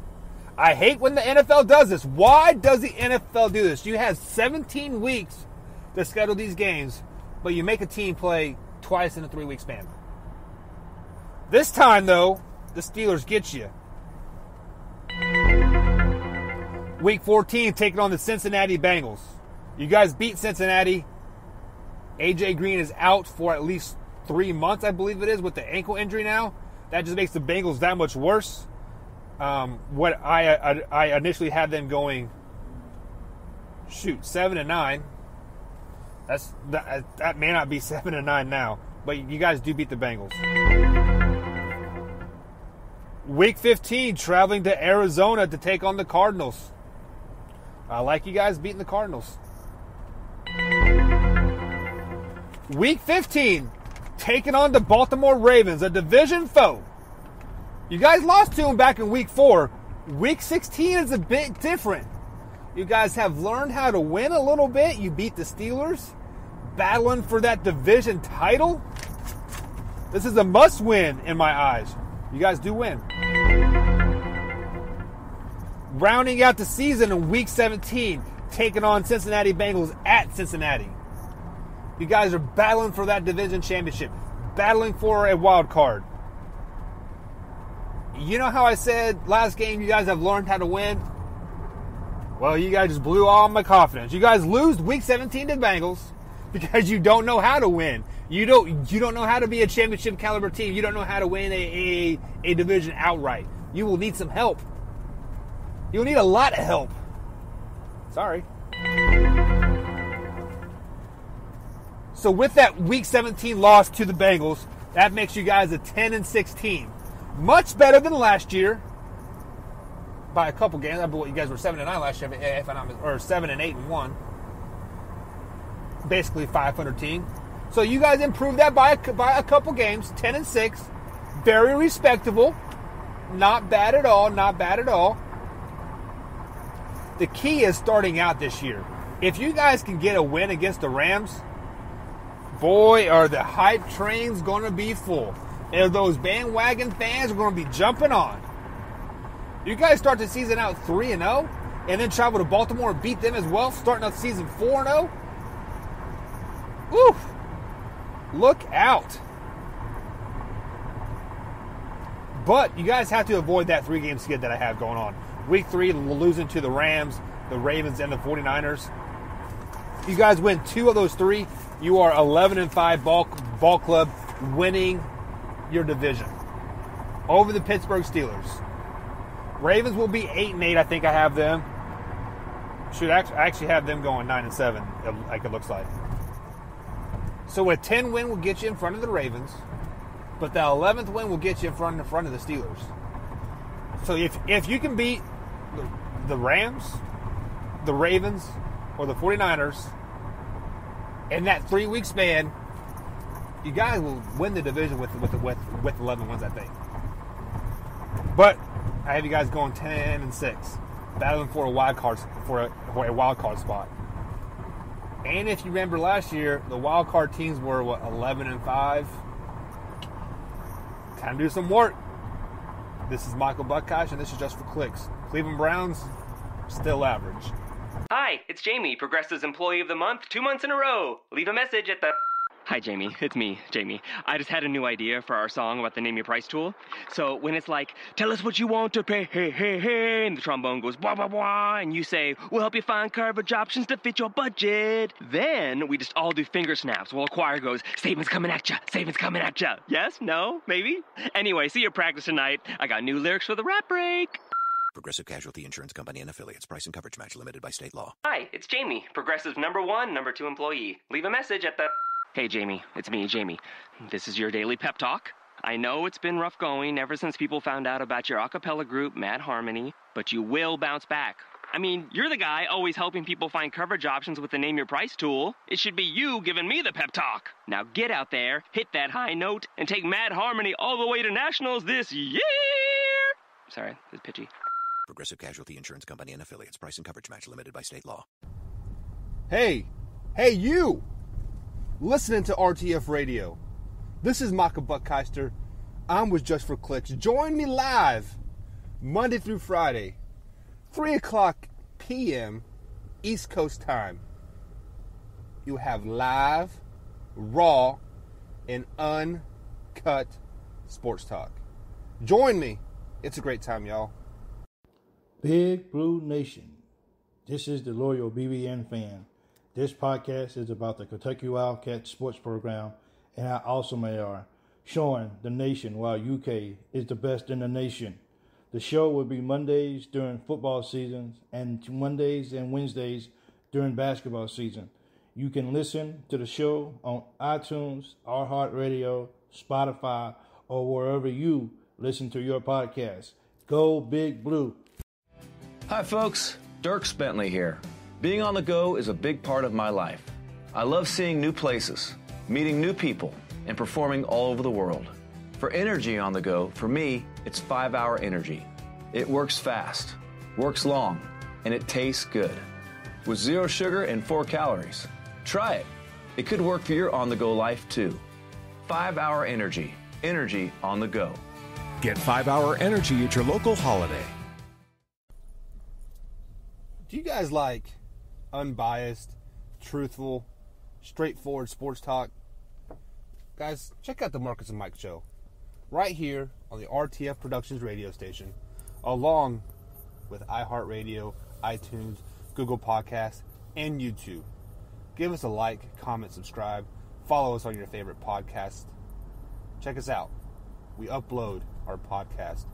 I hate when the NFL does this. Why does the NFL do this? You have 17 weeks to schedule these games, but you make a team play twice in a 3-week span. This time, though, the Steelers get you. Week 14, taking on the Cincinnati Bengals. You guys beat Cincinnati. A.J. Green is out for at least 3 months, I believe it is, with the ankle injury now. That just makes the Bengals that much worse. What I initially had them going, 7-9. That may not be 7-9 now, but you guys do beat the Bengals. Week 15, traveling to Arizona to take on the Cardinals. I like you guys beating the Cardinals. Week 15, taking on the Baltimore Ravens, a division foe. You guys lost to them back in week 4. Week 16 is a bit different. You guys have learned how to win a little bit. You beat the Steelers, battling for that division title. This is a must-win in my eyes. You guys do win. Rounding out the season in week 17, taking on Cincinnati Bengals at Cincinnati. You guys are battling for that division championship, battling for a wild card. You know how I said last game you guys have learned how to win? Well, you guys just blew all my confidence. You guys lose week 17 to the Bengals because you don't know how to win. You don't know how to be a championship caliber team. You don't know how to win a division outright. You will need some help. You'll need a lot of help. Sorry. So with that week 17 loss to the Bengals, that makes you guys a 10-6 team. Much better than last year by a couple games. I believe you guys were 7-9 last year, if I'm not, or 7-8-1. Basically 500 team. So you guys improved that by a couple games, 10-6, very respectable, not bad at all, not bad at all. The key is starting out this year. If you guys can get a win against the Rams, boy, are the hype trains going to be full. And those bandwagon fans are going to be jumping on. You guys start the season out 3-0, and then travel to Baltimore and beat them as well, starting out the season 4-0. Woo! Look out. But you guys have to avoid that 3-game skid that I have going on. Week 3, losing to the Rams, the Ravens, and the 49ers. You guys win 2 of those 3. You are 11-5 ball club, winning your division over the Pittsburgh Steelers. Ravens will be 8-8. I think I have them. Should actually have them going 9-7, like it looks like. So a 10 win will get you in front of the Ravens, but the 11th win will get you in front of the Steelers. So if you can beat the Rams, the Ravens, or the 49ers in that 3-week span, you guys will win the division with 11 wins, I think. But I have you guys going 10-6, battling for a wild card spot. And if you remember last year, the wild card teams were 11-5. Time to do some work. This is Michael Buckkosh, and this is Just for Clicks. Cleveland Browns, still average. Hi, it's Jamie, Progressive's Employee of the Month, 2 months in a row. Leave a message at the... Hi, Jamie. It's me, Jamie. I just had a new idea for our song about the Name Your Price tool. So when it's like, tell us what you want to pay, hey, hey, hey, and the trombone goes, blah, blah, blah, and you say, we'll help you find coverage options to fit your budget. Then we just all do finger snaps while a choir goes, savings coming at ya, savings coming at ya. Yes? No? Maybe? Anyway, see your practice tonight. I got new lyrics for the rap break. Progressive Casualty Insurance Company and Affiliates. Price and coverage match limited by state law. Hi, it's Jamie, Progressive's #1, #2 employee. Leave a message at the... Hey, Jamie. It's me, Jamie. This is your daily pep talk. I know it's been rough going ever since people found out about your a cappella group, Mad Harmony, but you will bounce back. I mean, you're the guy always helping people find coverage options with the Name Your Price tool. It should be you giving me the pep talk. Now get out there, hit that high note, and take Mad Harmony all the way to nationals this year! Sorry, it's pitchy. Progressive Casualty Insurance Company and Affiliates. Price and coverage match limited by state law. Hey you! Listening to RTF Radio. This is Michael Buckkosh. I'm with Just for Clicks. Join me live Monday through Friday, 3 o'clock p.m. East Coast time. You have live, raw, and uncut sports talk. Join me. It's a great time, y'all. Big Blue Nation. This is the loyal BBN fan. This podcast is about the Kentucky Wildcats sports program and how awesome they are, showing the nation why UK is the best in the nation. The show will be Mondays during football seasons and Mondays and Wednesdays during basketball season. You can listen to the show on iTunes, iHeart Radio, Spotify, or wherever you listen to your podcast. Go Big Blue. Hi, folks. Dirk Bentley here. Being on the go is a big part of my life. I love seeing new places, meeting new people, and performing all over the world. For energy on the go, for me, it's 5-Hour Energy. It works fast, works long, and it tastes good. With 0 sugar and 4 calories. Try it. It could work for your on-the-go life, too. 5-Hour Energy. Energy on the go. Get 5-Hour Energy at your local Holiday. Do you guys like unbiased, truthful, straightforward sports talk? Guys, check out the Marcus and Mike Show right here on the RTF Productions radio station, along with iHeartRadio, iTunes, Google Podcasts, and YouTube. Give us a like, comment, subscribe, follow us on your favorite podcast. Check us out. We upload our podcast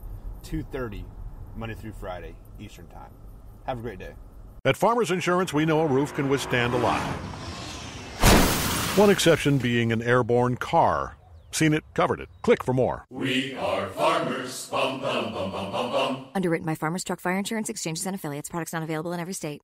2:30 Monday through Friday Eastern Time. Have a great day. At Farmers Insurance, we know a roof can withstand a lot. One exception being an airborne car. Seen it, covered it. Click for more. We are farmers. Bum, bum, bum, bum, bum, bum. Underwritten by Farmers Truck Fire Insurance Exchanges and Affiliates. Products not available in every state.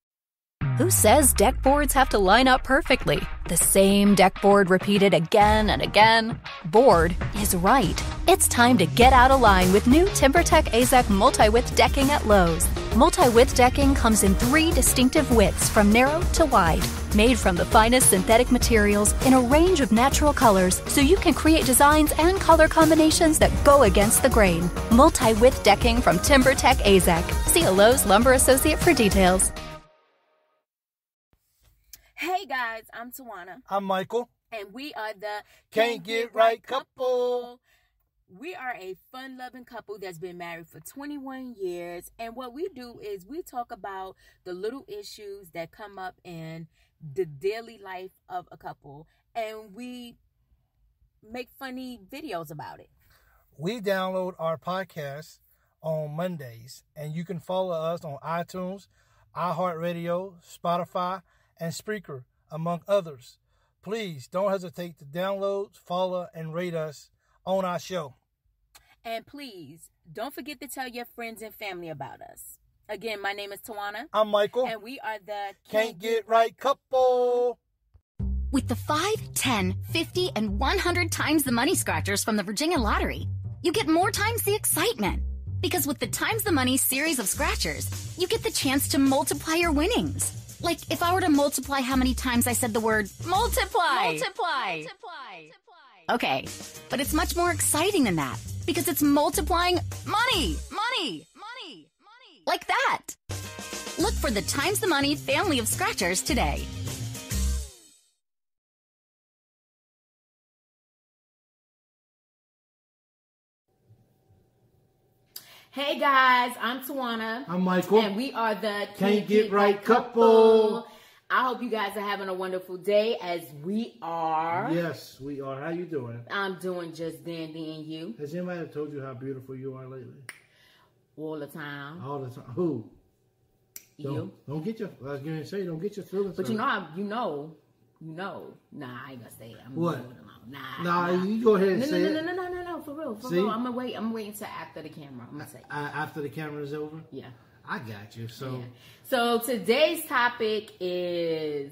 Who says deck boards have to line up perfectly? The same deck board repeated again and again? Board is right. It's time to get out of line with new TimberTech AZEK multi-width decking at Lowe's. Multi-width decking comes in 3 distinctive widths from narrow to wide. Made from the finest synthetic materials in a range of natural colors so you can create designs and color combinations that go against the grain. Multi-width decking from TimberTech AZEK. See a Lowe's Lumber Associate for details. Hey guys, I'm Tawana. I'm Michael. And we are the Can't Get Right Couple. We are a fun-loving couple that's been married for 21 years. And what we do is we talk about the little issues that come up in the daily life of a couple. And we make funny videos about it. We download our podcast on Mondays. And you can follow us on iTunes, iHeartRadio, Spotify, and Spreaker, among others. Please don't hesitate to download, follow, and rate us on our show. And please, don't forget to tell your friends and family about us. Again, my name is Tawana. I'm Michael. And we are the Can't Get Right Couple. With the 5, 10, 50, and 100 times the money scratchers from the Virginia Lottery, you get more times the excitement. Because with the times the money series of scratchers, you get the chance to multiply your winnings. Like if I were to multiply how many times I said the word multiply. Okay, but it's much more exciting than that because it's multiplying money. Like that. Look for the Times the Money family of scratchers today. Hey guys, I'm Tawana. I'm Michael. And we are the Can't Get Right Couple. I hope you guys are having a wonderful day as we are. Yes, we are. How you doing? I'm doing just dandy, and you? Has anybody told you how beautiful you are lately? All the time. All the time. Who? You. Don't get your, I was going to say, don't get your feelings But hurt. you know. Nah, I ain't gonna say it. I'm what? Nah, you go ahead and say it. No, for real. See? I'm gonna wait until after the camera. I'm gonna say after the camera is over? Yeah. I got you. So, yeah. So today's topic is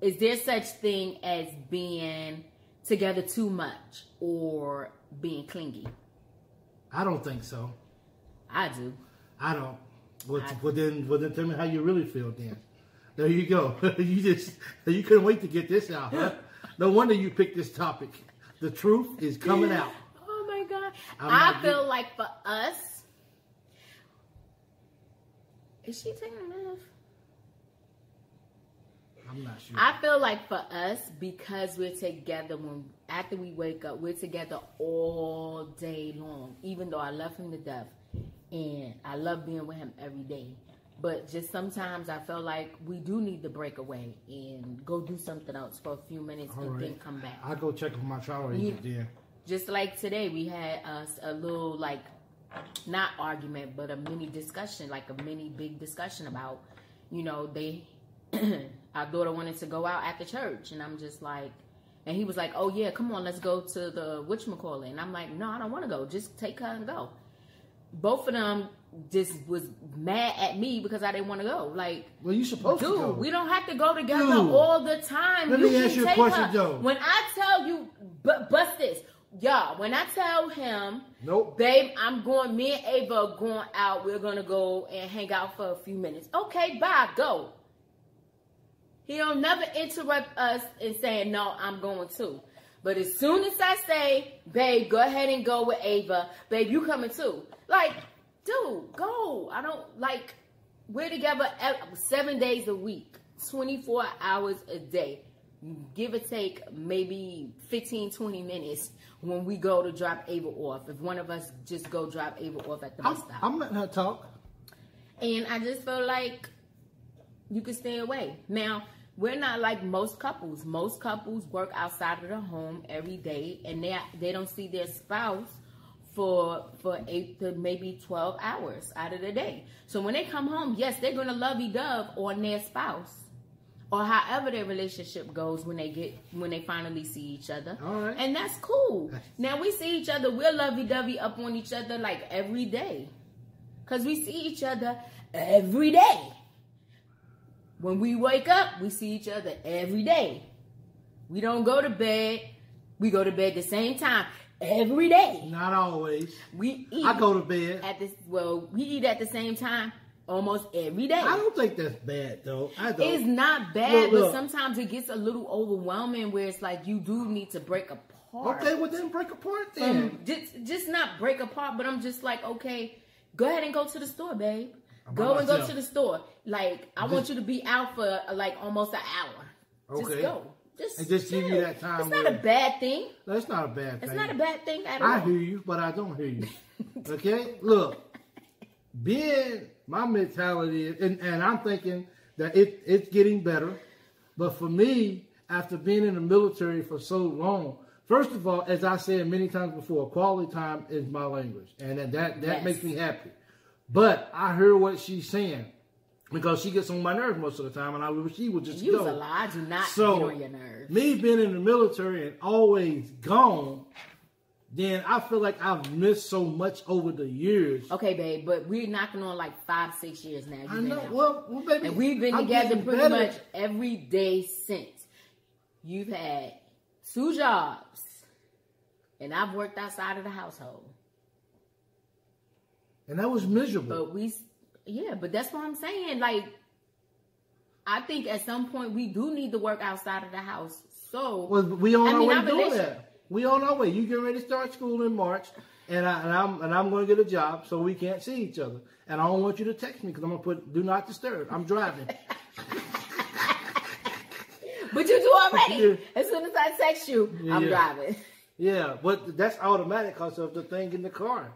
there such thing as being together too much or being clingy? I don't think so. I do. I don't. Well, then tell me how you really feel then. There you go. You couldn't wait to get this out, huh? No wonder you picked this topic. The truth is coming out. Oh my God. I feel like for us, is she taking a nap? I'm not sure. I feel like for us, because we're together, after we wake up, we're together all day long. Even though I love him to death, and I love being with him every day. But just sometimes I feel like we do need to break away and go do something else for a few minutes and then come back. I'll go check on my travel agent then. Just like today, we had a little, not argument, but a mini discussion, like a mini big discussion about, our daughter wanted to go out after church. And I'm just like, and he was like, oh yeah, come on, let's go to the whatchamacallit. And I'm like, no, I don't want to go. Just take her and go. Both of them just was mad at me because I didn't want to go. Like, well, you supposed to go. We don't have to go together all the time. Let me ask you a question, though. When I tell you, bust this, y'all. When I tell him, nope, babe, me and Ava are going out. We're gonna go and hang out for a few minutes. Okay, bye, go. He don't never interrupt us in saying no. I'm going too. But as soon as I say, babe, go ahead and go with Ava. Babe, you coming too. Like, dude, go. We're together 7 days a week, 24 hours a day. Give or take maybe 15, 20 minutes when we go to drop Ava off. If one of us just go drop Ava off at the bus stop. I'm letting her talk. And I just feel like you can stay away. Now, we're not like most couples. Most couples work outside of the home every day, and they don't see their spouse for 8 to maybe 12 hours out of the day. So when they come home, yes, they're gonna lovey-dove on their spouse, or however their relationship goes when they finally see each other. All right. And that's cool. Now we see each other, we're lovey-dovey up on each other like every day, because we see each other every day. When we wake up, we see each other every day. We don't go to bed. We go to bed the same time every day. Not always. We eat. I go to bed. We eat at the same time almost every day. I don't think that's bad, though. I don't. It's not bad, but sometimes it gets a little overwhelming where it's like you do need to break apart. Okay, well then break apart then. Just not break apart, but I'm just like, okay, go ahead and go to the store, babe. Go to the store. Like, I want you to be out for like almost an hour. Okay. Just go. Just give you that time. It's not a bad thing. No, it's not a bad thing. It's not a bad thing at all. I hear you, but I don't hear you. Okay? Look, my mentality is, and I'm thinking that it's getting better. But for me, after being in the military for so long, first of all, as I said many times before, quality time is my language. And that makes me happy. But I heard what she's saying because she gets on my nerves most of the time, and I wish she would just go. You's a lie. I do not get on your nerves. Me being in the military and always gone, then I feel like I've missed so much over the years. Okay, babe, but we're knocking on like 5-6 years now. I know. Well, baby, and we've been together pretty much every day since. You've had 2 jobs, and I've worked outside of the household. And that was miserable. But but that's what I'm saying. Like, I think at some point we do need to work outside of the house. So, we on our way doing that. We on our way. You get ready to start school in March, and I'm going to get a job, so we can't see each other. And I don't want you to text me because I'm going to put do not disturb. I'm driving. But you do already. As soon as I text you, I'm driving. Yeah, but that's automatic because of the thing in the car.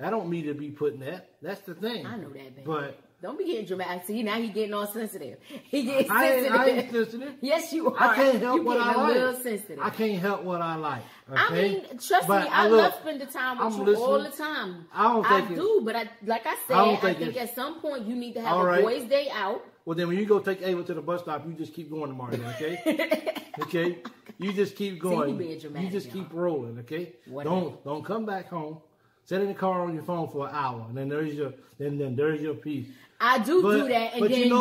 I don't mean to be putting that. That's the thing. I know that, baby. But don't be getting dramatic. See, now he getting all sensitive. He getting sensitive. I ain't sensitive. Yes, you are. I can't help what I like. Real sensitive. I can't help what I like. Okay? I mean, trust me, I love spending time with you all the time. I do, but like I said, I think at some point you need to have a boys' day out. Well, then when you go take Ava to the bus stop, you just keep going tomorrow, okay? Okay? You just keep going. See, you being dramatic, you just keep rolling, okay? Don't come back home. Sit in the car on your phone for an hour, and then there's your piece. I do that, and then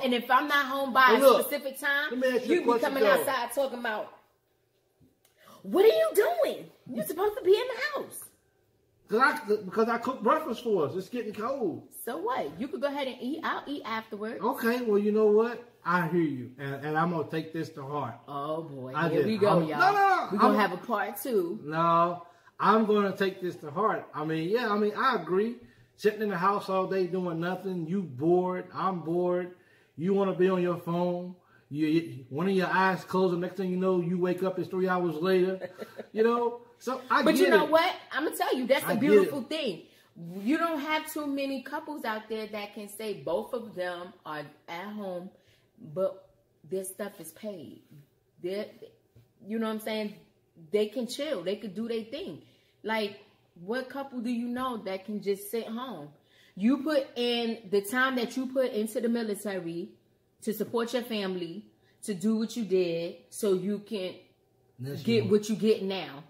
and if I'm not home by a specific time, you be coming outside talking about, what are you doing? You're supposed to be in the house. Because I cook breakfast for us. It's getting cold. So what? You could go ahead and eat. I'll eat afterwards. Okay, well, you know what? I hear you, and I'm going to take this to heart. Oh, boy. Here we go, y'all. No. We're going to have a part 2. No, I'm going to take this to heart. I agree. Sitting in the house all day doing nothing. You bored. I'm bored. You want to be on your phone. One of your eyes closed. The next thing you know, you wake up. It's 3 hours later. So But you know what? I'm going to tell you, that's the beautiful thing. You don't have too many couples out there that can say both of them are at home, but their stuff is paid. You know what I'm saying? They can chill. They could do their thing. Like, what couple do you know that can just sit home? You put in the time that you put into the military to support your family, to do what you did so you can get what you get now.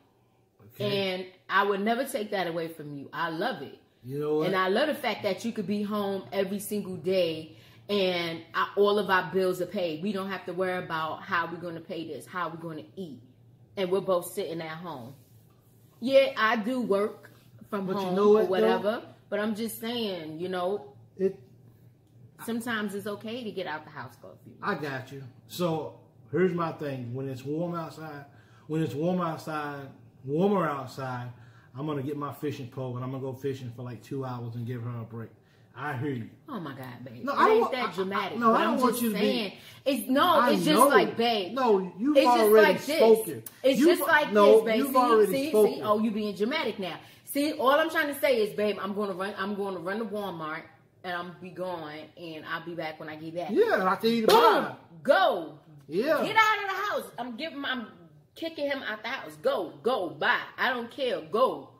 Okay. And I would never take that away from you. I love it. You know what? And I love the fact that you could be home every single day and all of our bills are paid. We don't have to worry about how we're going to pay this, how we're going to eat. And we're both sitting at home. Yeah, I do work from home or whatever. But I'm just saying, sometimes it's okay to get out the house for a few minutes. I got you. So here's my thing. When it's warmer outside, warmer outside, I'm going to get my fishing pole and I'm going to go fishing for like 2 hours and give her a break. I hear you. Oh my God, babe. No, it ain't that dramatic. I don't want you to be. It's just like, babe. No, you've already spoken. It's just like this, babe. You've already spoken. See, oh, you being dramatic now. See, all I'm trying to say is, babe, I'm going to run to Walmart and I'm be gone and I'll be back when I get back. Yeah, and I tell you to buy. Go. Yeah. Get out of the house. I'm kicking him out the house. Go, bye. I don't care. Go.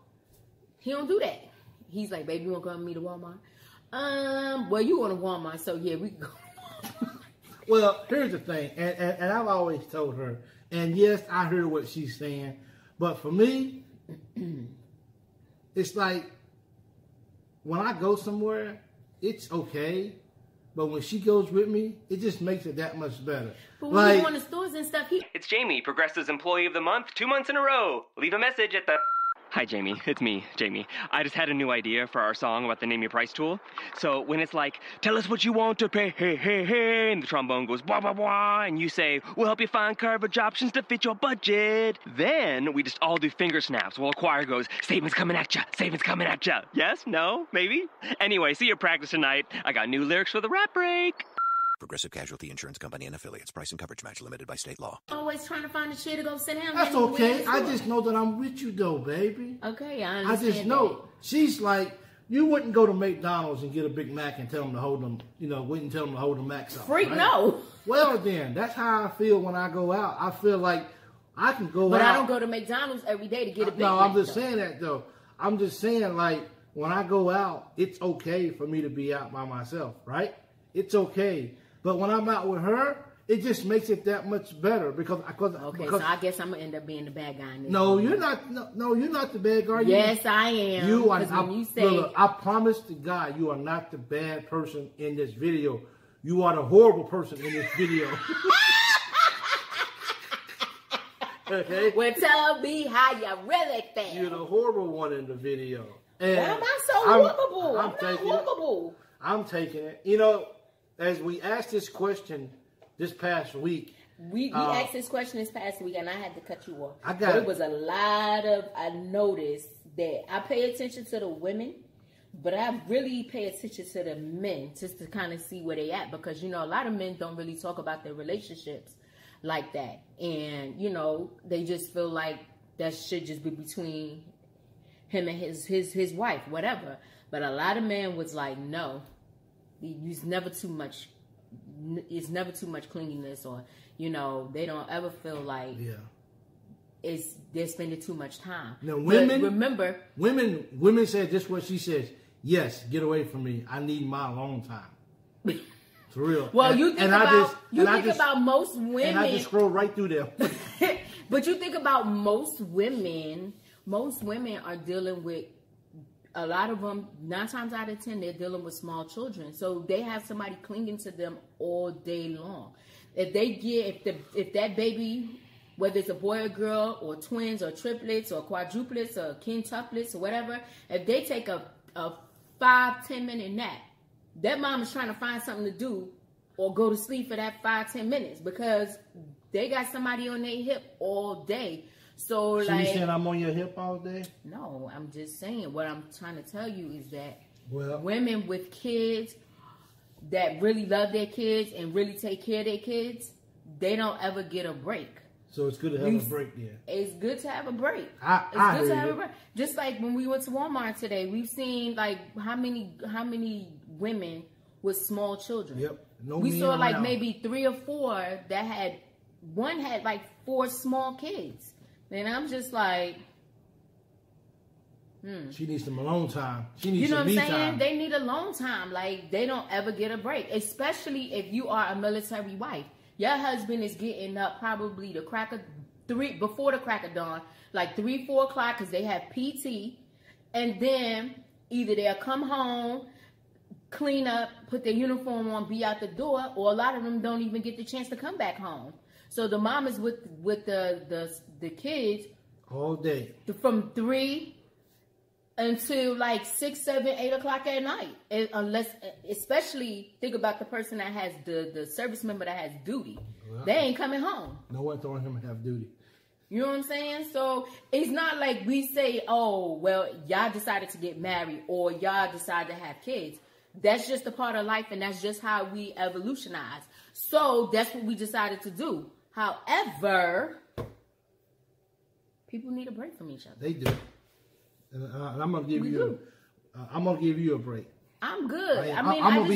He don't do that. He's like, baby, you want to come with me to Walmart? Well, you want to Walmart, so yeah, we can go. Well, here's the thing, and I've always told her, and yes, I hear what she's saying, but for me, it's like, when I go somewhere, it's okay, but when she goes with me, it just makes it that much better. But when you go in the stores and stuff, It's Jamie, Progressive's Employee of the Month, 2 months in a row. Leave a message at the... Hi, Jamie. It's me, Jamie. I just had a new idea for our song about the Name Your Price tool. So when it's like, tell us what you want to pay, hey, hey, hey, and the trombone goes, blah, blah, blah, and you say, we'll help you find coverage options to fit your budget. Then we just all do finger snaps while a choir goes, savings coming at ya, savings coming at ya. Yes? No? Maybe? Anyway, see your practice tonight. I got new lyrics for the rap break. Progressive Casualty Insurance Company and Affiliates. Price and coverage match limited by state law. Always trying to find a shit to go sit down. That's okay. I just know that I'm with you, though, baby. Okay, I understand. I just know. That. She's like, you wouldn't go to McDonald's and get a Big Mac and tell them to hold them, wouldn't tell them to hold the Macs up. Freak, right? No. Well, then, that's how I feel when I go out. I feel like I can go out. But I don't go to McDonald's every day to get a Big Mac. No, I'm just saying that, though. I'm just saying, like, when I go out, it's okay for me to be out by myself, right? It's okay. But when I'm out with her, it just makes it that much better because so I guess I'm gonna end up being the bad guy. In this no, movie. you're not. No, you're not the bad guy. Yes, I am. You are. Look, I promise to God, you are not the bad person in this video. You are the horrible person in this video. Okay. Well, tell me how you really feel. You're the horrible one in the video. And why am I so horrible? I'm not horrible. I'm taking it. You know, as we asked this question this past week. We asked this question this past week, and I had to cut you off. But it was a lot of, I noticed that I pay attention to the women, but I really pay attention to the men just to kind of see where they at. Because, you know, a lot of men don't really talk about their relationships like that. And, you know, they just feel like that should just be between him and his wife, whatever. But a lot of men was like, no, it's never too much clinginess, or, you know, they don't ever feel like they're spending too much time. Now, women, but remember, women said this what she says, yes, get away from me. I need my alone time. For real. Well, you think about most women. And I just scroll right through there. But you think about most women are dealing with, a lot of them, 9 times out of 10, they're dealing with small children. So they have somebody clinging to them all day long. If that baby, whether it's a boy or girl, or twins or triplets or quadruplets or quintuplets or whatever, if they take a 5-10 minute nap, that mom is trying to find something to do or go to sleep for that 5-10 minutes because they got somebody on their hip all day. So you saying I'm on your hip all day? No, I'm just saying, what I'm trying to tell you is that women with kids that really love their kids and really take care of their kids, they don't ever get a break. So it's good to have a break there. It's good to have a break. It's good to have a break. Just like when we went to Walmart today, we've seen like how many women with small children. Yep. We saw like maybe 3 or 4 that had like 4 small kids. And I'm just like, she needs some alone time. She needs some me time. You know what I'm saying? Time. They need alone time. Like, they don't ever get a break. Especially if you are a military wife. Your husband is getting up probably before the crack of dawn, like 3, 4 o'clock, because they have PT. And then either they'll come home, clean up, put their uniform on, be out the door, or a lot of them don't even get the chance to come back home. So the mom is with the kids all day from 3 until like 6, 7, 8 o'clock at night. Especially think about the person that has the service member that has duty. Well, they ain't coming home. No one throwing him to have duty. You know what I'm saying? So it's not like we say, oh, well, y'all decided to get married or y'all decided to have kids. That's just a part of life, and that's just how we evolutionize. So that's what we decided to do. However, people need a break from each other. They do. And I'm gonna give you. I'm gonna give you a break. I'm good. I wouldn't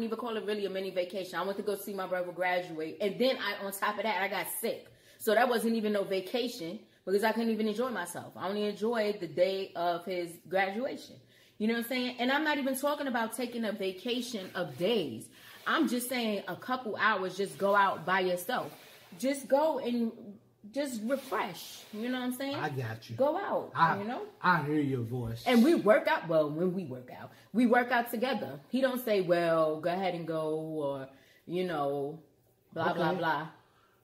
even call it really a mini vacation. I went to go see my brother graduate, and then on top of that, I got sick. So that wasn't even no vacation because I couldn't even enjoy myself. I only enjoyed the day of his graduation. You know what I'm saying? And I'm not even talking about taking a vacation of days. I'm just saying a couple hours, just go out by yourself. Just go and just refresh. You know what I'm saying? I got you. Go out, you know? I hear your voice. And we work out. Well, when we work out together. He don't say, well, go ahead and go, or, you know, blah, blah, blah.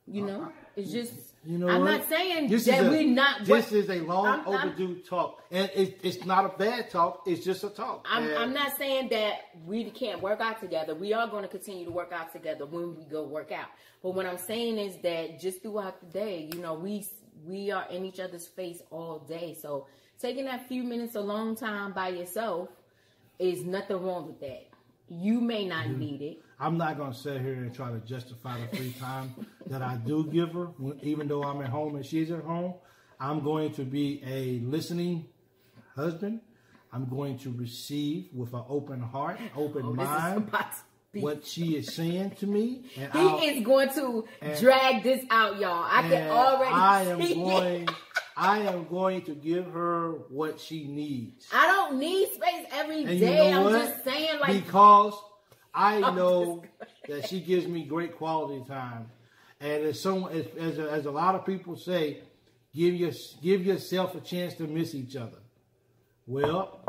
You know? It's just, you know, I'm not saying that we're not. This is a long overdue talk. And it's not a bad talk. It's just a talk. I'm not saying that we can't work out together. We are going to continue to work out together when we go work out. But what I'm saying is that just throughout the day, you know, we are in each other's face all day. So taking that few minutes alone time by yourself is nothing wrong with that. You may not need it. I'm not going to sit here and try to justify the free time that I do give her, even though I'm at home and she's at home. I'm going to be a listening husband. I'm going to receive with an open heart, open mind, what she is saying to me. And he is going to drag this out, y'all. I can already see it. I am going to give her what she needs. I don't need space every day. I'm just saying, like, because I know that she gives me great quality time. And as a lot of people say, give yourself a chance to miss each other. Well,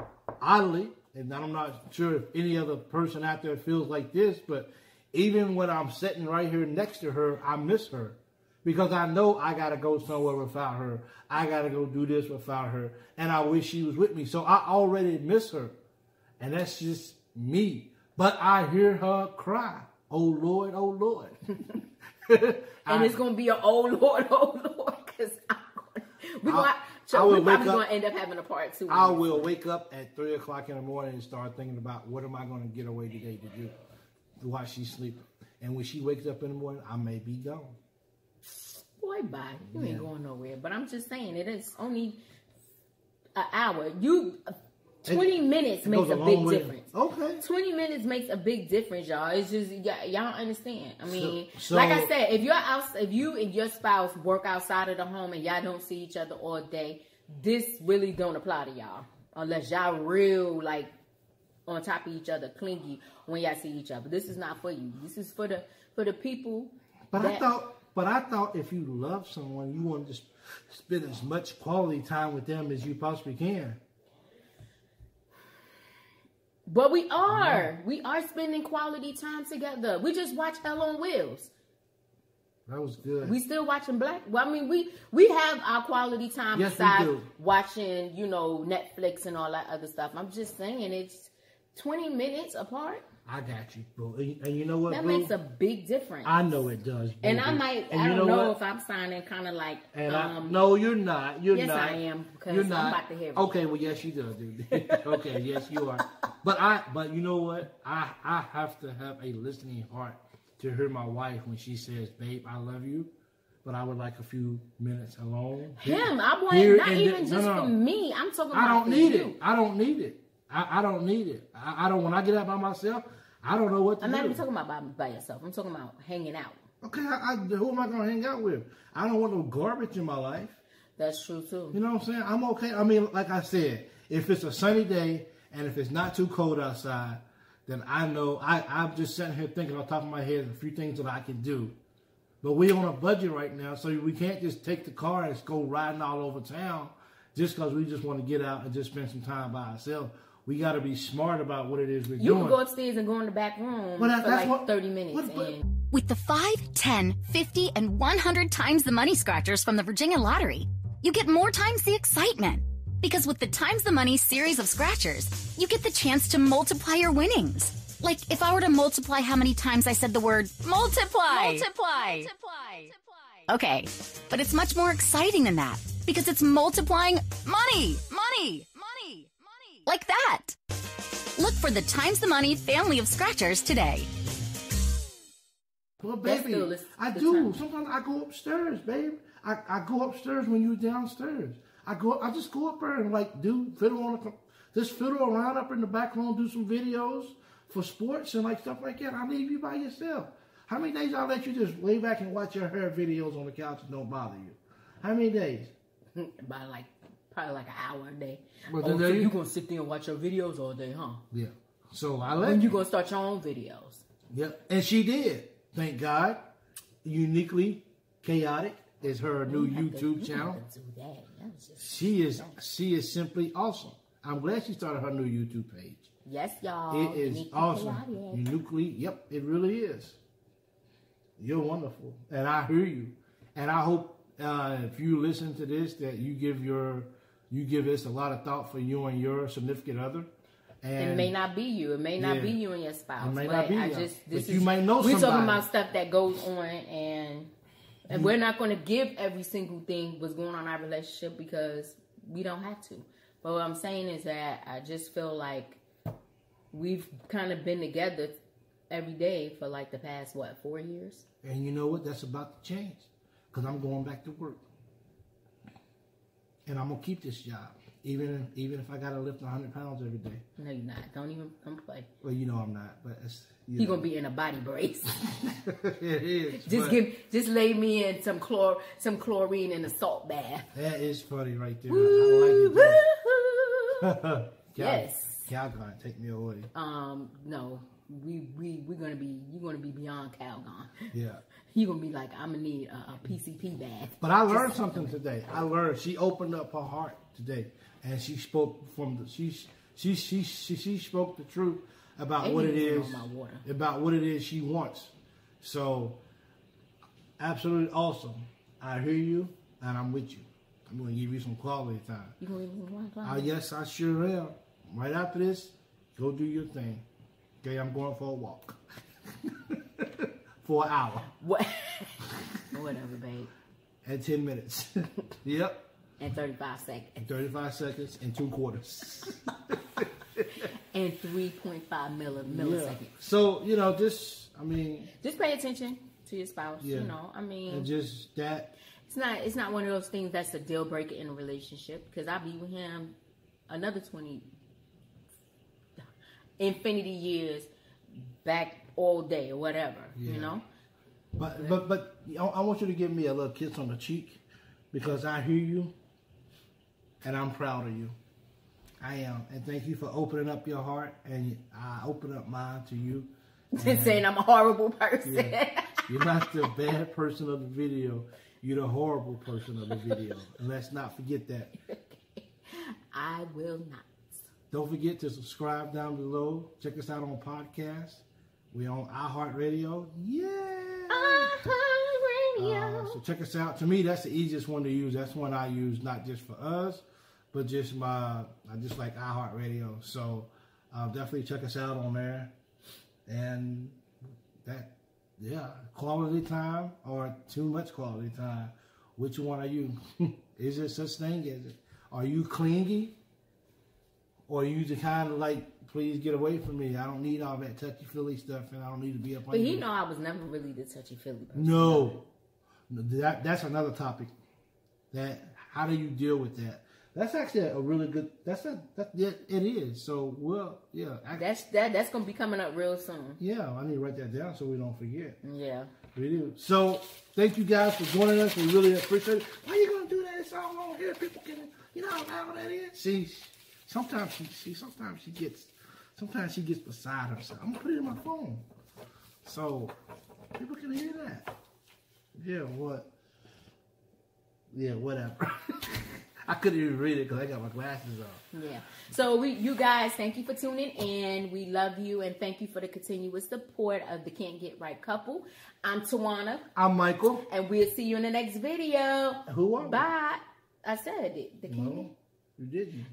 oddly, and I'm not sure if any other person out there feels like this, but even when I'm sitting right here next to her, I miss her. Because I know I got to go somewhere without her. I got to go do this without her. And I wish she was with me. So I already miss her. And that's just me. But I hear her cry. Oh, Lord, oh, Lord. And it's going to be an oh, Lord, because we're probably going to end up having a part 2. I will wake up at 3 o'clock in the morning and start thinking about what am I going to get away today to do while she's sleeping. And when she wakes up in the morning, I may be gone. Boy, bye. You ain't going nowhere. But I'm just saying, it is only an hour. 20 minutes makes a big difference. Okay. 20 minutes makes a big difference, y'all. It's just, y'all understand. I mean, like I said, if you and your spouse work outside of the home and y'all don't see each other all day, this really don't apply to y'all. Unless y'all real, like, on top of each other, clingy when y'all see each other. This is not for you. This is for the people. But I thought if you love someone, you want to just spend as much quality time with them as you possibly can. But we are. We are spending quality time together. We just watched Hell on Wheels. That was good. We still watching Black. Well, I mean, we have our quality time besides watching, Netflix and all that other stuff. I'm just saying it's 20 minutes apart. I got you, bro. And you know what, that bro? makes a big difference. I know it does, bro. And I don't know if I'm sounding kind of like. No, you're not. Yes, I am. Because I'm about to hear. Okay, well, yes, you do, dude. Okay, yes, you are. But you know what? I have to have a listening heart to hear my wife when she says, "Babe, I love you, but I would like a few minutes alone." I want it not even just for me. I'm talking about. I don't need it. I don't need it. I don't need it. I don't. When I get out by myself, I don't know what to do. I'm not even talking about by yourself. I'm talking about hanging out. Okay, who am I going to hang out with? I don't want no garbage in my life. That's true too. You know what I'm saying? I'm okay. I mean, like I said, if it's a sunny day and if it's not too cold outside, then I know I'm just sitting here thinking on top of my head a few things that I can do. But we're on a budget right now, so we can't just take the car and just go riding all over town just because we just want to get out and just spend some time by ourselves. We got to be smart about what it is we're doing. You can go upstairs and go in the back room for like 30 minutes. With the 5, 10, 50, and 100 times the money scratchers from the Virginia Lottery, you get more times the excitement. Because with the times the money series of scratchers, you get the chance to multiply your winnings. Like if I were to multiply how many times I said the word multiply. Multiply. Okay, but it's much more exciting than that because it's multiplying money. Like that. Look for the Times the Money family of scratchers today. Well, baby, I do. Sometimes I go upstairs, babe. I go upstairs when you're downstairs. I just go up there and fiddle around up in the back room, do some videos for sports and like stuff like that. I leave you by yourself. How many days I'll let you just lay back and watch your hair videos on the couch and don't bother you? How many days? Probably like an hour a day. But so you gonna sit there and watch your videos all day, huh? Yeah. So when you gonna start your own videos? Yeah, and she did. Thank God. Uniquely Chaotic is her new YouTube channel. She is simply awesome. I'm glad she started her new YouTube page. Yes, y'all. It is awesome. Uniquely, yep, it really is. You're wonderful, and I hear you, and I hope if you listen to this that you give this a lot of thought for you and your significant other. And it may not be you. It may not be you and your spouse. It may not be you. You might know somebody. We're talking about stuff that goes on, and we're not going to give every single thing what's going on in our relationship because we don't have to. But what I'm saying is that I just feel like we've kind of been together every day for like the past, 4 years? And you know what? That's about to change because I'm going back to work. And I'm going to keep this job, even if I got to lift 100 pounds every day. No, you're not. Don't play. Well, you know I'm not. But He's going to be in a body brace. It is. Just lay me in some chlorine in a salt bath. That is funny right there. Woo, I like it. yes. Cal gonna take me away. No. you're gonna be beyond Calgon. Yeah. You're gonna be like, I'm gonna need a PCP bag. But I learned something today. She opened up her heart today, and she spoke she spoke the truth about what it is she wants. So, absolutely awesome. I hear you, and I'm with you. I'm going to give you some quality time. You going to give me some quality time? Yes, I sure am. Right after this, go do your thing. Okay, I'm going for a walk. For an hour. What? Whatever, babe. And 10 minutes. Yep. And 35 seconds. And 35 seconds and 2 quarters. And 3.5 milliseconds. Yeah. So, just pay attention to your spouse. Yeah. And just that. It's not one of those things that's a deal breaker in a relationship, because I'll be with him another 20 infinity years back all day or whatever, But I want you to give me a little kiss on the cheek, because I hear you and I'm proud of you. I am. And thank you for opening up your heart, and I open up mine to you. And saying I'm a horrible person. Yeah. You're not the bad person of the video. You're the horrible person of the video. And let's not forget that. I will not. Don't forget to subscribe down below. Check us out on podcasts. We're on RTF Radio. Yeah. RTF Radio. So check us out. To me, that's the easiest one to use. That's one I use, not just for us, but just I just like RTF Radio. So definitely check us out on there. And quality time or too much quality time. Which one are you? Is there such thing as it? Are you clingy? Or are you the kind of like, please get away from me. I don't need all that touchy-feely stuff, and I don't need to be up on you. But he know I was never really the touchy-feely person. No. That's another topic. How do you deal with that? That's actually a really good. It is. So that's gonna be coming up real soon. Yeah, I need to write that down so we don't forget. Yeah, we do. So thank you guys for joining us. We really appreciate it. Why are you gonna do that? It's all on here. People can, how that is. See, sometimes she gets beside herself. I'm gonna put it in my phone so people can hear that. Yeah. What? Yeah. Whatever. I couldn't even read it because I got my glasses on. Yeah. So you guys, thank you for tuning in. We love you, and thank you for the continuous support of the Can't Get Right couple. I'm Tawana. I'm Michael. And we'll see you in the next video. Who are we? Bye. I said it. The Can't No, you didn't.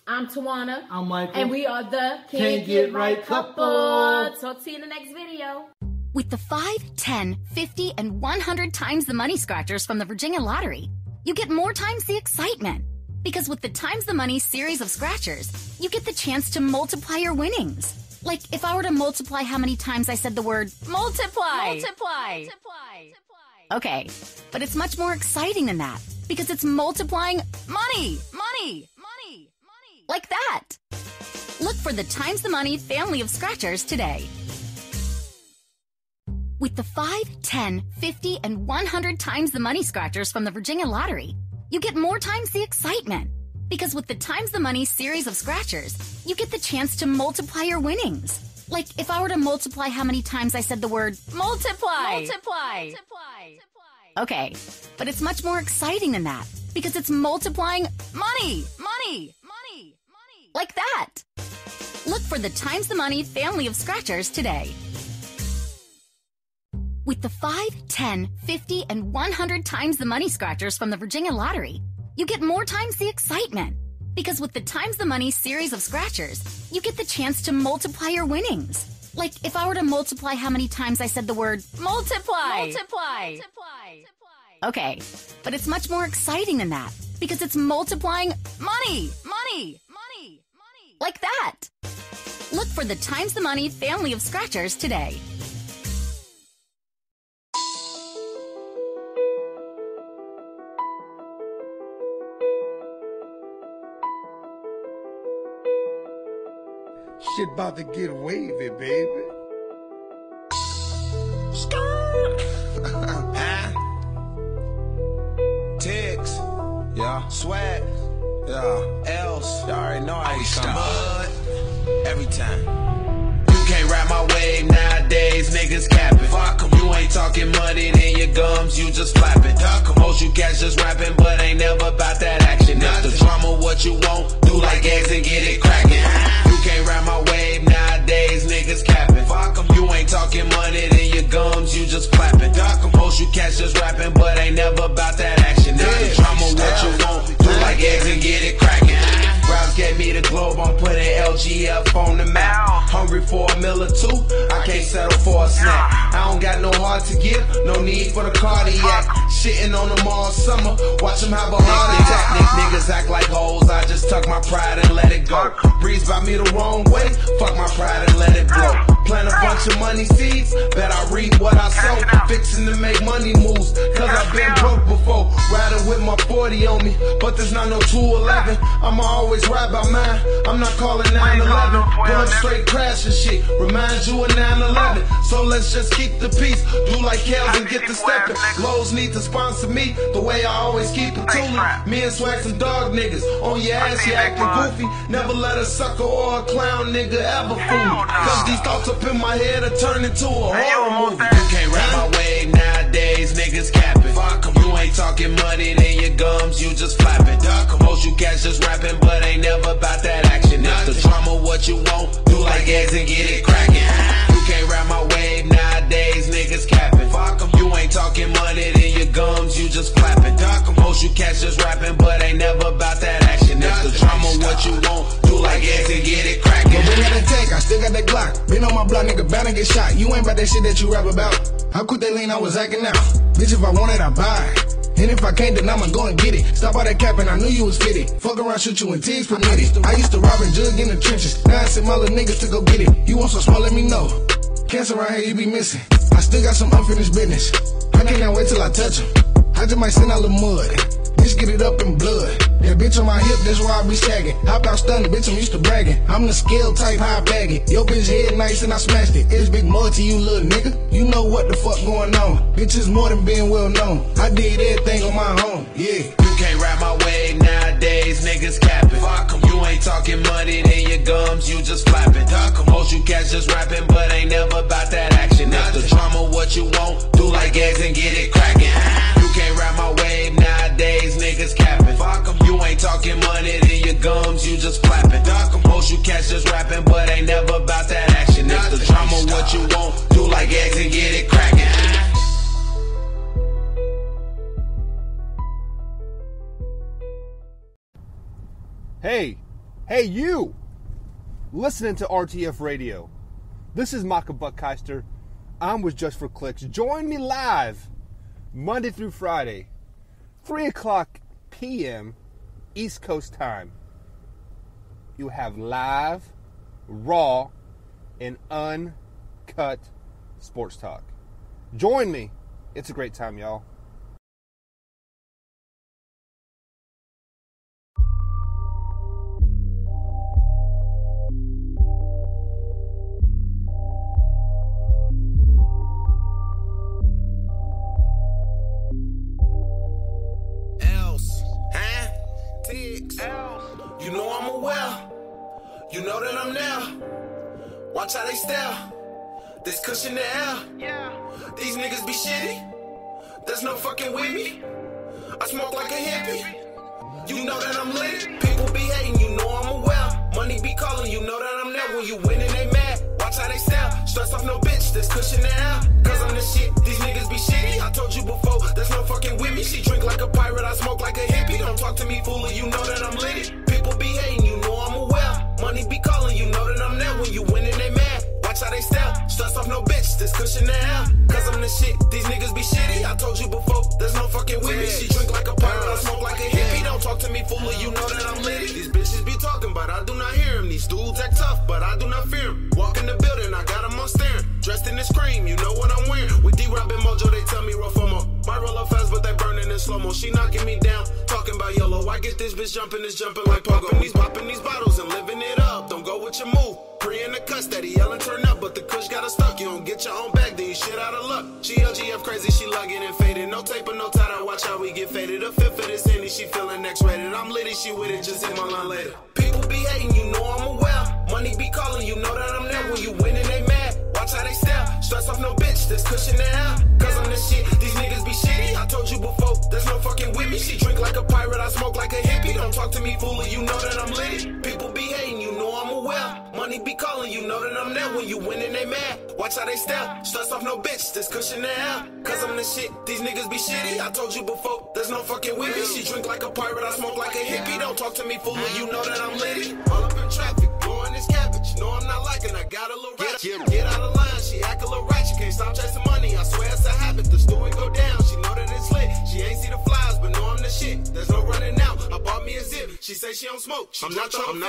I'm Tawana. I'm Michael. And we are the Can't Get Right couple. Talk to you in the next video. With the 5, 10, 50, and 100 times the money scratchers from the Virginia Lottery, you get more times the excitement. Because with the Times the Money series of scratchers, you get the chance to multiply your winnings. Like if I were to multiply how many times I said the word multiply. Multiply. Okay, but it's much more exciting than that. Because it's multiplying money. Like that. Look for the Times the Money family of scratchers today. With the 5, 10, 50, and 100 times the money scratchers from the Virginia Lottery, you get more times the excitement. Because with the Times the Money series of scratchers, you get the chance to multiply your winnings. Like if I were to multiply how many times I said the word multiply. Okay, but it's much more exciting than that. Because it's multiplying money. Like that. Look for the Times the Money family of scratchers today. With the 5, 10, 50, and 100 times the money scratchers from the Virginia Lottery, you get more times the excitement. Because with the Times the Money series of scratchers, you get the chance to multiply your winnings. Like if I were to multiply how many times I said the word multiply. Okay, but it's much more exciting than that. Because it's multiplying money. Like that. Look for the Times the Money family of scratchers today. Shit about to get wavy, baby. Tiggs, yeah, swag, yeah, else. You already know how you come. Every time. You can't ride my wave. talking money, then your gums, you just flapping. Most you cats just rapping, but ain't never about that action. If the drama what you want, do like eggs and get it cracking. You can't ride my wave nowadays, niggas capping. Fuck 'em, you ain't talking money, then your gums, you just flapping. Most you cats just rapping, but ain't never about that action. If the drama what you want, do like eggs and get it cracking. Raps gave me the globe, I'm putting LGF on the map. Hungry for a meal or two, I can't settle for a snack. I don't got no heart to give, no need for the cardiac. Shitting on them all summer, watch them have a heart attack. Niggas act like hoes, I just tuck my pride and let it go. Breeze by me the wrong way, fuck my pride and let it blow. Plant a bunch of money seeds, bet I reap what I sow. Fixing to make money moves, cause I've been broke before. Riding with my 40 on me, but there's not no 211. I'ma always ride by mine, I'm not calling 911. Going straight crash and shit, reminds you of 9/11. So let's just keep the peace, do like Kels and get to stepping. Lowe's need to sponsor me, the way I always keep it tooling. Me and Swag some dog niggas, on your ass you acting goofy. Never let a sucker or a clown nigga ever fool me. Cause these thoughts up in my head are turning into a horror movie. You can't rap my wave nowadays, niggas capping. Fuck 'em, you ain't talking money, then your gums, you just flapping. Most you cats just rapping, but ain't never about that action. If the drama what you want, do like eggs and get it cracking. You can't rap my wave nowadays, niggas capping. Fuck 'em, you ain't talking money, then your gums, you just flapping. Most you cats just rapping, but ain't never about that action. If the drama what you want, do like eggs and get it cracking. But we got a tank, I still got that Glock. Been on my block, nigga, bound to get shot. You ain't about that shit that you rap about. How quick they lean, I was acting out. Bitch, if I want it, I buy it. And if I can't, then I'ma go and get it. Stop all that capping, I knew you was fitted. Fuck around, shoot you and Tiggs permitted. I used to rob and jug in the trenches. Now I send my little niggas to go get it. You want some small, let me know. Cancer around here, you be missing. I still got some unfinished business. I cannot wait till I touch them. I just might send out a little mud. Bitch, get it up in blood. That bitch on my hip, that's why I be sagging. Hop out stunning, bitch, I'm used to bragging. I'm the scale type, high bagging. Yo, bitch head nice and I smashed it. It's big mud to you, little nigga. You know what the fuck going on. Bitch, it's more than being well known. I did everything on my own, yeah. You can't rap my wave nowadays, niggas capping. Fuck 'em, you ain't talking money, then your gums, you just flapping. Most you cats just rapping, but ain't never about that action. If the drama what you want, do like eggs and get it cracking. You can't rap my wave nowadays, niggas capping. Fuck 'em, you ain't talking money, then your gums, you just flapping. Most you cats just rapping, but ain't never about that action. If the drama what you want, do like eggs and get it cracking. Hey you! Listening to RTF Radio. This is Maka Buckheister. I'm with Just for Clicks. Join me live Monday through Friday, 3 o'clock p.m. East Coast time. You have live, raw, and uncut sports talk. Join me. It's a great time, y'all. You know I'm aware, you know that I'm there. Watch how they stare, this cushion the air. These niggas be shitty, there's no fucking with me. I smoke like a hippie, you know that I'm lit. People be hating, you know I'm aware. Money be calling, you know that I'm there. When you winning, they mad. Watch how they stare, stress off no bitch, this cushion the air. Cause I'm the shit, these niggas be shitty. I told you before, there's no fucking with me. She drink like a pirate, I smoke like a hippie. Don't talk to me, fool, you know that I'm lit. People be hating, you know I'm aware. Money be calling, you know that I'm there. When you winning, they mad. Watch how they stare, stress off no bitch, this cushion the air. Cause I'm the shit, these niggas be shitty. I told you before, there's no fucking with me. She drink like a pirate, I smoke like a hippie. Don't talk to me, fool, you know that I'm lit. These bitches be talking, but I do not hear them. These dudes act tough, but I do not fear them. Walk in the building, I got them on staring. Dressed in this cream, you know what I'm wearing. With D-Rob and Mojo, they tell me rough homo. My roll up fast, but they burning in slow-mo. She knocking me down, talking about yellow. I get this bitch jumping, it's jumping like pogo. Popping these bottles and living it up. Don't go with your move. Pre in the cuss, steady yelling, turn up, but the kush got her stuck. You don't get your own bag, then you shit out of luck. She LGF crazy, she lugging and faded. No tape or no tie, watch how we get faded. A fifth of this Henny, she feeling X-rated. I'm litty, she with it, just hit my line later. People be hating, you know I'm aware. Money be calling, you know that I'm there. When you winning, they mad. Watch how they stare, stress off no bitch, this cushion the air. Cause I'm She drink like a pirate, I smoke like a hippie. Don't talk to me, fool, you know that I'm litty. People be hating, you know I'm aware. Money be calling, you know that I'm there. When you winning, they mad. Watch how they stare. Stress off no bitch, this cushion the air. Cause I'm the shit, these niggas be shitty. I told you before, there's no fucking with me. She drink like a pirate, I smoke like a hippie. Don't talk to me, fool, you know that I'm litty. All up in traffic, blowing this cabbage. No, I'm not liking, I got a little ratchet. Get out of line, she act a little ratchet. Can't stop chasing money, I swear it's a habit. The story go down, she know that it's lit. She ain't see the flies, but know I'm the shit. There's no running out, I bought me a zip. She say she don't smoke, I'm not trying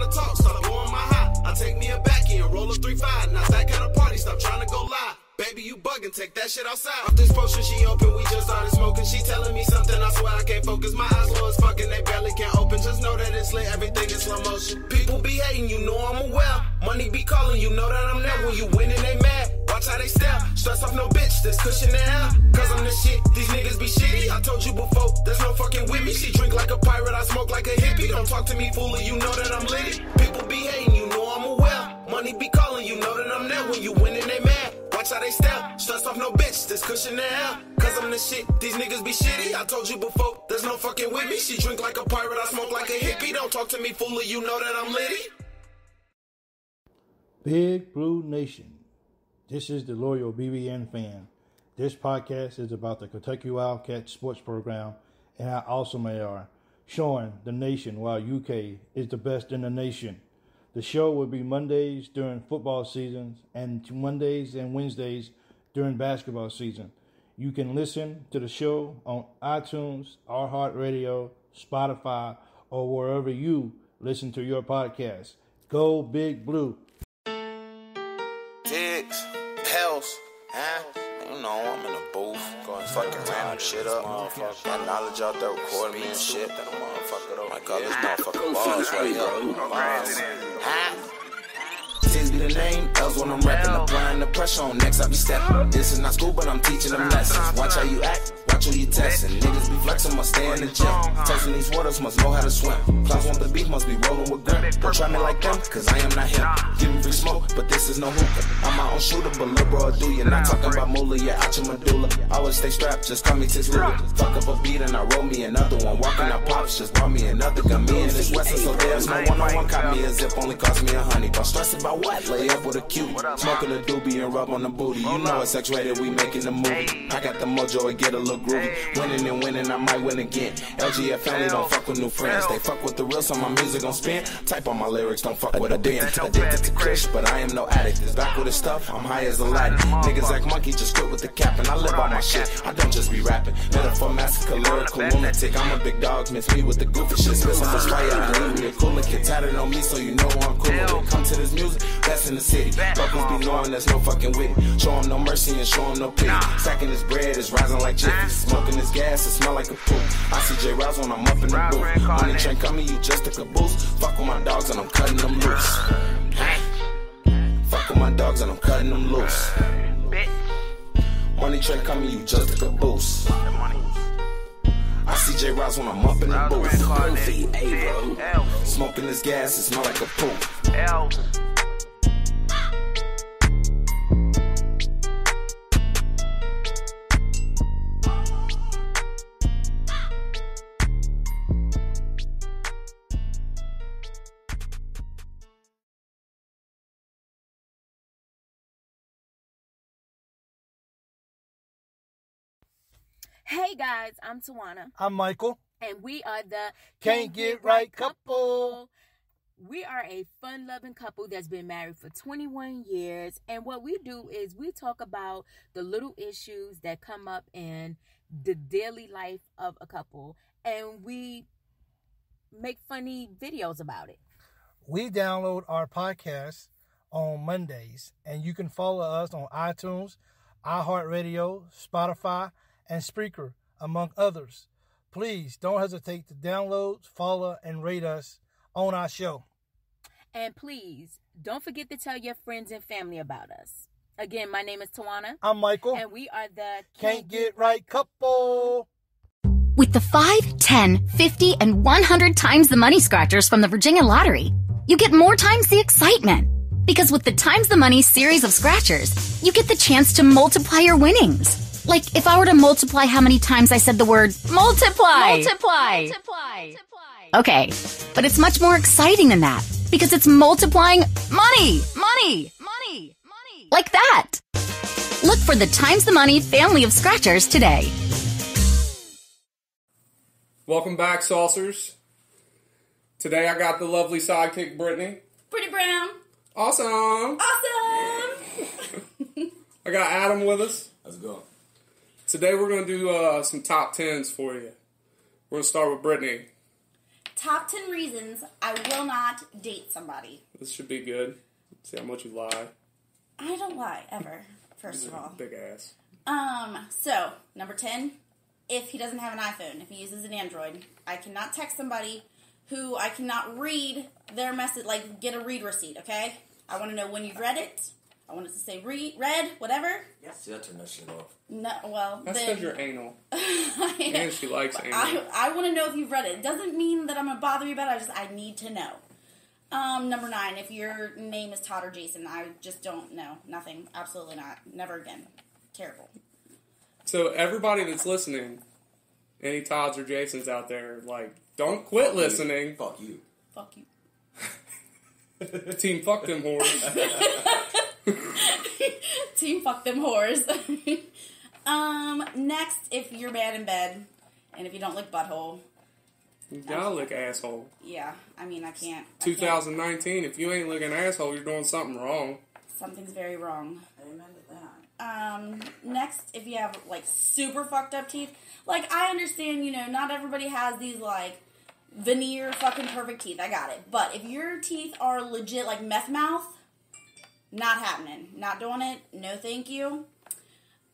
to talk, stop blowing my high. I take me a backie and roll a 3-5. Not that kind of party, stop trying to go live. Baby, you bugging, take that shit outside. Off this potion, she open, we just started smoking. She telling me something, I swear I can't focus. My eyes low as fucking, they barely can open. Just know that it's lit, everything is slow motion. People be hating, you know I'm aware. Money be calling, you know that I'm there. When you winning, they mad. Watch how they stare. Stress off no bitch, this cushion the air. Cause I'm the shit, these niggas be shitty. I told you before, there's no fucking with me. She drink like a pirate, I smoke like a hippie. Don't talk to me, fool, you know that I'm litty. People be hating, you know I'm aware. Money be calling, you know that I'm there. When you winning, they mad. Watch how they stare. Stress off no bitch, this cushion the air. Cause I'm the shit, these niggas be shitty. I told you before, there's no fucking with me. She drink like a pirate, I smoke like a hippie. Don't talk to me, fool, you know that I'm litty. Big Blue Nation, this is the loyal BBN fan. This podcast is about the Kentucky Wildcats sports program and how awesome they are, showing the nation why UK is the best in the nation. The show will be Mondays during football seasons and Mondays and Wednesdays during basketball season. You can listen to the show on iTunes, RTF Radio, Spotify, or wherever you listen to your podcast. Go Big Blue. Tiggs, Hells, huh? You know, I'm in the booth, going fucking random shit up. Got knowledge out there recording me and shit. My God, this motherfucking balls right here. Huh? Tiggs be the name, L's when I'm rapping, applying the pressure on next I be stepping. This is not school, but I'm teaching them lessons. Watch how you act, watch who you testing. Niggas be flexing, must stay in the gym. Testing these waters, must know how to swim. Clouds want the beef, must be rolling with grim. Don't try me like them, cause I am not him. Give me free smoke, but this is no hookah. I'm my own shooter, but lil' bro, do you? Not talking about moolah, you're out your medulla. Always stay strapped, just call me Tiggs Luger. Fuck up a beat and I roll me another one. Walking out pops, just brought me another gun. Me and this Wesson, so there's no one-on-one. Caught me a zip, only cost me $100. Don't stress about what? Lay up with a cute. Smoking a doobie and rub on the booty. You know it's X-rated, we making the movie. I got the mojo and get a little groovy. Winning and winning, I might win again. LGF family don't fuck with new friends. They fuck with the real, so my music gon' spin. Type on my lyrics, don't fuck with a pen. Addicted to Kush, but I am no addict. It's back with the stuff, I'm high as Aladdin. Niggas act monkey, just quit with the cap. And I live on my shit, I don't just be rapping. Metaphor, massacre, lyrical lunatic. I'm a big dog, miss me with the goofy shit. Spit some fire, I leave me a cooler kid. Tatted on me, so you know I'm cool with it. Come to this music, that's in the city. Buckles be knowing there's no fucking with it. Show him no mercy and show him no pity. Stacking this bread is rising like Jiffy. Smoking this gas, it smell like a poop. I see J Rouse when I'm up in the booth. Money train coming, you just a caboose. Fuck with my dogs and I'm cutting them loose. Fuck with my dogs and I'm cutting them loose. Money train coming, you just a caboose. I see J Rouse when I'm up in the booth. Smoking this gas, it smell like a poop. Hey guys, I'm Tawana. I'm Michael. And we are the Can't Get Right Couple. We are a fun-loving couple that's been married for 21 years. And what we do is we talk about the little issues that come up in the daily life of a couple. And we make funny videos about it. We download our podcast on Mondays. And you can follow us on iTunes, RTF Radio, Spotify, and Spreaker, among others. Please don't hesitate to download, follow, and rate us on our show. And please, don't forget to tell your friends and family about us. Again, my name is Tawana. I'm Michael. And we are the Can't Get Right Couple. With the 5, 10, 50, and 100 times the money scratchers from the Virginia Lottery, you get more times the excitement. Because with the times the money series of scratchers, you get the chance to multiply your winnings. Like, if I were to multiply how many times I said the word multiply. Okay, but it's much more exciting than that, because it's multiplying money. Like that. Look for the Times the Money family of scratchers today. Welcome back, Saucers. Today I got the lovely sidekick, Brittany. Pretty brown. Awesome. I got Adam with us. How's it going? Today we're going to do some top 10s for you. We're going to start with Brittany. Top 10 reasons I will not date somebody. This should be good. See how much you lie. I don't lie, ever, first of all. Big ass. So, number 10, if he doesn't have an iPhone, if he uses an Android, I cannot text somebody who I cannot read their message, like get a read receipt, okay? I want to know when you've read it. I want it to say read, whatever. Yeah. See, that turned that shit off. No, well, that's because you're anal. And she likes anal. I want to know if you've read it. It doesn't mean that I'm going to bother you about it. I need to know. Number 9, if your name is Todd or Jason, I just don't know. Nothing. Absolutely not. Never again. Terrible. So everybody that's listening, any Todds or Jasons out there, like, don't quit listening. Fuck you. Fuck you. Team fuck them whores. Team fuck them whores. Next, if you're bad in bed, and if you don't lick butthole. You gotta lick asshole. Yeah, I mean, I can't. 2019, if you ain't licking asshole, you're doing something wrong. Something's very wrong. Amen to that. Next, if you have, like, super fucked up teeth. Like, I understand, you know, not everybody has these, like, veneer fucking perfect teeth. I got it. But if your teeth are legit, like, meth mouth, not happening. Not doing it. No thank you.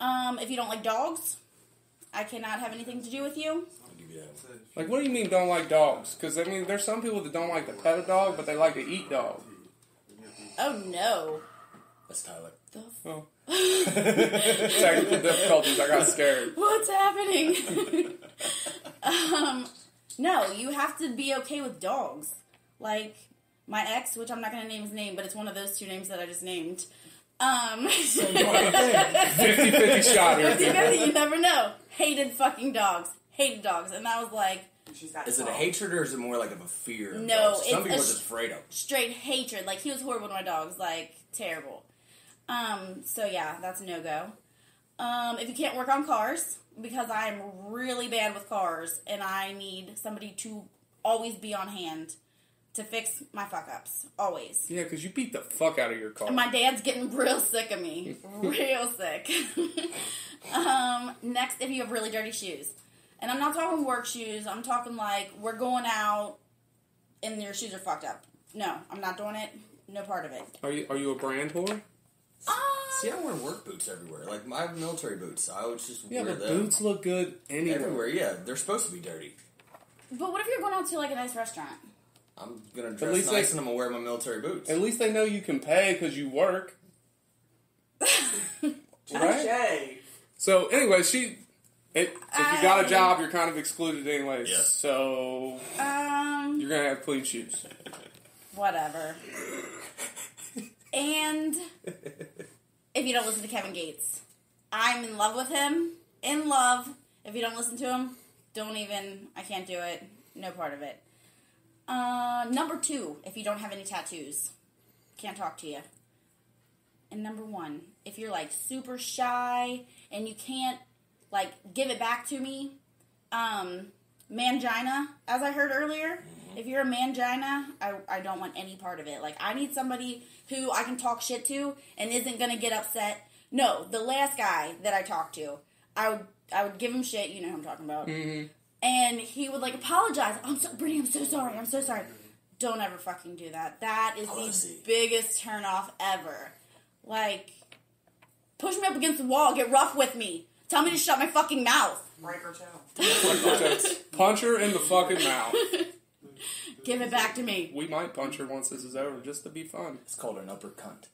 If you don't like dogs, I cannot have anything to do with you. Like, what do you mean don't like dogs? Because, I mean, there's some people that don't like to pet a dog, but they like to eat dog. Oh, no. That's Tyler. Oh. Technical difficulties. I got scared. What's happening? No, you have to be okay with dogs. Like, my ex, which I'm not going to name his name, but it's one of those two names that I just named. 50-50 shot here. 50-50, you never know. Hated fucking dogs. Hated dogs. And I was like... Is it a hatred or is it more like of a fear? No, it's some people are just afraid of. Straight hatred. Like, he was horrible to my dogs. Like, terrible. So yeah, that's a no-go. If you can't work on cars, because I am really bad with cars, and I need somebody to always be on hand to fix my fuck-ups. Always. Yeah, because you beat the fuck out of your car. And my dad's getting real sick of me. Real sick. Next, if you have really dirty shoes. And I'm not talking work shoes. I'm talking like, we're going out, and your shoes are fucked up. No, I'm not doing it. No part of it. Are you a brand whore? See, I wear work boots everywhere. Like, my military boots, I would just wear but them. Boots look good anywhere. Everywhere, yeah. They're supposed to be dirty. But what if you're going out to, like, a nice restaurant? I'm going to dress nice and I'm going to wear my military boots. At least they know you can pay because you work. Right? So, anyway, if you got a job, you're kind of excluded anyways. Yeah. So, you're going to have clean shoes. Whatever. And if you don't listen to Kevin Gates, I'm in love with him. In love. If you don't listen to him, I can't do it. No part of it. Number 2, if you don't have any tattoos, can't talk to you. And number 1, if you're, like, super shy and you can't, like, give it back to me, mangina, as I heard earlier. If you're a mangina, I don't want any part of it. Like, I need somebody who I can talk shit to and isn't going to get upset. No, the last guy that I talked to, I would give him shit. You know who I'm talking about. Mm-hmm. And he would, like, apologize. Brittany, I'm so sorry. Don't ever fucking do that. That is the biggest turnoff ever. Like, push me up against the wall. Get rough with me. Tell me to shut my fucking mouth. Break her tail. Punch her in the fucking mouth. Give it back to me. We might punch her once this is over, just to be fun. It's called an upper cunt.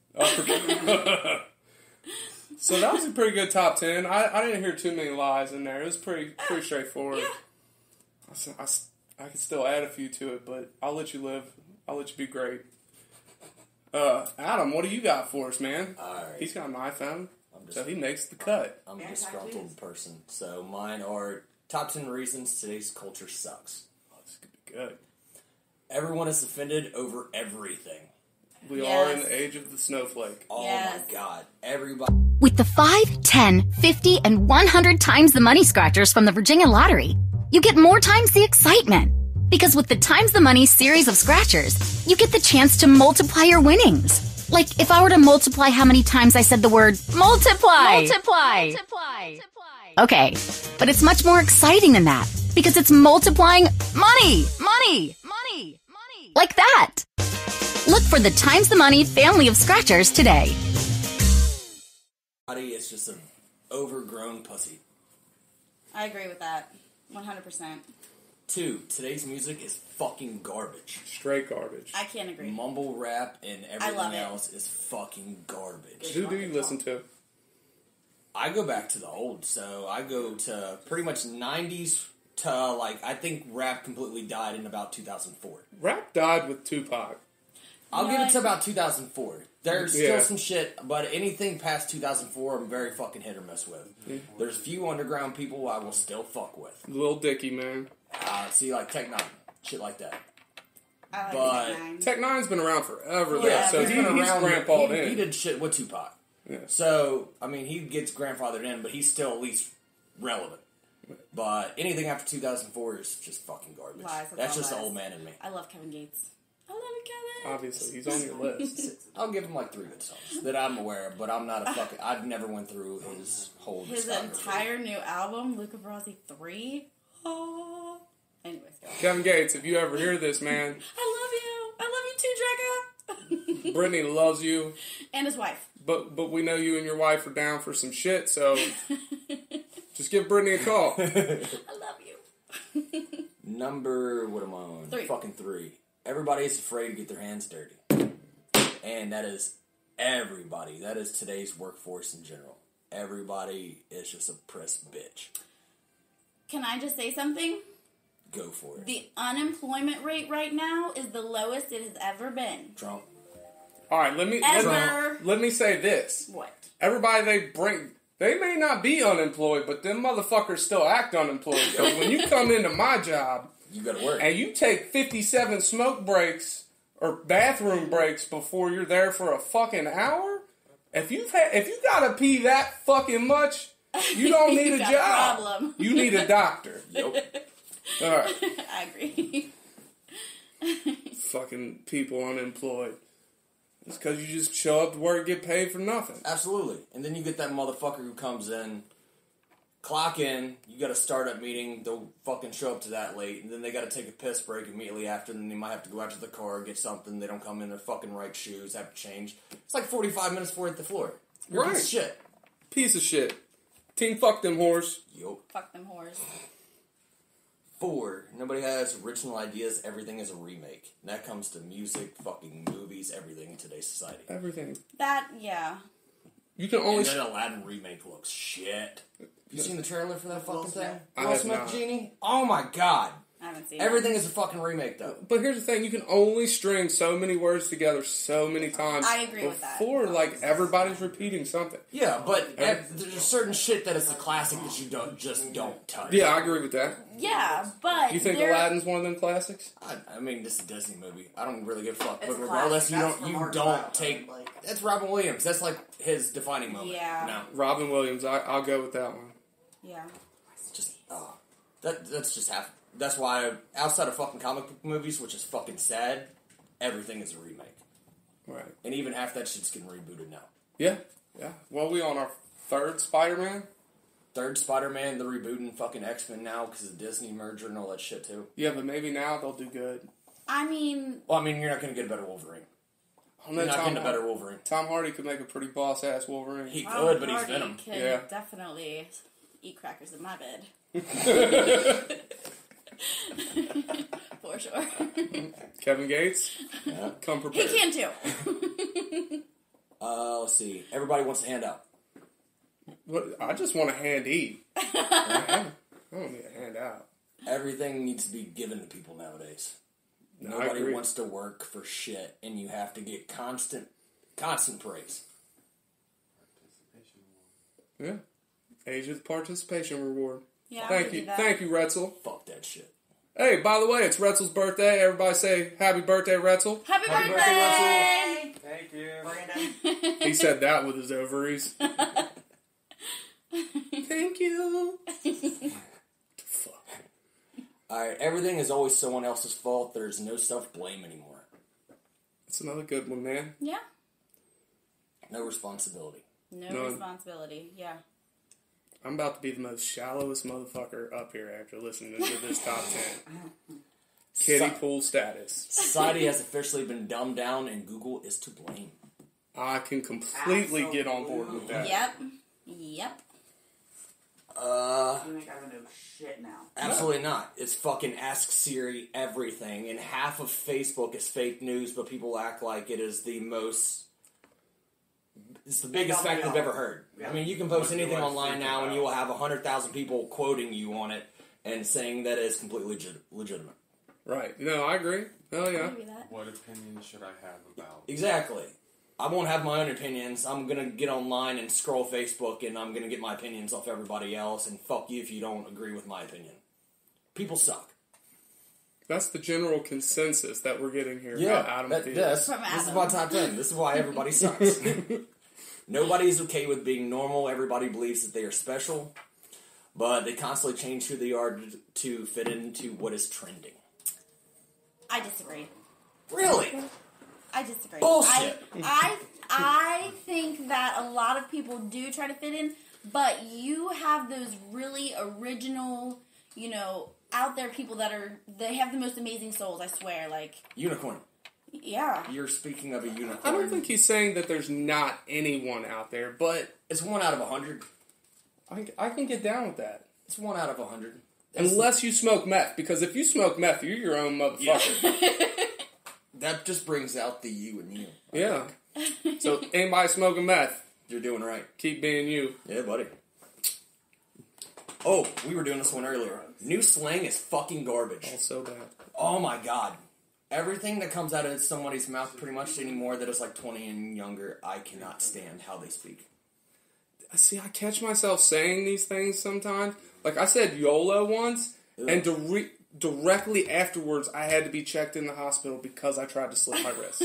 So that was a pretty good top 10. I didn't hear too many lies in there. It was pretty straightforward. Yeah. I could still add a few to it, but I'll let you live. I'll let you be great. Adam, what do you got for us, man? All right. He's got an iPhone. I'm So he makes the cut. I'm a disgruntled person. So mine are top 10 reasons today's culture sucks. Oh, this could be good. Everyone is offended over everything. We are in the age of the snowflake. Oh my God. Everybody. With the 5, 10, 50, and 100 times the money scratchers from the Virginia Lottery, you get more times the excitement. Because with the times the money series of scratchers, you get the chance to multiply your winnings. Like if I were to multiply how many times I said the word multiply. Okay, but it's much more exciting than that because it's multiplying money. Like that. Look for the Times the Money family of scratchers today. Body is just an overgrown pussy. I agree with that. 100%. 2, today's music is fucking garbage. Straight garbage. I can't agree. Mumble rap and everything else is fucking garbage. Who do you listen to? I go back to the old, so I go to pretty much 90s to, like, I think rap completely died in about 2004. Rap died with Tupac. I'll give it to about 2004. There's still some shit, but anything past 2004, I'm very fucking hit or miss with. Yeah. There's few underground people I will still fuck with. Lil Dicky, man. See, like Tech 9, shit like that. But Tech 9's been around forever, though, yeah, so he's grandfathered in. He did shit with Tupac. Yeah. So, I mean, he gets grandfathered in, but he's still at least relevant. But anything after 2004 is just fucking garbage. That's just the old man in me. I love Kevin Gates. I love you, Kevin. Obviously, he's on your list. I'll give him like 3 good songs that I'm aware of, but I'm not a fucking... I've never went through his whole His entire new album, Luca Brasi 3. Oh. Anyways, go. Kevin Gates, if you ever hear this, man... I love you too, Draco. Brittany loves you. And his wife. But we know you and your wife are down for some shit, so... just give Brittany a call. I love you. Number... What am I on? 3. Fucking 3. Everybody is afraid to get their hands dirty. And that is everybody. That is today's workforce in general. Everybody is just a press bitch. Can I just say something? Go for it. The unemployment rate right now is the lowest it has ever been. Trump. All right, let me say this. What? Everybody they may not be unemployed, but them motherfuckers still act unemployed. Because when you come into my job, you gotta work, and you take 57 smoke breaks or bathroom breaks before you're there for a fucking hour. If you gotta pee that fucking much, you don't need a job. A problem. You need a doctor. Yep. All right. I agree. Fucking people unemployed. It's because you just show up to work and get paid for nothing. Absolutely. And then you get that motherfucker who comes in, clock in, you got a startup meeting, they'll fucking show up to that late, and then they got to take a piss break immediately after, and then they might have to go out to the car, get something, they don't come in their fucking right shoes, have to change. It's like 45 minutes before you hit the floor. You're a piece of shit. Piece of shit. Team fuck them whores. Yup. Fuck them whores. 4, nobody has original ideas, everything is a remake. And that comes to music, fucking movies, everything in today's society. Everything. That, yeah. You can only... And that Aladdin remake looks shit. You seen the trailer for that fucking thing? I Will have Smith not. Genie? Oh my god. I haven't seen Everything is a fucking remake, though. But here's the thing, you can only string so many words together so many times. I agree with that. Before, like, everybody's repeating something. Yeah, but there's certain shit that is a classic that you don't touch. Yeah, I agree with that. Yeah, but You think Aladdin's one of them classics? I mean, this is a Disney movie. I don't really give a fuck. It's But a regardless, classic. you don't take... That's Robin Williams. That's like his defining moment. Yeah. No. Robin Williams, I'll go with that one. Yeah. Just, that's just half... That's why, outside of fucking comic book movies, which is fucking sad, everything is a remake. Right. And even half that shit's getting rebooted now. Yeah. Well, we on our 3rd Spider-Man? 3rd Spider-Man, they're rebooting fucking X-Men now because of the Disney merger and all that shit, too. Yeah, but maybe now they'll do good. I mean... Well, I mean, you're not going to get a better Wolverine. You're not getting a better Wolverine. Tom Hardy could make a pretty boss-ass Wolverine. He could, but he's Venom. Yeah. Definitely eat crackers in my bed. For sure. Kevin Gates? Yeah. Come prepared. He can too. Let's see. Everybody wants a handout. What? I just want a hand eat. I don't need a handout. Everything needs to be given to people nowadays. No, I Nobody agree. wants to work for shit, and you have to get constant praise. Yeah. Age of participation reward. Yeah, Thank you. Thank you, Retzel. Fuck that shit. Hey, by the way, it's Retzel's birthday. Everybody say happy birthday, Retzel. Happy birthday! Thank you. He said that with his ovaries. Thank you. Alright, everything is always someone else's fault. There's no self-blame anymore. That's another good one, man. Yeah. No responsibility. No responsibility, yeah. I'm about to be the most shallowest motherfucker up here after listening to this top 10. Kiddie pool status. Society has officially been dumbed down, and Google is to blame. I can completely get on board with that. Yep. You ain't gotta know shit now. Absolutely not. It's fucking Ask Siri everything, and half of Facebook is fake news, but people act like it is the most... It's the biggest fact they've ever heard. Yeah. I mean, you can post anything online now, and you will have 100,000 people quoting you on it and saying that it is completely legitimate. Right. No, I agree. Hell yeah. What opinion should I have about... Exactly. I won't have my own opinions. I'm going to get online and scroll Facebook, and I'm going to get my opinions off everybody else, and fuck you if you don't agree with my opinion. People suck. That's the general consensus that we're getting here. Yeah, about Adam this is my top 10. This is why everybody sucks. Nobody's okay with being normal. Everybody believes that they are special, but they constantly change who they are to fit into what is trending. I disagree. Really? I disagree. Bullshit. I think that a lot of people do try to fit in, but you have those really original, out there people they have the most amazing souls, I swear. Like Unicorn. Yeah. You're speaking of a unicorn. I don't think he's saying that there's not anyone out there, but... It's 1 out of 100. I can get down with that. It's 1 out of 100. Unless you smoke meth, because if you smoke meth, you're your own motherfucker. Yeah. That just brings out the you and you. Yeah. So, anybody smoking meth, you're doing right. Keep being you. Yeah, buddy. Oh, we were doing this one earlier. New slang is fucking garbage. Oh, so bad. Oh my god. Everything that comes out of somebody's mouth pretty much anymore that is like 20 and younger, I cannot stand how they speak. See, I catch myself saying these things sometimes. Like, I said YOLO once, and directly afterwards, I had to be checked in the hospital because I tried to slit my wrist.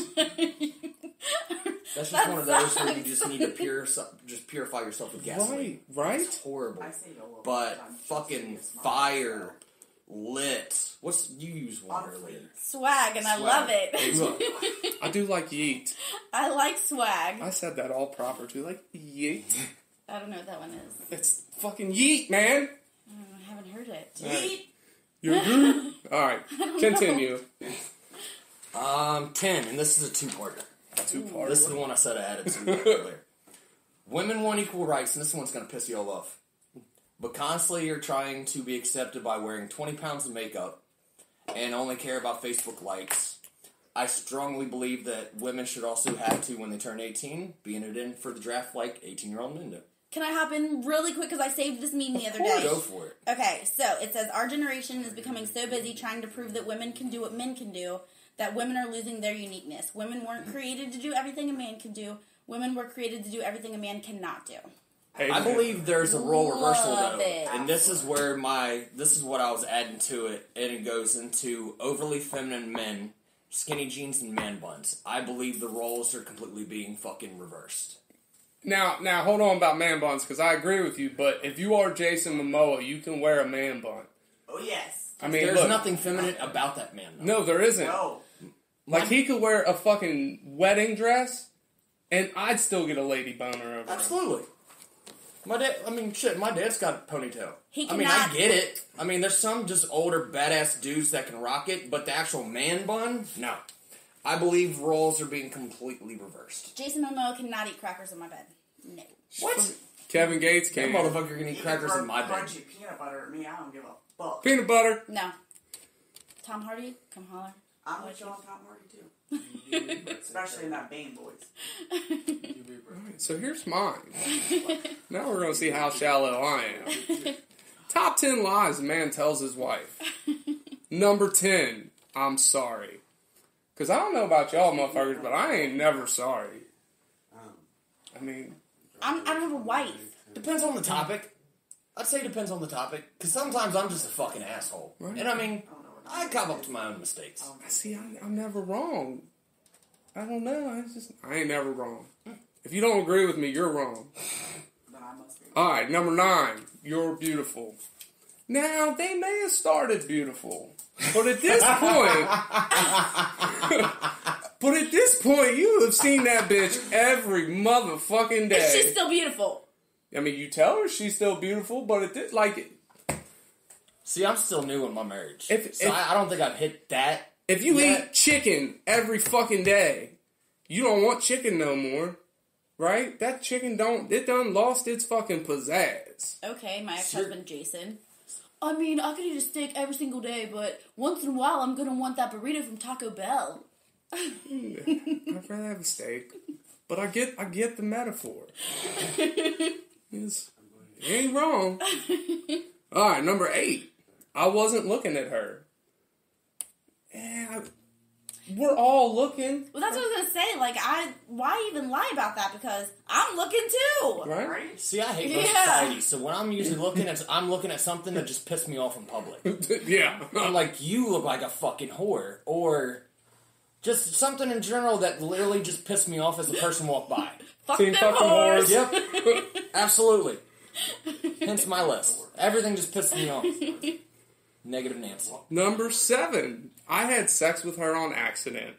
That's just one of those where you just need to purify yourself with gasoline. Right? It's horrible. But fucking fire, lit. You use one earlier? Swag, and I love it. I do like yeet. I like swag. I said that all proper too, like yeet. I don't know what that one is. It's fucking yeet, man. I haven't heard it. Yeet. Yeet. All right, continue. 10, and this is a two-parter. Two-parter. This is the one I said I added to earlier. Women want equal rights, and this one's going to piss you all off. But constantly you're trying to be accepted by wearing 20 pounds of makeup and only care about Facebook likes. I strongly believe that women should also have to, when they turn 18, be entered in for the draft like 18-year-old men do. Can I hop in really quick because I saved this meme the other day? Go for it. Okay, so it says, our generation is becoming so busy trying to prove that women can do what men can do, that women are losing their uniqueness. Women weren't created to do everything a man can do. Women were created to do everything a man cannot do. I believe there's a role reversal, Love though. it. And this is where this is what I was adding to it, and it goes into overly feminine men, skinny jeans, and man buns. I believe the roles are completely being fucking reversed. Now, hold on about man buns, because I agree with you, but if you are Jason Momoa, you can wear a man bun. Oh, yes. I mean, there's nothing feminine about that man, though. No, there isn't. No. Like, he could wear a fucking wedding dress, and I'd still get a lady boner over Absolutely. My dad's got a ponytail. I get it. I mean, there's some just older badass dudes that can rock it, but the actual man bun, no. I believe roles are being completely reversed. Jason Momoa cannot eat crackers in my bed. No. What? Kevin Gates can't. That motherfucker can eat crackers in my bed. Crunchy peanut butter at me, I don't give a fuck. Peanut butter. No. Tom Hardy, come holler. I'm with you on Tom Hardy, too. Especially in that Bane voice. Alright, so here's mine. Now we're going to see how shallow I am. Top 10 lies a man tells his wife. Number 10, I'm sorry. Because I don't know about y'all motherfuckers, but I ain't never sorry. I mean, I don't have a wife. Depends on the topic. I'd say depends on the topic. Because sometimes I'm just a fucking asshole. Right. And I mean, I come up to my own mistakes. See, I'm never wrong. I don't know. I ain't never wrong. If you don't agree with me, you're wrong. Alright, number 9. You're beautiful. Now, they may have started beautiful. But at this point, you have seen that bitch every motherfucking day. And she's still beautiful. I mean, you tell her she's still beautiful, but at this, like... See, I'm still new in my marriage. I don't think I've hit that. If you eat chicken every fucking day, you don't want chicken no more. Right? That chicken done lost its fucking pizzazz. Okay, my ex-husband Jason. I mean, I could eat a steak every single day, but once in a while I'm gonna want that burrito from Taco Bell. I'd rather have a steak. But I get the metaphor. It ain't wrong. Alright, number 8. I wasn't looking at her. Yeah, we're all looking. Well, that's what I was gonna say. Like, why even lie about that? Because I'm looking too. Right? See, I hate society. So when I'm usually I'm looking at something that just pissed me off in public. Yeah. I'm like, you look like a fucking whore, or just something in general that literally just pissed me off as the person walked by. Fuck them whores. Yep. Absolutely. Hence my list. Everything just pissed me off. Negative Nancy. Number 7. I had sex with her on accident.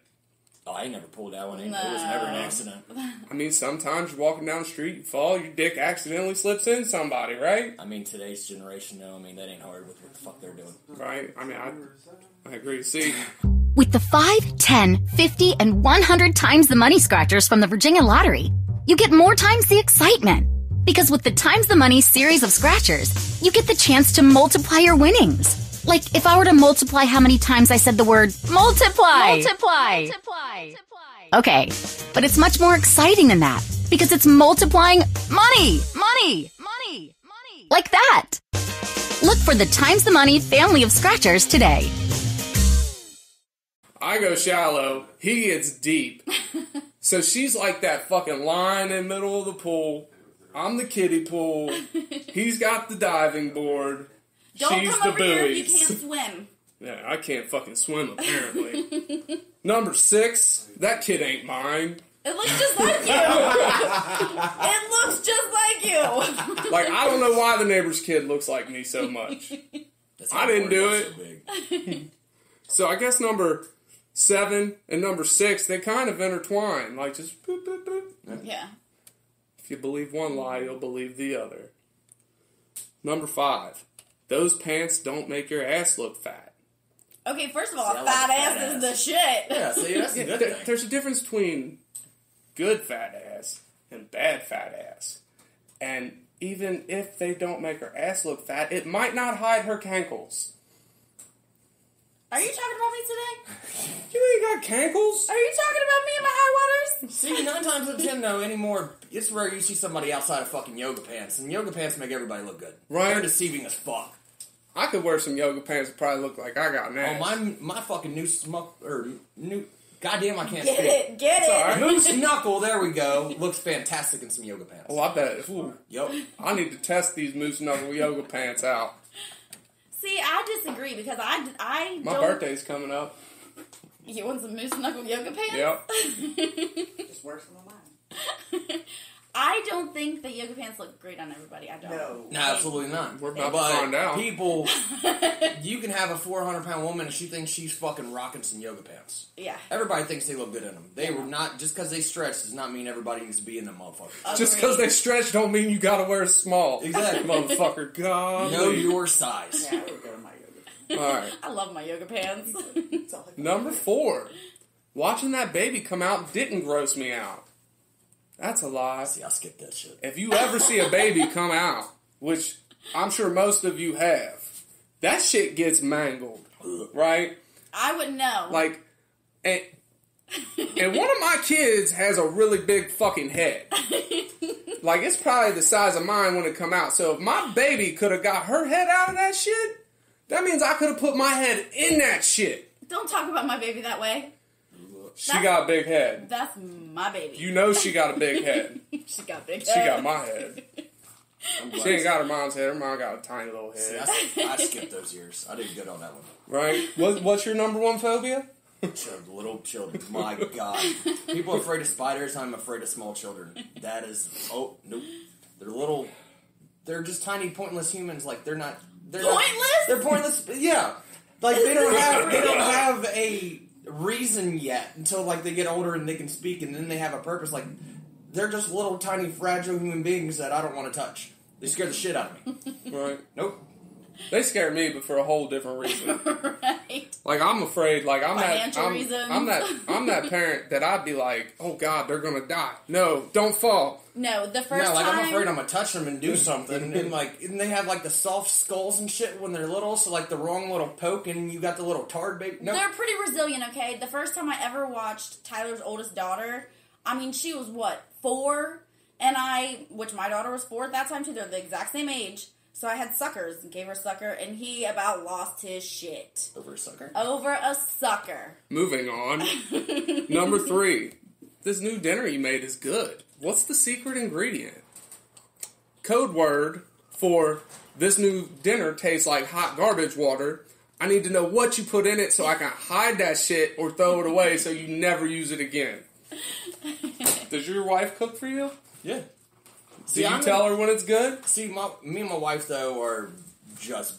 Oh, I never pulled that one in. No. It was never an accident. I mean, sometimes you're walking down the street, you fall, your dick accidentally slips in somebody, right? I mean, today's generation, though, I mean, that ain't hard with what the fuck they're doing. Right? I mean, I agree. See? With the 5, 10, 50, and 100 times the money scratchers from the Virginia Lottery, you get more times the excitement. Because with the times the money series of scratchers, you get the chance to multiply your winnings. Like, if I were to multiply how many times I said the word multiply. Multiply. Okay, but it's much more exciting than that. Because it's multiplying money. Like that. Look for the Times the Money family of scratchers today. I go shallow, he gets deep. So she's like that fucking line in the middle of the pool. I'm the kiddie pool. He's got the diving board. Don't She's come the over here if you buoys. can't swim. Yeah, I can't fucking swim, apparently. Number 6, that kid ain't mine. It looks just like you. It looks just like you. Like, I don't know why the neighbor's kid looks like me so much. I didn't do it. So I guess number 7 and number 6, they kind of intertwine. Like, just boop, boop, boop. Yeah. If you believe one lie, you'll believe the other. Number 5. Those pants don't make your ass look fat. Okay, first of all, a fat ass is the shit. Yeah, see, that's a good thing. There's a difference between good fat ass and bad fat ass. And even if they don't make her ass look fat, it might not hide her cankles. Are you talking about me today? You ain't got cankles? Are you talking about me and my high waters? See, 9 times out of 10, though, anymore, it's rare you see somebody outside of fucking yoga pants. And yoga pants make everybody look good. Right. They're deceiving as fuck. I could wear some yoga pants and probably look like I got an ass. Oh, my fucking new goddamn, I can't Get speak. it, get it. All right. Moose knuckle, there we go. Looks fantastic in some yoga pants. Oh, I bet. Ooh. Yep. I need to test these moose knuckle yoga pants out. See, I disagree because I My don't... birthday's coming up. You want some moose knuckle yoga pants? Yep. Just wear some of mine. I don't think that yoga pants look great on everybody. I don't. No, absolutely not. We're about to find out. People, you can have a 400-pound woman and she thinks she's fucking rocking some yoga pants. Yeah. Everybody thinks they look good in them. They were not, just because they stretch does not mean everybody needs to be in them motherfuckers. Just because they stretch don't mean you gotta wear small. Exactly. Motherfucker. God. Know your size. Yeah, I would go to my yoga pants. Alright. I love my yoga pants. Number 4. Watching that baby come out didn't gross me out. That's a lie. See, I skipped that shit. If you ever see a baby come out, which I'm sure most of you have, that shit gets mangled, right? I wouldn't know. Like, and one of my kids has a really big fucking head. Like, it's probably the size of mine when it come out. So if my baby could have got her head out of that shit, that means I could have put my head in that shit. Don't talk about my baby that way. She got a big head. That's my baby. You know she got a big head. She got big She head. got my head. She ain't got her mom's head. Her mom got a tiny little head. See, I skipped those years. I did good on that one. Right? What's your number one phobia? Little children. My God. People are afraid of spiders. I'm afraid of small children. That is... Oh, nope. They're little... They're just tiny, pointless humans. Like, they're not... They're pointless? Yeah. Like, they don't have a reason yet until, like, they get older and they can speak and then they have a purpose. Like, they're just little, tiny, fragile human beings that I don't want to touch. They scare the shit out of me. Right. Nope. They scare me, but for a whole different reason. Right. Like, I'm afraid, like, Financial reasons. I'm that parent that I'd be like, oh God, they're gonna die. No, don't fall. No, the first time... I'm afraid I'm gonna touch them and do something, and they have, like, the soft skulls and shit when they're little, so, like, the wrong little poke, and you got the little tard baby. No. They're pretty resilient, okay? The first time I ever watched Tyler's oldest daughter, I mean, she was, 4? And which my daughter was 4 at that time, too. They're the exact same age. So I had suckers and gave her a sucker, and he about lost his shit. Over a sucker? Over a sucker. Moving on. Number 3. This new dinner you made is good. What's the secret ingredient? Code word for this new dinner tastes like hot garbage water. I need to know what you put in it so I can hide that shit or throw it away so you never use it again. Does your wife cook for you? Yeah. Do you tell her when it's good? See, me and my wife, though, are just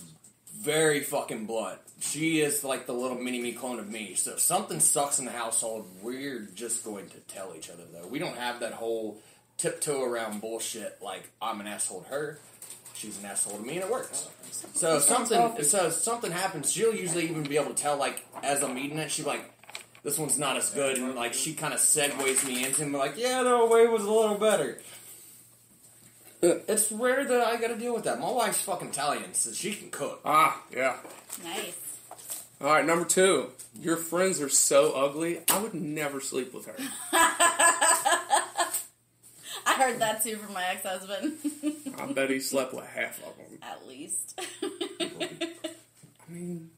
very fucking blunt. She is like the little mini-me clone of me. So if something sucks in the household, we're just going to tell each other, though. We don't have that whole tiptoe around bullshit like I'm an asshole to her, she's an asshole to me, and it works. So if something happens, she'll usually even be able to tell, like, as I'm eating it, she's like, this one's not as good, and, like, she kind of segues me into it, like, yeah, the way was a little better. It's rare that I gotta deal with that. My wife's fucking Italian, so she can cook. Ah, yeah. Nice. Alright, number 2. Your friends are so ugly, I would never sleep with her. I heard that too from my ex-husband. I bet he slept with half of them. At least. I mean,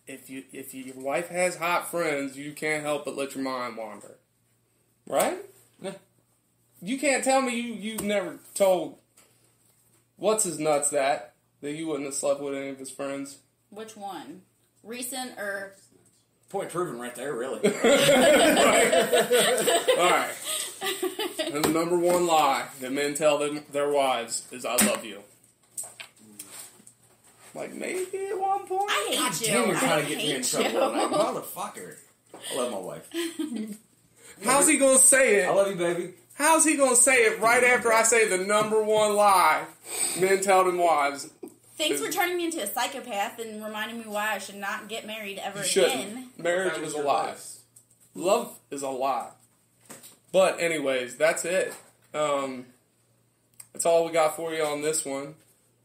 if your wife has hot friends, you can't help but let your mind wander. Right? Yeah. You can't tell me you've never told what's his nuts that you wouldn't have slept with any of his friends. Which one? Recent or... Point proven right there, really. Alright. And the number 1 lie that men tell their wives is, I love you. Like, maybe at one point. I hate God you. damn, you're trying to get me in hate trouble. you. Motherfucker. I love my wife. How's he gonna say it? I love you, baby. How's he gonna say it right after I say the number 1 lie men tell them wives? Thanks for turning me into a psychopath and reminding me why I should not get married ever You shouldn't. again. Marriage is a lie. Love is a lie. But anyways, that's it. That's all we got for you on this one.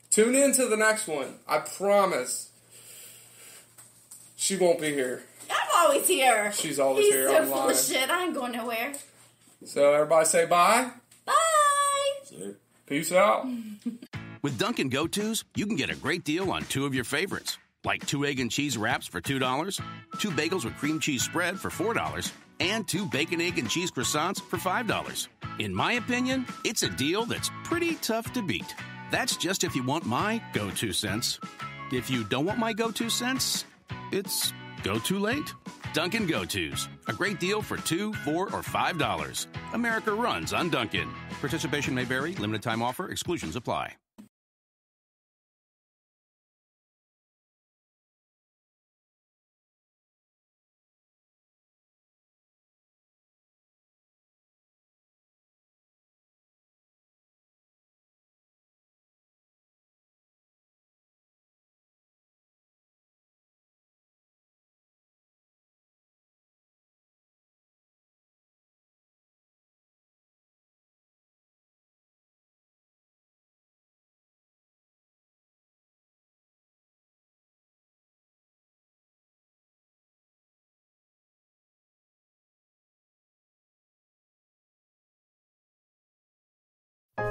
Tune in to the next one. I promise. She won't be here. I'm always here. She's always He's here. so I'm full lying. of shit. I ain't going nowhere. So everybody say bye. Bye. Peace out. With Dunkin' Go-Tos, you can get a great deal on 2 of your favorites, like 2 egg and cheese wraps for $2, 2 bagels with cream cheese spread for $4, and 2 bacon, egg, and cheese croissants for $5. In my opinion, it's a deal that's pretty tough to beat. That's just if you want my go-to cents. If you don't want my go-to cents, it's go too late. Dunkin' Go-Tos, a great deal for $2, $4, or $5. America runs on Dunkin'. Participation may vary. Limited time offer. Exclusions apply.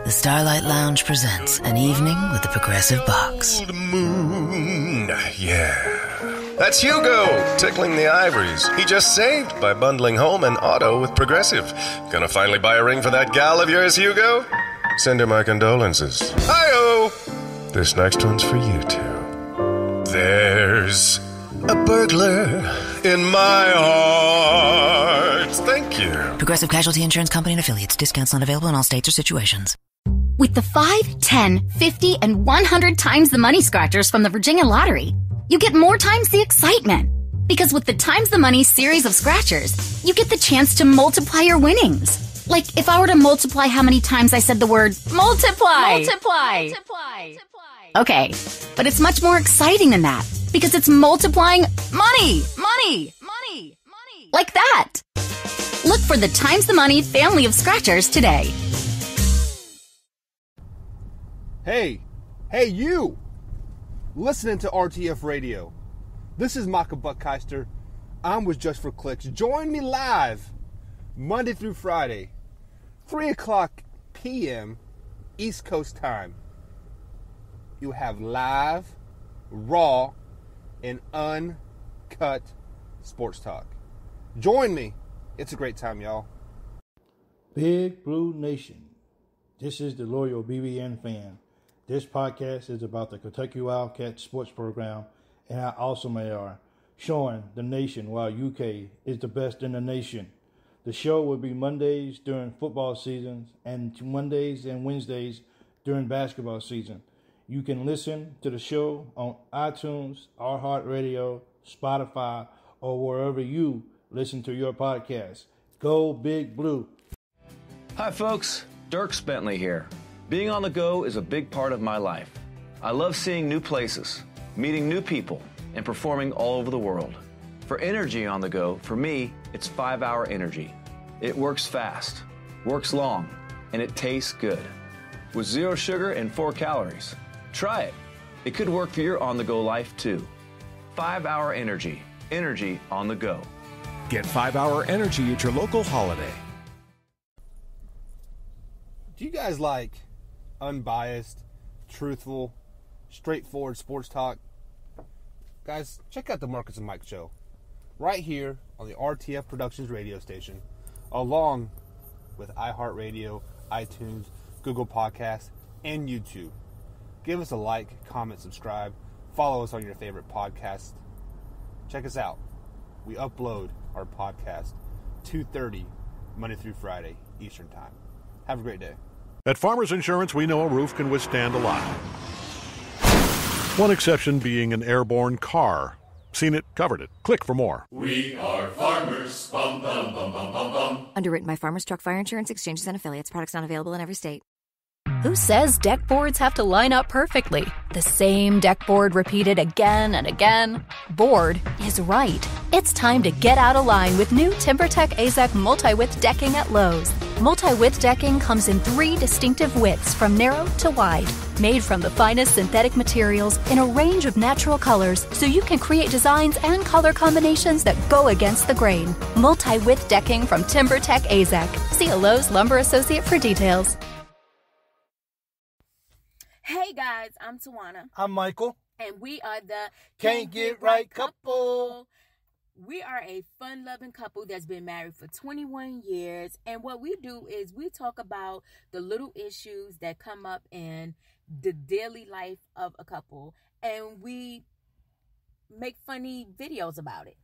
The Starlight Lounge presents An Evening with the Progressive Box. Moon, yeah. That's Hugo, tickling the ivories. He just saved by bundling home and auto with Progressive. Gonna finally buy a ring for that gal of yours, Hugo? Send her my condolences. Hi-oh! This next one's for you two. There's a burglar in my heart. Thank you. Progressive Casualty Insurance Company and Affiliates. Discounts not available in all states or situations. With the 5, 10, 50, and 100 times the money scratchers from the Virginia Lottery, you get more times the excitement. Because with the Times the Money series of scratchers, you get the chance to multiply your winnings. Like if I were to multiply how many times I said the word multiply. Multiply. Okay, but it's much more exciting than that. Because it's multiplying money. Like that. Look for the Times the Money family of scratchers today. Hey, you! Listening to RTF Radio. This is Maka Buckheister. I'm with Just for Clicks. Join me live Monday through Friday, 3 o'clock p.m. East Coast time. You have live, raw, and uncut sports talk. Join me. It's a great time, y'all. Big Blue Nation. This is the loyal BBN fan. This podcast is about the Kentucky Wildcats sports program and how awesome they are, showing the nation why UK is the best in the nation. The show will be Mondays during football seasons and Mondays and Wednesdays during basketball season. You can listen to the show on iTunes, iHeartRadio, Spotify, or wherever you listen to your podcast. Go Big Blue. Hi, folks. Dirk Bentley here. Being on the go is a big part of my life. I love seeing new places, meeting new people, and performing all over the world. For energy on the go, for me, it's 5 Hour Energy. It works fast, works long, and it tastes good. With 0 sugar and 4 calories. Try it. It could work for your on-the-go life, too. 5 Hour Energy. Energy on the go. Get 5 Hour Energy at your local holiday. Do you guys like unbiased, truthful, straightforward sports talk? Guys, check out the Marcus and Mike Show right here on the RTF Productions radio station, along with iHeartRadio, iTunes, Google Podcasts, and YouTube. Give us a like, comment, subscribe, follow us on your favorite podcast. Check us out. We upload our podcast 2:30 Monday through Friday Eastern Time. Have a great day. At Farmers Insurance, we know a roof can withstand a lot. One exception being an airborne car. Seen it, covered it. Click for more. We are farmers. Bum, bum, bum, bum, bum, bum. Underwritten by Farmers Truck Fire Insurance Exchanges and Affiliates. Products not available in every state. Who says deck boards have to line up perfectly? The same deck board repeated again and again? Board is right. It's time to get out of line with new TimberTech AZEK multi-width decking at Lowe's. Multi-width decking comes in 3 distinctive widths from narrow to wide. Made from the finest synthetic materials in a range of natural colors so you can create designs and color combinations that go against the grain. Multi-width decking from TimberTech AZEK. See a Lowe's Lumber Associate for details. Hey guys, I'm Tawana. I'm Michael. And we are the Can't Get Right Couple. We are a fun-loving couple that's been married for 21 years. And what we do is we talk about the little issues that come up in the daily life of a couple. And we make funny videos about it.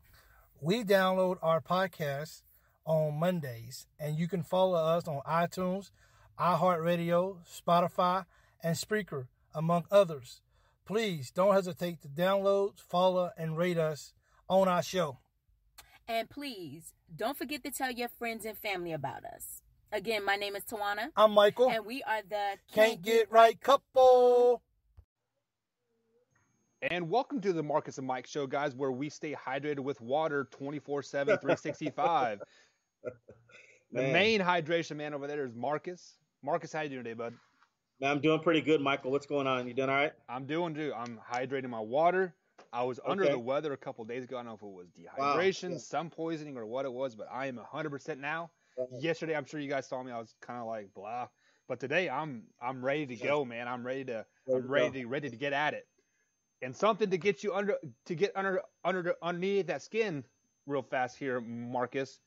We download our podcast on Mondays. And you can follow us on iTunes, iHeartRadio, Spotify, and Spreaker, among others. Please don't hesitate to download, follow, and rate us on our show. And please, don't forget to tell your friends and family about us. Again, my name is Tawana. I'm Michael. And we are the Can't Get Right Couple. And welcome to the Marcus and Mike Show, guys, where we stay hydrated with water 24/7, 365. The main hydration man over there is Marcus. Marcus, how you doing today, bud? Man, I'm doing pretty good, Michael. What's going on? You doing all right? I'm doing good. I'm hydrating my water. I was under the weather a couple days ago. I don't know if it was dehydration, sun poisoning, or what it was, but I am 100% now. Yesterday, I'm sure you guys saw me. I was kind of like blah, but today I'm ready to go, man. I'm ready to get at it. And something to get you underneath that skin real fast here, Marcus.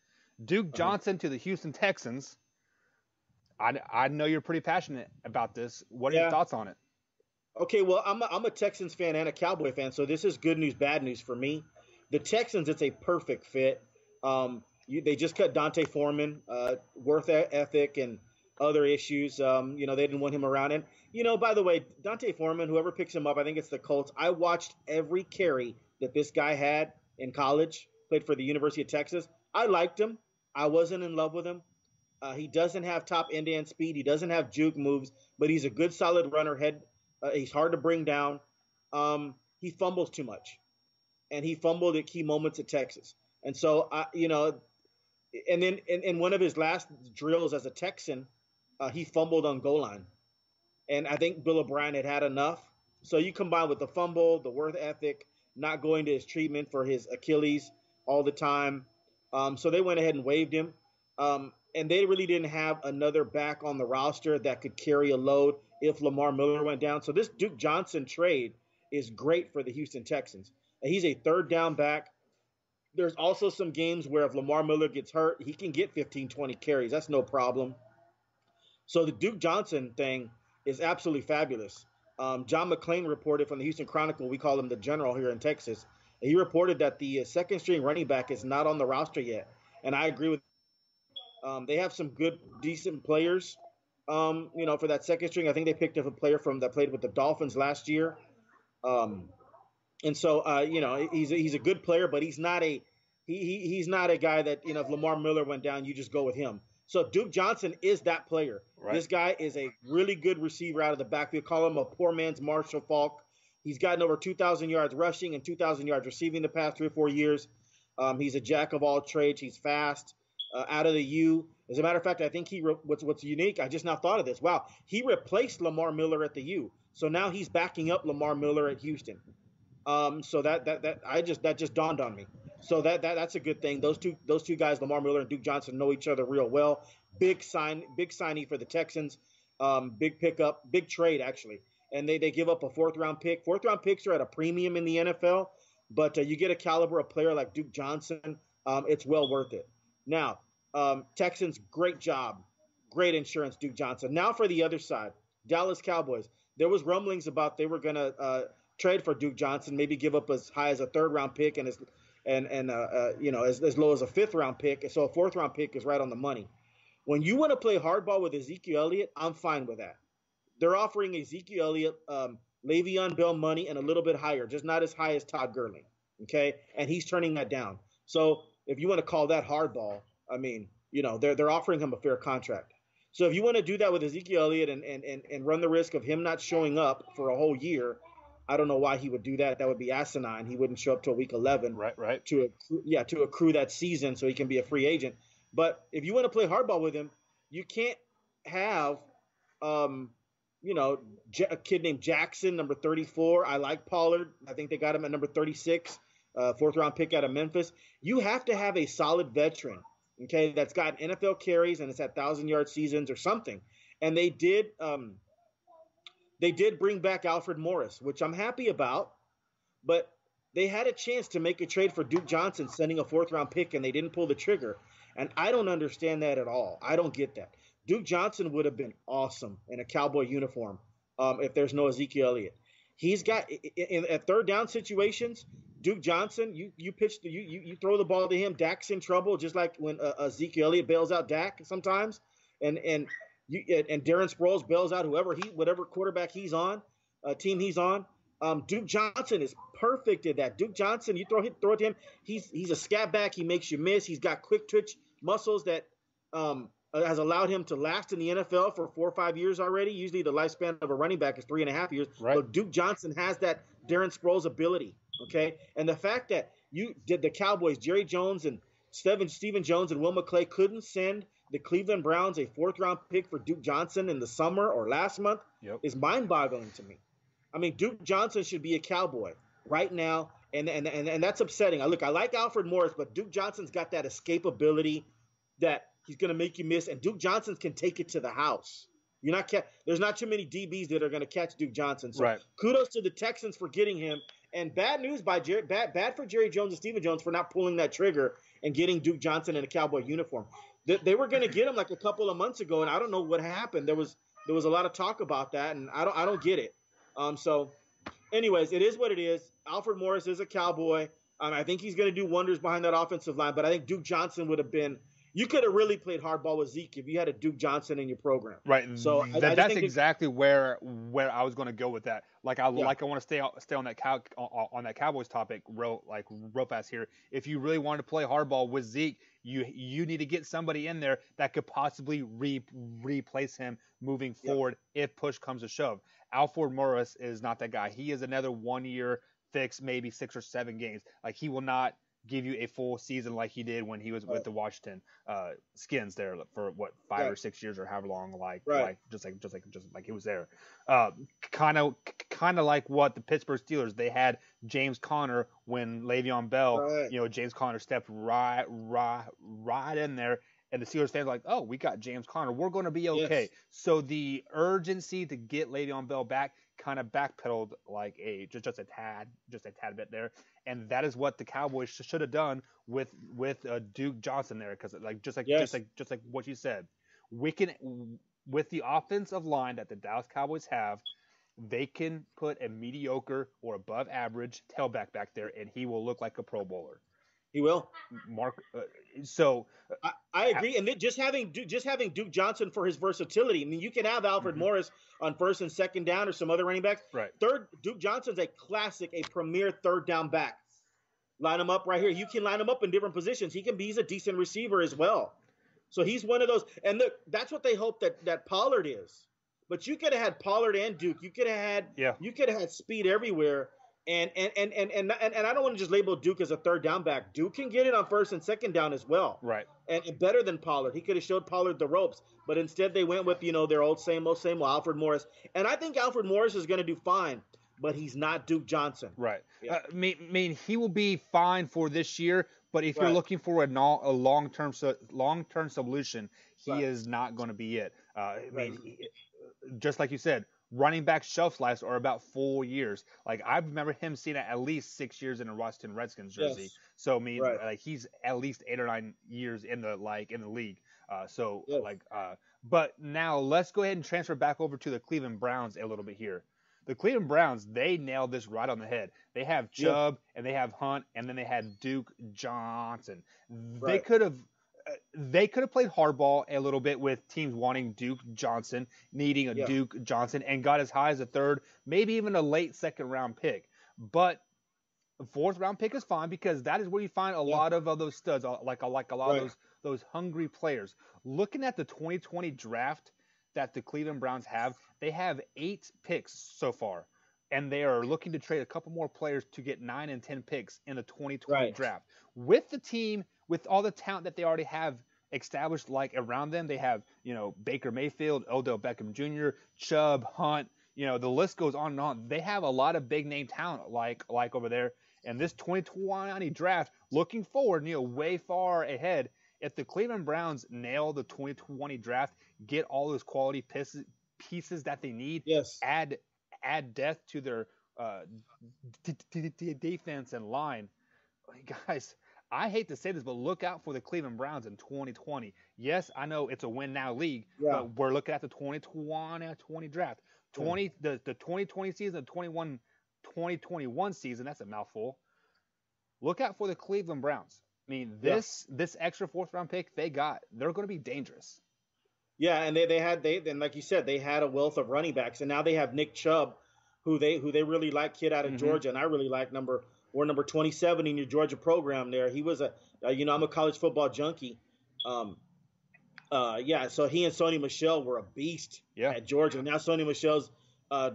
Duke Johnson to the Houston Texans. I know you're pretty passionate about this. What are your thoughts on it? Okay, well, I'm a Texans fan and a Cowboy fan, so this is good news, bad news for me. The Texans, it's a perfect fit. They just cut Dante Foreman, worth ethic and other issues. They didn't want him around. And, by the way, Dante Foreman, whoever picks him up, I think it's the Colts. I watched every carry that this guy had in college, played for the University of Texas. I liked him. I wasn't in love with him. He doesn't have top end-to-end speed. He doesn't have juke moves, but he's a good, solid runner. He's hard to bring down. He fumbles too much, and he fumbled at key moments at Texas. And so, and then in one of his last drills as a Texan, he fumbled on goal line. And I think Bill O'Brien had enough. So you combine with the fumble, the work ethic, not going to his treatment for his Achilles all the time. So they went ahead and waived him. And they really didn't have another back on the roster that could carry a load if Lamar Miller went down. So this Duke Johnson trade is great for the Houston Texans. He's a third down back. There's also some games where if Lamar Miller gets hurt, he can get 15, 20 carries. That's no problem. So the Duke Johnson thing is absolutely fabulous. John McClain reported from the Houston Chronicle, we call him the general here in Texas. He reported that the second string running back is not on the roster yet. And I agree with they have some good, decent players, for that second string. I think they picked up a player that played with the Dolphins last year. And so, he's a good player, but he's not a guy that, if Lamar Miller went down, you just go with him. So Duke Johnson is that player. Right. This guy is a really good receiver out of the backfield. Call him a poor man's Marshall Faulk. He's gotten over 2,000 yards rushing and 2,000 yards receiving the past 3 or 4 years. He's a jack of all trades. He's fast. Out of the U. As a matter of fact, I think what's unique, I just now thought of this. Wow, he replaced Lamar Miller at the U. So now he's backing up Lamar Miller at Houston. So that just dawned on me. So that's a good thing. Those two guys, Lamar Miller and Duke Johnson, know each other real well. Big signee for the Texans. Big pickup, big trade actually. And they give up a 4th round pick. 4th round picks are at a premium in the NFL, but you get a caliber of player like Duke Johnson, it's well worth it. Now, Texans, great job. Great insurance, Duke Johnson. Now for the other side, Dallas Cowboys. There was rumblings about they were going to trade for Duke Johnson, maybe give up as high as a 3rd round pick and as low as a 5th round pick. So a 4th round pick is right on the money. When you want to play hardball with Ezekiel Elliott, I'm fine with that. They're offering Ezekiel Elliott, Le'Veon Bell money and a little bit higher, just not as high as Todd Gurley. Okay, and he's turning that down. So if you want to call that hardball, I mean, they're offering him a fair contract. So if you want to do that with Ezekiel Elliott and run the risk of him not showing up for a whole year, I don't know why he would do that. That would be asinine. He wouldn't show up till week 11. Right. To accrue that season so he can be a free agent. But if you want to play hardball with him, you can't have, a kid named Jackson, number 34. I like Pollard. I think they got him at number 36. 4th round pick out of Memphis. You have to have a solid veteran, okay, that's got NFL carries and it's at 1,000-yard seasons or something. And they did bring back Alfred Morris, which I'm happy about, but they had a chance to make a trade for Duke Johnson, sending a 4th round pick, and they didn't pull the trigger. And I don't understand that at all. I don't get that. Duke Johnson would have been awesome in a Cowboy uniform if there's no Ezekiel Elliott. He's got at 3rd down situations. Duke Johnson, you throw the ball to him. Dak's in trouble, just like when Ezekiel Elliott bails out Dak sometimes, and Darren Sproles bails out whatever quarterback he's on, team he's on. Duke Johnson is perfect at that. Duke Johnson, you throw it to him. He's a scat back. He makes you miss. He's got quick twitch muscles that has allowed him to last in the NFL for 4 or 5 years already. Usually the lifespan of a running back is 3.5 years. Right. But Duke Johnson has that Darren Sproles ability. Okay, and the fact that you did the Cowboys, Jerry Jones and Stephen Jones and Will McClay couldn't send the Cleveland Browns a 4th round pick for Duke Johnson in the summer or last month is mind-boggling to me. I mean, Duke Johnson should be a Cowboy right now, and that's upsetting. I like Alfred Morris, but Duke Johnson's got that escapability that he's going to make you miss, and Duke Johnson can take it to the house. There's not too many DBs that are going to catch Duke Johnson. So Right. kudos to the Texans for getting him. And bad news bad for Jerry Jones and Stephen Jones for not pulling that trigger and getting Duke Johnson in a Cowboy uniform. They were going to get him like a couple of months ago, and I don't know what happened. There was a lot of talk about that, and I don't get it. So, anyways, it is what it is. Alfred Morris is a Cowboy. I think he's going to do wonders behind that offensive line, but I think Duke Johnson would have been. You could have really played hardball with Zeke if you had a Duke Johnson in your program. Right. So that's exactly where I was going to go with that. Like I want to stay on that Cowboys topic real fast here. If you really wanted to play hardball with Zeke, you need to get somebody in there that could possibly replace him moving forward if push comes to shove. Alfred Morris is not that guy. He is another 1 year fix, maybe 6 or 7 games. Like he will not give you a full season like he did when he was with the Washington Skins there for 5 or 6 years or however long, just like he was there. Kind of like what the Pittsburgh Steelers, they had James Conner when Le'Veon Bell, James Conner stepped right in there. And the Steelers fans were like, oh, we got James Conner. We're going to be okay. Yes. So the urgency to get Le'Veon Bell back kind of backpedaled like just a tad bit there. And that is what the Cowboys should have done with Duke Johnson there, because just like what you said, we can, with the offensive line that the Dallas Cowboys have, they can put a mediocre or above average tailback back there, and he will look like a Pro Bowler. He will. Mark. I agree, and just having Duke Johnson for his versatility. I mean, you can have Alfred Morris on first and second down or some other running backs. Right. Duke Johnson's a premier third down back. Line him up right here. You can line him up in different positions. He's a decent receiver as well. So he's one of those. And look, that's what they hope that Pollard is. But you could have had Pollard and Duke. You could have had speed everywhere. And I don't want to just label Duke as a third down back. Duke can get it on first and second down as well. Right. And better than Pollard. He could have showed Pollard the ropes, but instead they went with, their old same old Alfred Morris. And I think Alfred Morris is going to do fine, but he's not Duke Johnson. Right. Yeah. I mean, he will be fine for this year, but if you're looking for a long-term solution, he is not going to be it. I mean, just like you said, running back shelf lives are about 4 years. Like I remember him seeing at least 6 years in a Washington Redskins jersey. Yes. So I mean, he's at least 8 or 9 years in the league. But now let's go ahead and transfer back over to the Cleveland Browns a little bit here. The Cleveland Browns, they nailed this right on the head. They have Chubb and they have Hunt, and then they had Duke Johnson. They could have played hardball a little bit with teams wanting Duke Johnson, needing a Duke Johnson, and got as high as a third, maybe even a late second round pick. But the fourth round pick is fine because that is where you find a lot of those studs, like a lot of those hungry players. Looking at the 2020 draft that the Cleveland Browns have, they have 8 picks so far, and they are looking to trade a couple more players to get 9 and 10 picks in the 2020 draft. With the team, with all the talent that they already have established, like around them, they have, Baker Mayfield, Odell Beckham Jr., Chubb, Hunt, the list goes on and on. They have a lot of big name talent like over there. And this 2020 draft, looking forward, way far ahead, if the Cleveland Browns nail the 2020 draft, get all those quality pieces that they need, add depth to their defense and line, guys, I hate to say this, but look out for the Cleveland Browns in 2020. Yes, I know it's a win now league, but we're looking at the 2020 draft. The 2020 season, 2021 season, that's a mouthful. Look out for the Cleveland Browns. I mean, this extra fourth round pick they're going to be dangerous. Yeah, and they like you said, they had a wealth of running backs, and now they have Nick Chubb, who they really like, kid out of Georgia, and I really like number 27 in your Georgia program there. He was I'm a college football junkie. So he and Sony Michel were a beast at Georgia. Now Sony Michel's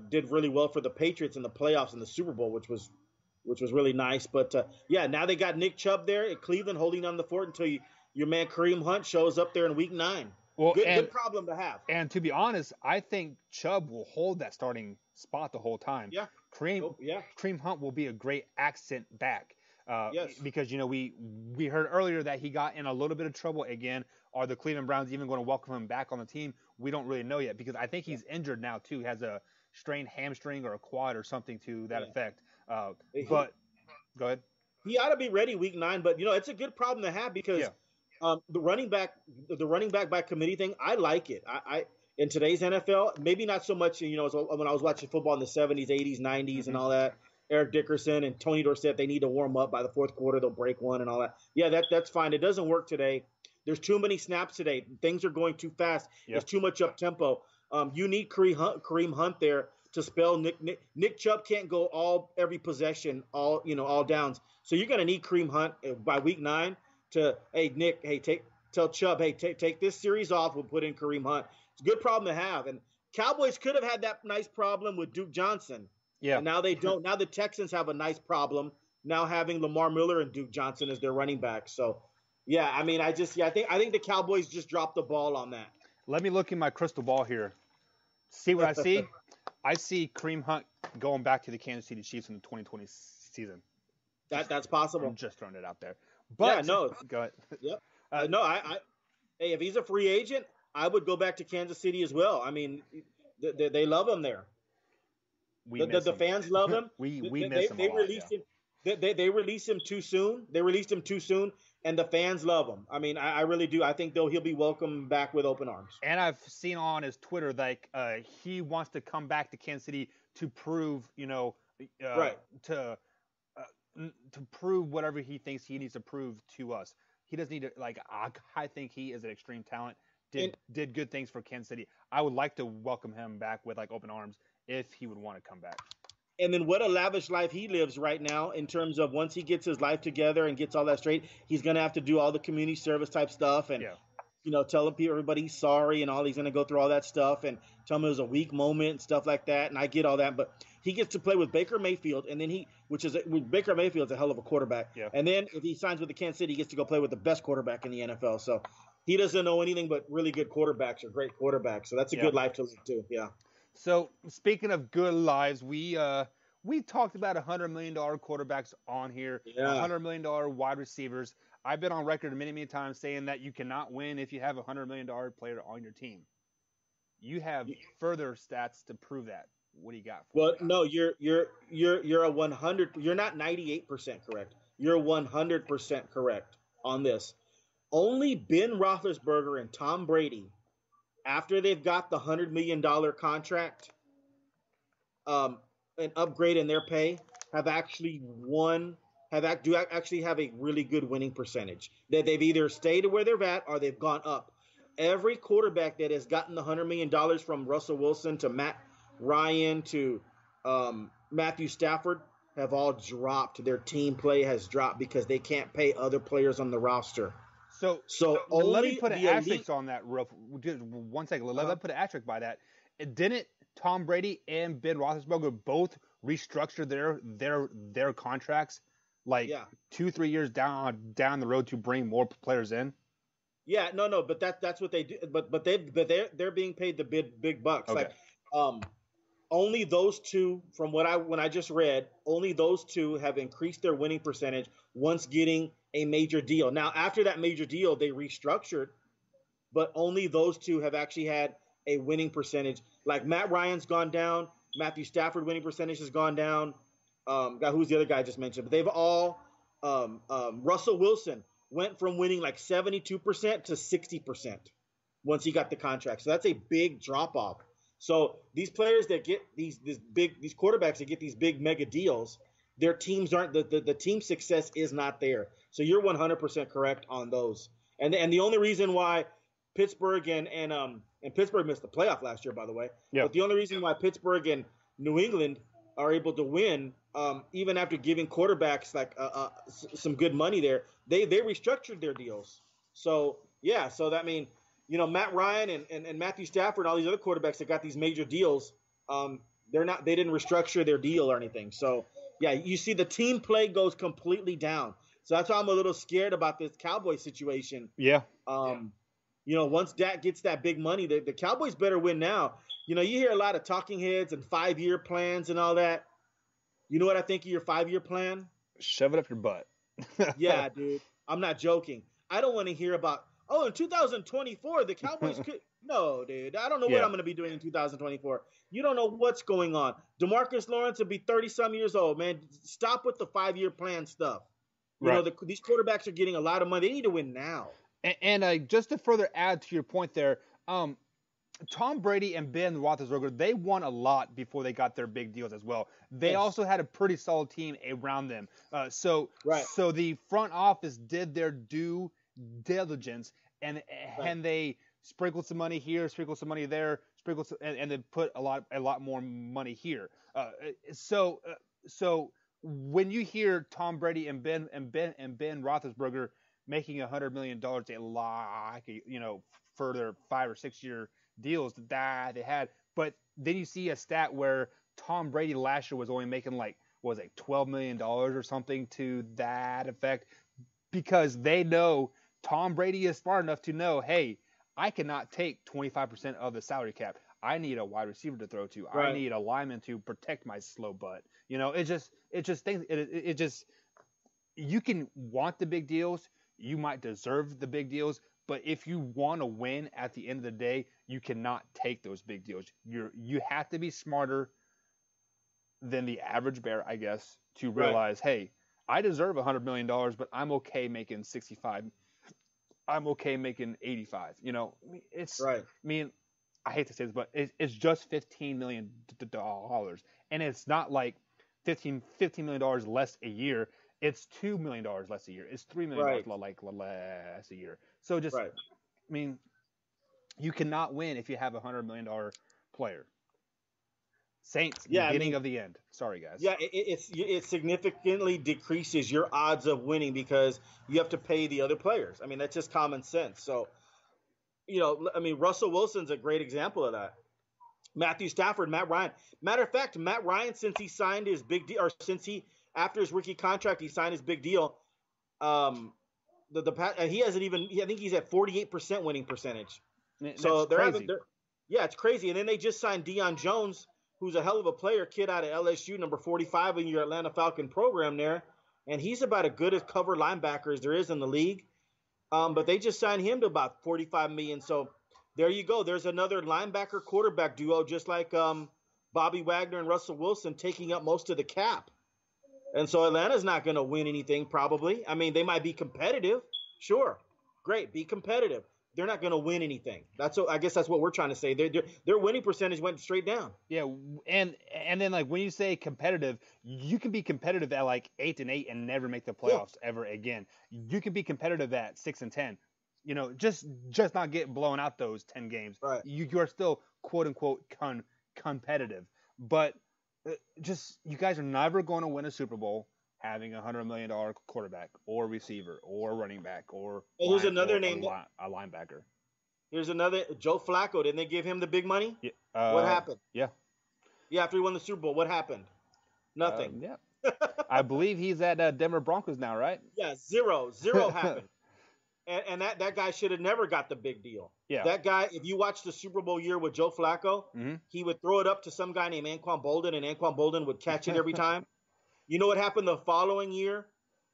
did really well for the Patriots in the playoffs and the Super Bowl, which was really nice. But now they got Nick Chubb there at Cleveland holding on the fort until your man Kareem Hunt shows up there in Week 9. Well, good problem to have. And to be honest, I think Chubb will hold that starting spot the whole time. Yeah. Kareem Hunt will be a great accent back. Because we heard earlier that he got in a little bit of trouble again. Are the Cleveland Browns even going to welcome him back on the team? we don't really know yet because I think he's injured now too. He has a strained hamstring or a quad or something to that effect. But go ahead. He ought to be ready week 9, but it's a good problem to have because the running back by committee thing, I like it. I in today's NFL, maybe not so much. When I was watching football in the 70s, 80s, 90s, and all that. Eric Dickerson and Tony Dorsett, they need to warm up by the fourth quarter. They'll break one and all that. Yeah, that's fine. It doesn't work today. There's too many snaps today. Things are going too fast. There's too much up tempo. You need Kareem Hunt there to spell Nick Chubb can't go every possession, all downs. So you're going to need Kareem Hunt by week 9 to, tell Chubb, take this series off. We'll put in Kareem Hunt. It's a good problem to have. And Cowboys could have had that nice problem with Duke Johnson. Yeah. And now they don't. Now the Texans have a nice problem now having Lamar Miller and Duke Johnson as their running back. So, yeah, I mean, I think the Cowboys just dropped the ball on that. Let me look in my crystal ball here. See what I see? I see Kareem Hunt going back to the Kansas City Chiefs in the 2020 season. That's possible. I'm just throwing it out there. But go ahead. Yep. Hey, if he's a free agent, I would go back to Kansas City as well. I mean, they love him there. The fans love him. we miss him. They released him too soon. They released him too soon, and the fans love him. I mean, I really do. I think he'll be welcomed back with open arms. And I've seen on his Twitter he wants to come back to Kansas City to prove, to prove whatever he thinks he needs to prove to us. He doesn't need to I think he is an extreme talent. Did good things for Kansas City. I would like to welcome him back with open arms if he would want to come back. And then what a lavish life he lives right now in terms of once he gets his life together and gets all that straight, he's going to have to do all the community service type stuff and, telling everybody he's sorry and all. He's going to go through all that stuff and tell them it was a weak moment and stuff like that. And I get all that, but he gets to play with Baker Mayfield, and then Baker Mayfield's a hell of a quarterback. Yeah. And then if he signs with the Kansas City, he gets to go play with the best quarterback in the NFL. So he doesn't know anything but really good quarterbacks or great quarterbacks. So that's a good life to live too. Yeah. So speaking of good lives, we talked about $100 million quarterbacks on here, $100 million wide receivers. I've been on record many, many times saying that you cannot win if you have a $100 million player on your team. You have further stats to prove that. What do you got? No, you're a 100. You're not 98% correct. You're 100% correct on this. Only Ben Roethlisberger and Tom Brady, after they've got the $100 million contract, an upgrade in their pay, actually have a really good winning percentage. That they've either stayed where they're at or they've gone up. Every quarterback that has gotten the $100 million from Russell Wilson to Matt Ryan to Matthew Stafford have all dropped. Their team play has dropped because they can't pay other players on the roster. So let me put an asterisk on that. Just 1 second. Let me put an asterisk by that. Didn't Tom Brady and Ben Roethlisberger both restructure their contracts 2-3 years down the road to bring more players in? Yeah, no, but that's what they do. But they're being paid the big bucks. Okay. Only those two, from when I just read, only those two have increased their winning percentage once getting a major deal. Now, after that major deal, they restructured, but only those two have actually had a winning percentage. Like Matt Ryan's gone down, Matthew Stafford winning percentage has gone down. Who's the other guy I just mentioned? But they've all Russell Wilson went from winning 72% to 60% once he got the contract. So that's a big drop off. So these players that get these quarterbacks that get these big mega deals, their teams aren't the team success is not there. So you're 100% correct on those. And the only reason why Pittsburgh and Pittsburgh missed the playoff last year, by the way. Yeah. But the only reason why Pittsburgh and New England are able to win, even after giving quarterbacks some good money there, they restructured their deals. So yeah, so that means Matt Ryan and Matthew Stafford and all these other quarterbacks that got these major deals, they didn't restructure their deal or anything. So yeah, you see the team play goes completely down. So that's why I'm a little scared about this Cowboys situation. Yeah. Once Dak gets that big money, the Cowboys better win now. You hear a lot of talking heads and 5-year plans and all that. You know what I think of your 5-year plan? Shove it up your butt. Yeah, dude. I'm not joking. I don't want to hear about, in 2024, the Cowboys could. No, dude. I don't know what I'm going to be doing in 2024. You don't know what's going on. DeMarcus Lawrence will be 30-some years old, man. Stop with the 5-year plan stuff. You know, these quarterbacks are getting a lot of money. They need to win now. And just to further add to your point there, Tom Brady and Ben Roethlisberger, they won a lot before they got their big deals as well. They also had a pretty solid team around them. So the front office did their due diligence, and they sprinkled some money here, sprinkled some money there, and then put a lot more money here. So when you hear Tom Brady and Ben Roethlisberger making $100 million, for their 5 or 6 year deals that they had, but then you see a stat where Tom Brady last year was only making $12 million or something to that effect, because they know Tom Brady is smart enough to know, hey, I cannot take 25% of the salary cap. I need a wide receiver to throw to. I need a lineman to protect my slow butt. You can want the big deals. You might deserve the big deals, but if you want to win at the end of the day, you cannot take those big deals. You have to be smarter than the average bear, I guess, to realize, hey, I deserve $100 million, but I'm okay making 65. I'm okay making 85. I hate to say this, but it's just $15 million, and it's not like $15 million less a year. It's $2 million less a year. It's $3 million less a year. So you cannot win if you have a $100 million player. Saints, beginning of the end. Sorry, guys. Yeah, it significantly decreases your odds of winning because you have to pay the other players. I mean, that's just common sense. So, Russell Wilson's a great example of that. Matthew Stafford, Matt Ryan. Matter of fact, Matt Ryan, since he signed his big deal, or after his rookie contract, he signed his big deal. He hasn't even. I think he's at 48% winning percentage. So they're crazy. It's crazy. And then they just signed Deion Jones, who's a hell of a player, kid out of LSU, number 45 in your Atlanta Falcon program there. And he's about as good a cover linebacker as there is in the league. But they just signed him to about $45 million. So there you go. There's another linebacker quarterback duo, just like Bobby Wagner and Russell Wilson, taking up most of the cap. And so Atlanta's not going to win anything probably. I mean, they might be competitive. Sure. Great. Be competitive. They're not going to win anything. I guess that's what we're trying to say. Their winning percentage went straight down. Yeah, and then when you say competitive, you can be competitive at 8-8 and never make the playoffs ever again. You can be competitive at 6-10. Just not get blown out those 10 games. Right. You are still quote unquote competitive, but you guys are never going to win a Super Bowl having a $100 million quarterback or receiver or running back or here's another name, a linebacker. Here's another, Joe Flacco. Didn't they give him the big money? Yeah. What happened? Yeah. Yeah, after he won the Super Bowl, what happened? Nothing. Yeah. I believe he's at Denver Broncos now, right? Yeah, zero happened. And that guy should have never got the big deal. Yeah. That guy, if you watch the Super Bowl year with Joe Flacco, he would throw it up to some guy named Anquan Boldin, and Anquan Boldin would catch it every time. You know what happened the following year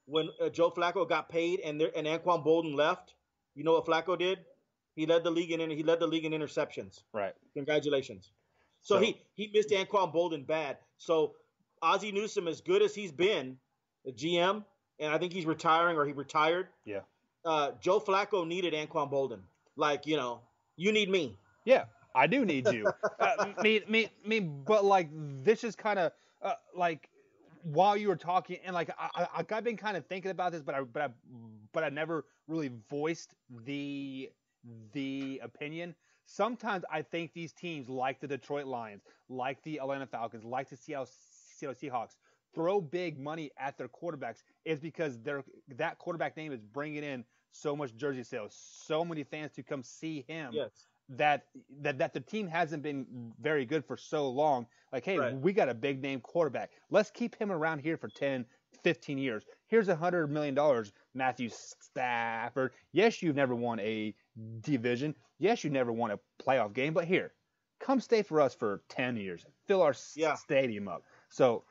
when Joe Flacco got paid and Anquan Boldin left? You know what Flacco did? He led the league in interceptions. Right. Congratulations. So he missed Anquan Boldin bad. So Ozzie Newsome, as good as he's been, the GM, and I think he's retiring or he retired. Yeah. Joe Flacco needed Anquan Boldin. You need me. Yeah, I do need you. But this is kind of while you were talking, and I've been kind of thinking about this, but I never really voiced the opinion. Sometimes I think these teams, like the Detroit Lions, like the Atlanta Falcons, like the Seattle Seahawks, throw big money at their quarterbacks is because that quarterback name is bringing in so much jersey sales, so many fans to come see him. Yes. That the team hasn't been very good for so long. We got a big name quarterback. Let's keep him around here for 10, 15 years. Here's $100 million, Matthew Stafford. Yes, you've never won a division. Yes, you never won a playoff game, but here, come stay for us for 10 years. Fill our stadium up. So,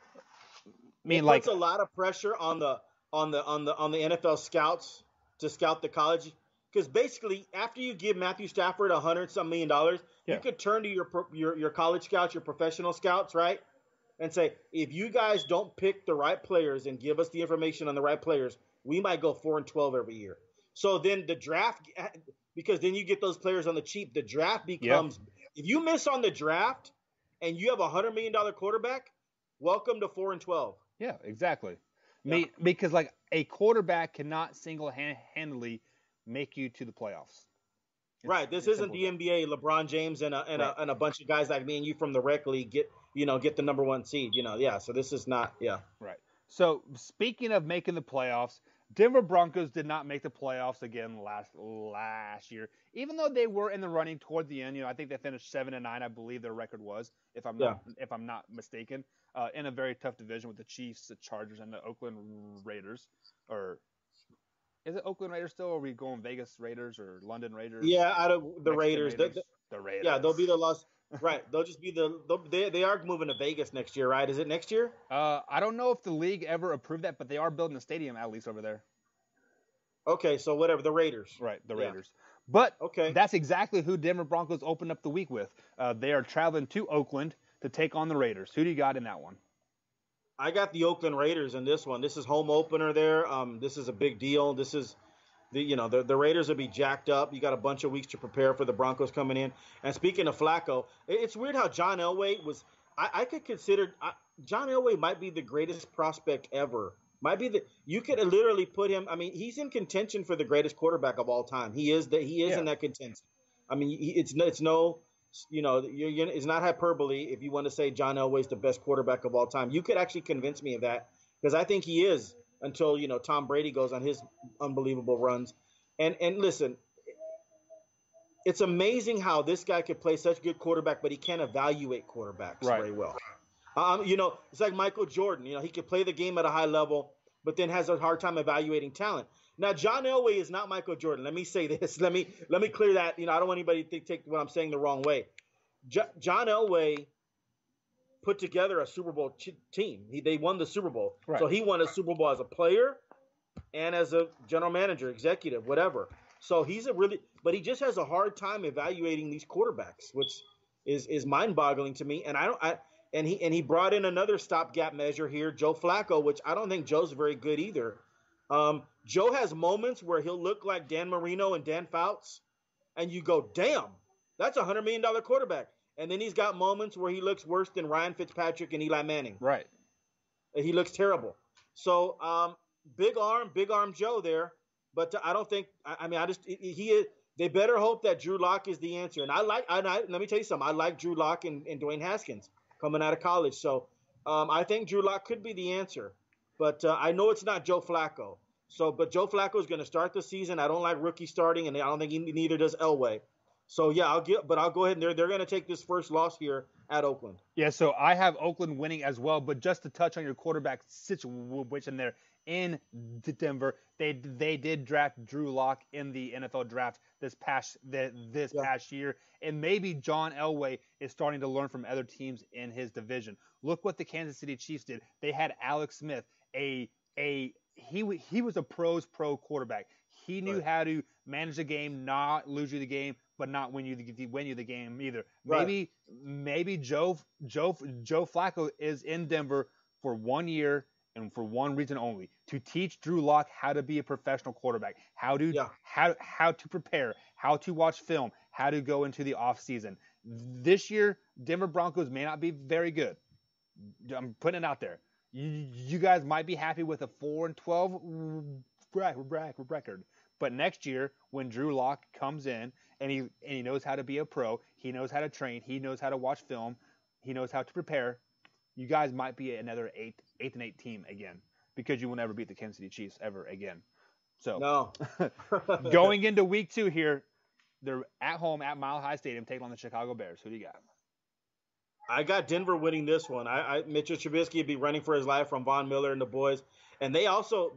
it puts a lot of pressure on the NFL scouts to scout the college because basically after you give Matthew Stafford $100-some million, you could turn to your college scouts, your professional scouts, right, and say, if you guys don't pick the right players and give us the information on the right players, we might go 4-12 every year. So then the draft, because then you get those players on the cheap. The draft becomes, if you miss on the draft and you have a $100 million quarterback, welcome to 4-12. Yeah, exactly. Because like a quarterback cannot single-handedly make you to the playoffs. Right. This isn't the NBA. LeBron James and a bunch of guys like me and you from the rec league get the number one seed. So this is not. Yeah. Right. So speaking of making the playoffs, Denver Broncos did not make the playoffs again last year, even though they were in the running toward the end. I think they finished 7-9. I believe their record was, if I'm not mistaken, in a very tough division with the Chiefs, the Chargers, and the Oakland Raiders. Or is it Oakland Raiders still? Or are we going Vegas Raiders or London Raiders? Yeah, out of the Raiders. The Raiders. Yeah, they'll be the lost. Right, they'll just be they are moving to Vegas next year, right? Is it next year? I don't know if the league ever approved that, but they are building a stadium at least over there. Okay, so whatever, the Raiders. Right, the Raiders. But that's exactly who Denver Broncos opened up the week with. They are traveling to Oakland to take on the Raiders. Who do you got in that one? I got the Oakland Raiders in this one. This is home opener there. This is a big deal. This is the Raiders will be jacked up. You got a bunch of weeks to prepare for the Broncos coming in. And speaking of Flacco, it's weird how John Elway was. I could consider John Elway might be the greatest prospect ever. You could literally put him. I mean, he's in contention for the greatest quarterback of all time. He is in that contention. I mean, it's not hyperbole if you want to say John Elway's the best quarterback of all time. You could actually convince me of that because I think he is. Until Tom Brady goes on his unbelievable runs, and listen, it's amazing how this guy could play such good quarterback, but he can't evaluate quarterbacks very well. It's like Michael Jordan. He could play the game at a high level, but then has a hard time evaluating talent. Now, John Elway is not Michael Jordan. Let me say this. Let me clear that. I don't want anybody to take what I'm saying the wrong way. John Elway put together a Super Bowl team. They won the Super Bowl. Right. So he won a Super Bowl as a player and as a general manager, executive, whatever. So but he just has a hard time evaluating these quarterbacks, which is mind-boggling to me. And he brought in another stopgap measure here, Joe Flacco, which I don't think Joe's very good either. Joe has moments where he'll look like Dan Marino and Dan Fouts, and you go, damn, that's a $100 million quarterback. And then he's got moments where he looks worse than Ryan Fitzpatrick and Eli Manning. Right. He looks terrible. So big arm Joe there. But I don't think. They better hope that Drew Lock is the answer. And let me tell you something. I like Drew Lock and Dwayne Haskins coming out of college. So I think Drew Lock could be the answer. But I know it's not Joe Flacco. But Joe Flacco is going to start the season. I don't like rookie starting, and I don't think neither does Elway. So, yeah, I'll go ahead and they're going to take this first loss here at Oakland. Yeah, so I have Oakland winning as well. But just to touch on your quarterback situation there in Denver, they did draft Drew Lock in the NFL draft this past year. And maybe John Elway is starting to learn from other teams in his division. Look what the Kansas City Chiefs did. They had Alex Smith, he was a pro quarterback. He knew how to manage the game, not lose you the game, but not win you the game either. Right. Maybe Joe Flacco is in Denver for 1 year and for one reason only: to teach Drew Lock how to be a professional quarterback, how to prepare, how to watch film, how to go into the off season. This year, Denver Broncos may not be very good. I'm putting it out there. You guys might be happy with a 4-12 record. But next year, when Drew Lock comes in and he knows how to be a pro, he knows how to train, he knows how to watch film, he knows how to prepare, you guys might be another 8-8 team again, because you will never beat the Kansas City Chiefs ever again. So no. Going into week 2 here, they're at home at Mile High Stadium taking on the Chicago Bears. Who do you got? I got Denver winning this one. Mitchell Trubisky would be running for his life from Von Miller and the boys. And they also,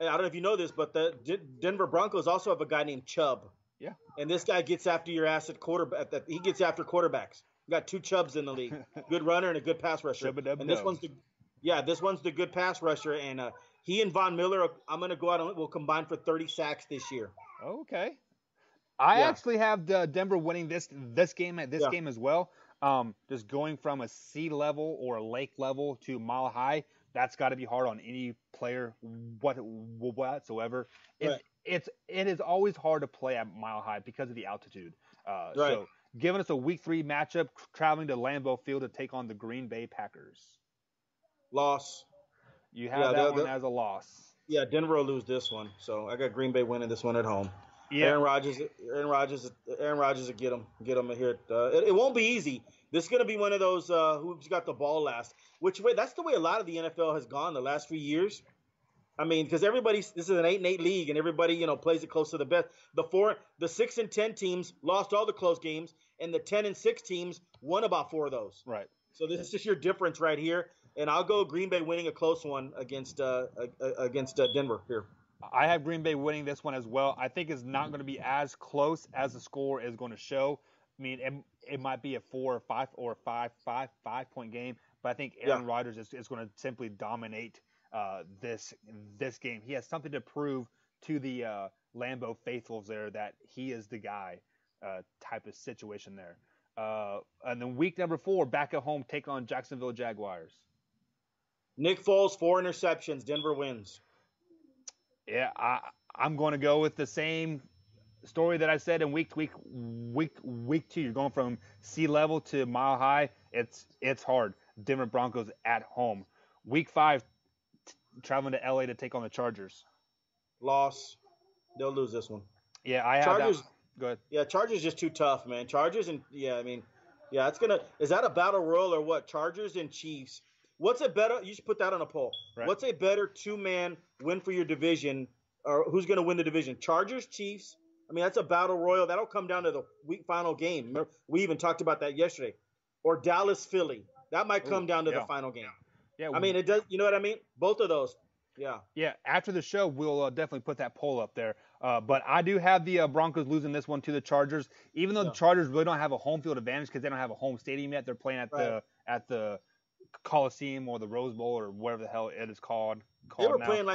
I don't know if you know this, but the Denver Broncos also have a guy named Chubb. Yeah. And this guy gets after your ass at quarterback. He gets after quarterbacks. We got 2 Chubbs in the league. Good runner and a good pass rusher. And this one's the good pass rusher. And he and Von Miller, I'm going to go out and will combine for 30 sacks this year. Okay. I actually have Denver winning this game game as well. Just going from a sea level or a lake level to Mile High, that's got to be hard on any player whatsoever. Right. It is always hard to play at Mile High because of the altitude. So giving us a week 3 matchup, traveling to Lambeau Field to take on the Green Bay Packers. Loss. You have that one as a loss. Yeah, Denver will lose this one. So I got Green Bay winning this one at home. Yeah. Aaron Rodgers will get them here. It won't be easy. This is going to be one of those who's got the ball last. That's the way a lot of the NFL has gone the last few years. I mean, because this is an 8-8 league, and everybody plays it close to the best. The 6 and 10 teams lost all the close games, and the 10 and 6 teams won about 4 of those. Right. So this is just your difference right here, and I'll go Green Bay winning a close one against Denver here. I have Green Bay winning this one as well. I think it's not going to be as close as the score is going to show. I mean, it might be a 4 or 5 point game, but I think Aaron Rodgers is going to simply dominate this game. He has something to prove to the Lambeau faithfuls there that he is the guy type of situation there. And then week number 4, back at home, take on Jacksonville Jaguars. Nick Foles, 4 interceptions. Denver wins. Yeah, I'm going to go with the same story that I said in week 2. You're going from sea level to Mile High. It's hard. Denver Broncos at home. Week 5, traveling to LA to take on the Chargers. Loss. They'll lose this one. Yeah, I have Chargers. That. Go ahead. Yeah, Chargers just too tough, man. Chargers and it's gonna. Is that a battle royal or what? Chargers and Chiefs. What's a better? You should put that on a poll. Right. What's a better 2-man win for your division, or who's going to win the division? Chargers, Chiefs. I mean, that's a battle royal. That'll come down to the week final game. Remember, we even talked about that yesterday. Or Dallas, Philly. That might come down to the final game. Yeah. I mean, it does. You know what I mean? Both of those. Yeah. Yeah. After the show, we'll definitely put that poll up there. But I do have the Broncos losing this one to the Chargers, even though the Chargers really don't have a home field advantage because they don't have a home stadium yet. They're playing at the Coliseum or the Rose Bowl or whatever the hell it is called. They were playing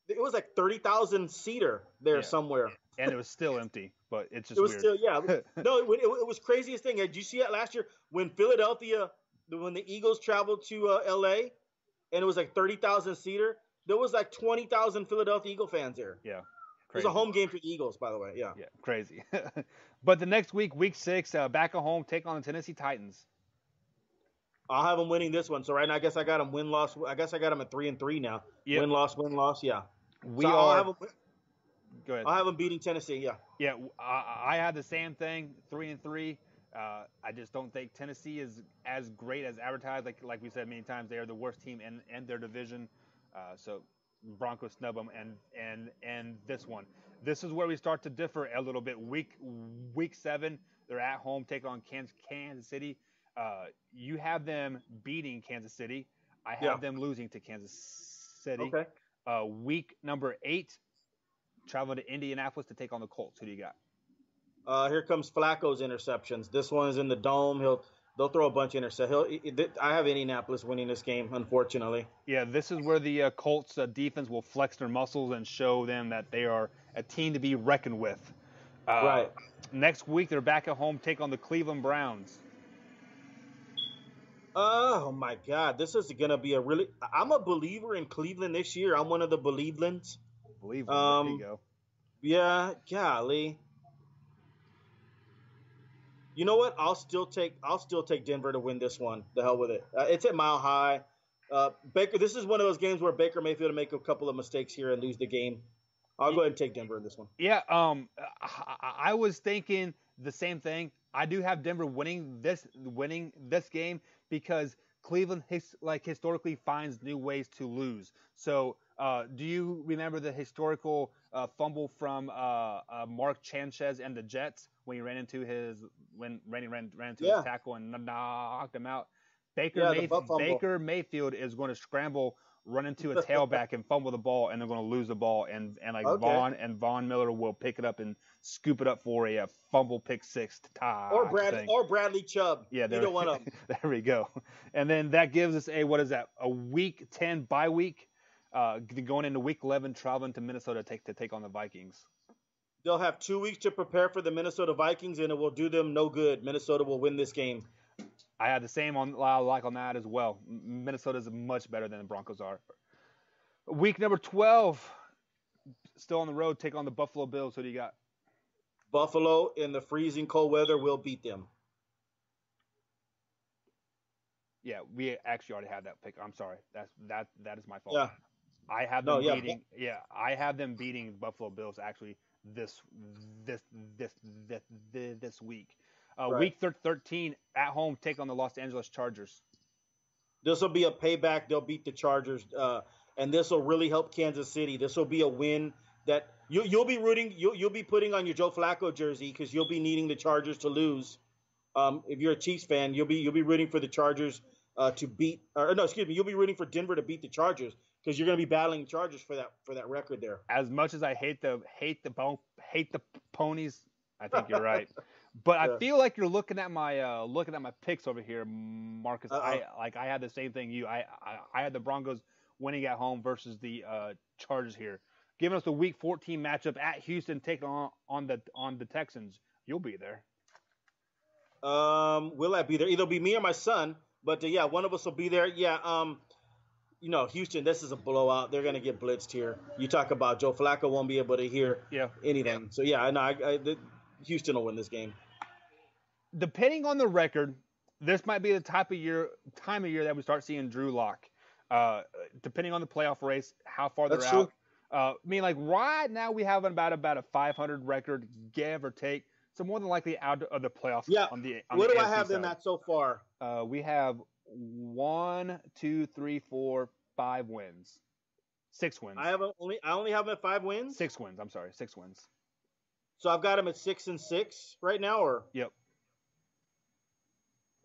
it was like 30,000 seater there somewhere, and it was still empty. But it's just it was weird. still No, it was craziest thing. Did you see that last year when the Eagles traveled to L.A. and it was like 30,000 seater? There was like 20,000 Philadelphia Eagle fans there. Yeah. It was a home game for the Eagles, by the way. Yeah. Yeah, crazy. But the next week, week 6, back at home, take on the Tennessee Titans. I'll have them winning this one. So right now, I guess I got them win-loss. I guess I got them at 3-3 now. Yep. Win-loss. Yeah. Go ahead. I'll have them beating Tennessee. Yeah. Yeah, I had the same thing, 3-3. I just don't think Tennessee is as great as advertised. Like we said many times, they are the worst team in their division. So Broncos snub them, and this one. This is where we start to differ a little bit. Week 7, they're at home, take on Kansas City. You have them beating Kansas City. I have them losing to Kansas City. Okay. Week number 8, traveling to Indianapolis to take on the Colts. Who do you got? Here comes Flacco's interceptions. This one is in the dome. They'll throw a bunch of interceptions. I have Indianapolis winning this game, unfortunately. Yeah, this is where the Colts defense will flex their muscles and show them that they are a team to be reckoned with. Right. Next week, they're back at home, take on the Cleveland Browns. Oh, my God. This is going to be I'm a believer in Cleveland this year. I'm one of the Believelands. There you go. Yeah, golly. You know what? I'll still take Denver to win this one. The hell with it. It's at Mile High. Baker. This is one of those games where Baker Mayfield will make a couple of mistakes here and lose the game. I'll go ahead and take Denver in this one. Yeah. I was thinking the same thing. I do have Denver winning this game because Cleveland historically finds new ways to lose. So, do you remember the historical fumble from Mark Sanchez and the Jets when he ran into his his tackle and knocked him out? Baker Mayfield is going to scramble, run into a tailback and fumble the ball, and they're going to lose the ball. And Von Miller will pick it up and scoop it up for a fumble pick 6 to tie. Or Bradley Chubb. Yeah, either one of them. There we go. And then that gives us a week 10 bye week. Going into week 11, traveling to Minnesota to take on the Vikings. They'll have 2 weeks to prepare for the Minnesota Vikings, and it will do them no good. Minnesota will win this game. I had the same like on that as well. Minnesota's much better than the Broncos are. Week number 12, still on the road, take on the Buffalo Bills. Who do you got? Buffalo in the freezing cold weather will beat them. Yeah, we actually already had that pick. I'm sorry. That is my fault. Yeah. I have them beating. Yeah, I have them beating Buffalo Bills actually this week. Right. Week 13 at home, take on the Los Angeles Chargers. This will be a payback. They'll beat the Chargers, and this will really help Kansas City. This will be a win that you'll be rooting. You'll be putting on your Joe Flacco jersey because you'll be needing the Chargers to lose. If you're a Chiefs fan, you'll be rooting for the Chargers to beat. You'll be rooting for Denver to beat the Chargers because you're going to be battling the Chargers for that record there. As much as I hate the ponies, I think you're right. But I feel like you're looking at my picks over here, Marcus. I had the same thing. I had the Broncos winning at home versus the Chargers here, giving us the Week 14 matchup at Houston, taking on the Texans. You'll be there. Will I be there? It'll be me or my son. But one of us will be there. Yeah. Houston. This is a blowout. They're gonna get blitzed here. You talk about Joe Flacco won't be able to hear anything. So Houston will win this game. Depending on the record, this might be the time of year that we start seeing Drew Lock. Depending on the playoff race, how far they're out. Right now we have about a 500 record, give or take. So more than likely out of the playoffs. Yeah. What do I have them at so far? We have 1, 2, 3, 4, 5 wins. 6 wins. I only have them at 5 wins? 6 wins. I'm sorry, 6 wins. So I've got them at 6-6 right now, or? Yep.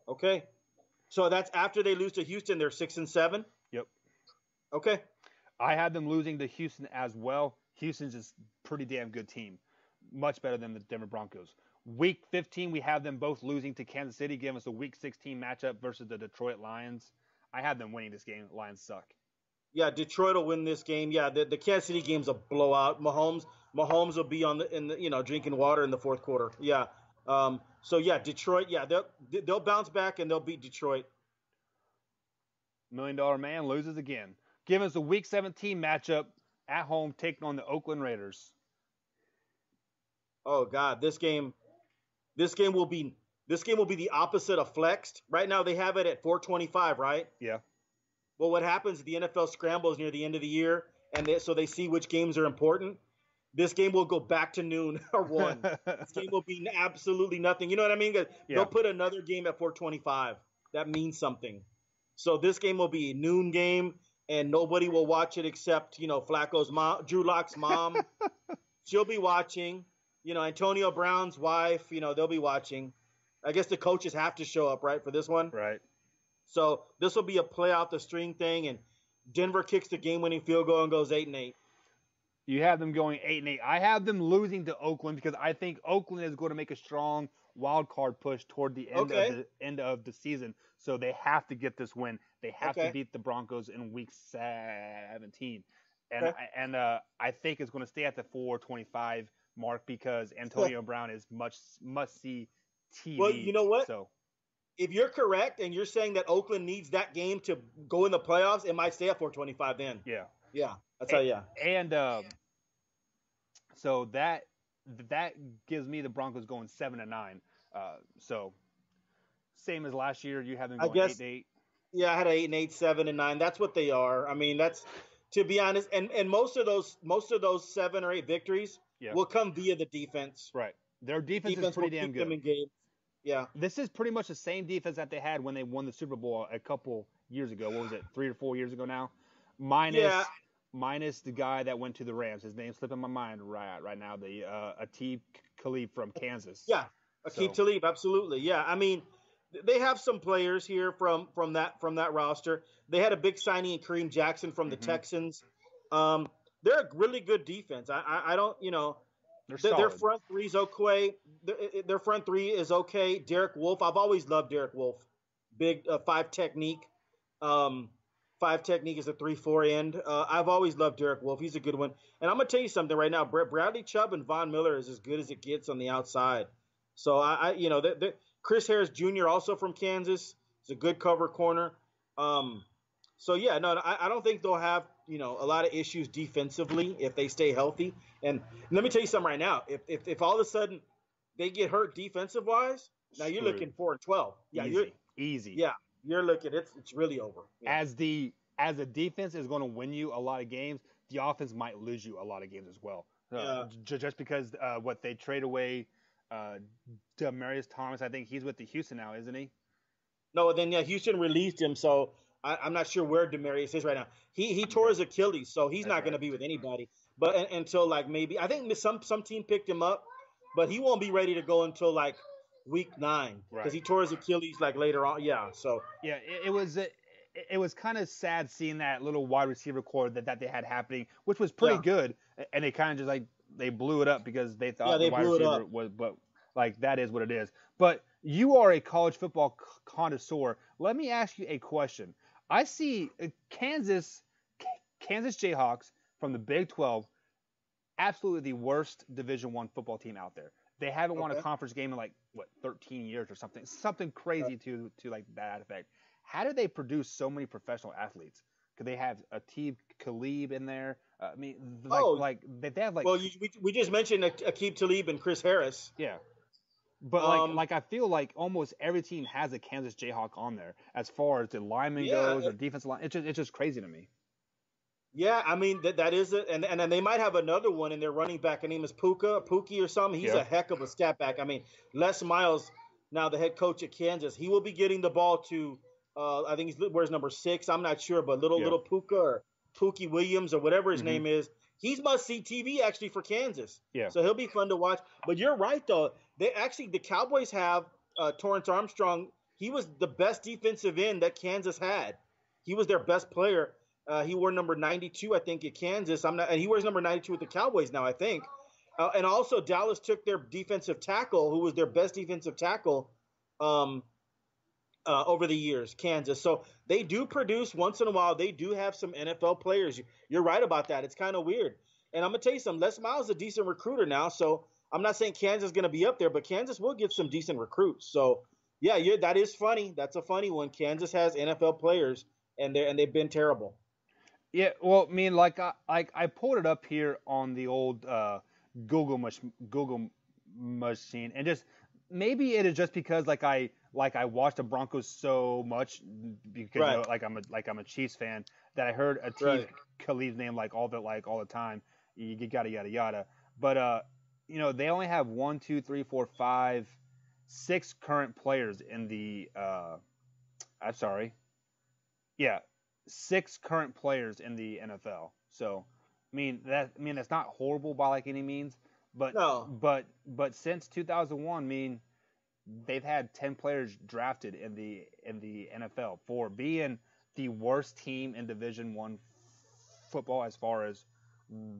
Okay. So that's after they lose to Houston, they're 6-7? Yep. Okay. I had them losing to Houston as well. Houston's just a pretty damn good team. Much better than the Denver Broncos. Week 15, we have them both losing to Kansas City, giving us a Week 16 matchup versus the Detroit Lions. I have them winning this game. Lions suck. Yeah, Detroit will win this game. Yeah, the Kansas City game's a blowout. Mahomes will be drinking water in the fourth quarter. Yeah. Detroit. Yeah, they'll bounce back and they'll beat Detroit. $1 Million Man loses again, giving us a Week 17 matchup at home, taking on the Oakland Raiders. Oh God, this game will be the opposite of flexed. Right now they have it at 425, right? Yeah. Well, what happens? The NFL scrambles near the end of the year, and so they see which games are important. This game will go back to noon or 1. This game will be absolutely nothing. You know what I mean? They'll put another game at 425. That means something. So this game will be a noon game, and nobody will watch it except Flacco's mom, Drew Lock's mom. She'll be watching. Antonio Brown's wife, they'll be watching. I guess the coaches have to show up, right, for this one? Right. So this will be a play out the string thing, and Denver kicks the game-winning field goal and goes 8-8. You have them going 8-8. I have them losing to Oakland because I think Oakland is going to make a strong wild card push toward the end of the season. So they have to get this win. They have to beat the Broncos in Week 17. And I think it's going to stay at the 425 mark because Antonio Brown is must-see TV. Well, you know what? So if you're correct and you're saying that Oakland needs that game to go in the playoffs, it might stay at 425 then. Yeah. Yeah. That's how, yeah. And so that gives me the Broncos going 7-9. So same as last year, you have them going 8-8. Yeah, I had an 8-8, 7-9. That's what they are. I mean, that's, to be honest, and most of those 7 or 8 victories will come via the defense. Right. Their defense is pretty damn good. Them in games. Yeah. This is pretty much the same defense that they had when they won the Super Bowl a couple years ago. What was it, 3 or 4 years ago now? Minus the guy that went to the Rams. His name's slipping my mind right now. The Aqib Talib from Kansas. Yeah, Aqib Talib, absolutely. Yeah, I mean, they have some players here from that roster. They had a big signing in Kareem Jackson from the Texans. They're a really good defense. I don't, their front three is okay. Their front three is okay. Derek Wolfe, I've always loved Derek Wolfe. Big 5 technique. 5 technique is a 3-4 end. I've always loved Derek Wolfe. He's a good one. And I'm going to tell you something right now. Bradley Chubb and Von Miller is as good as it gets on the outside. So, Chris Harris Jr., also from Kansas, is a good cover corner. So, yeah, no, I don't think they'll have, a lot of issues defensively if they stay healthy. And let me tell you something right now. If all of a sudden they get hurt defensive-wise, now you're looking 4-12. Yeah, Easy. Yeah, you're looking. It's really over. Yeah. As the defense is going to win you a lot of games, the offense might lose you a lot of games as well. Just because what they trade away Demaryius Thomas, I think he's with the Houston now, isn't he? No, then Houston released him, so I'm not sure where Demaryius is right now. He tore his Achilles, so he's not going to be with anybody. But until maybe I think some team picked him up, but he won't be ready to go until week 9 because he tore his Achilles later on. Yeah, so yeah, it was kind of sad seeing that little wide receiver core that they had happening, which was pretty good, and they kind of just they blew it up because they thought the wide receiver was, but that is what it is. But you are a college football connoisseur. Let me ask you a question. I see Kansas Jayhawks from the Big 12, absolutely the worst Division I football team out there. They haven't won a conference game in 13 years or something crazy to that effect. How do they produce so many professional athletes? Could they have Aqib Talib in there? They have Well, we just mentioned Aqib Talib and Chris Harris. Yeah. But I feel like almost every team has a Kansas Jayhawk on there as far as the lineman goes or defensive line. It's just crazy to me. Yeah, I mean that is it, and then they might have another one in their running back. Her name is Pookie or something. He's a heck of a scat back. I mean, Les Miles, now the head coach at Kansas, he will be getting the ball to I think he wears number 6. I'm not sure, but little Puka or Pookie Williams or whatever his name is. He's must-see TV actually for Kansas. Yeah. So he'll be fun to watch. But you're right though. The Cowboys have Torrance Armstrong. He was the best defensive end that Kansas had. He was their best player. He wore number 92, I think, at Kansas. And he wears number 92 with the Cowboys now, I think. And also, Dallas took their defensive tackle, who was their best defensive tackle over the years, Kansas. So they do produce once in a while. They do have some NFL players. You're right about that. It's kind of weird. And I'm going to tell you something. Les Miles is a decent recruiter now. So I'm not saying Kansas is going to be up there, but Kansas will get some decent recruits. So, yeah, that is funny. That's a funny one. Kansas has NFL players, and they've been terrible. Yeah, well, I mean, I pulled it up here on the old Google machine, and just maybe it is just because I watched the Broncos so much because I'm a Chiefs fan that I heard Aqib Talib's name all the time. Yada yada yada. But they only have 1, 2, 3, 4, 5, 6 current players in the. I'm sorry. Yeah. 6 current players in the NFL. So, that's not horrible by any means, but no. But since 2001, they've had 10 players drafted in the NFL for being the worst team in Division I football as far as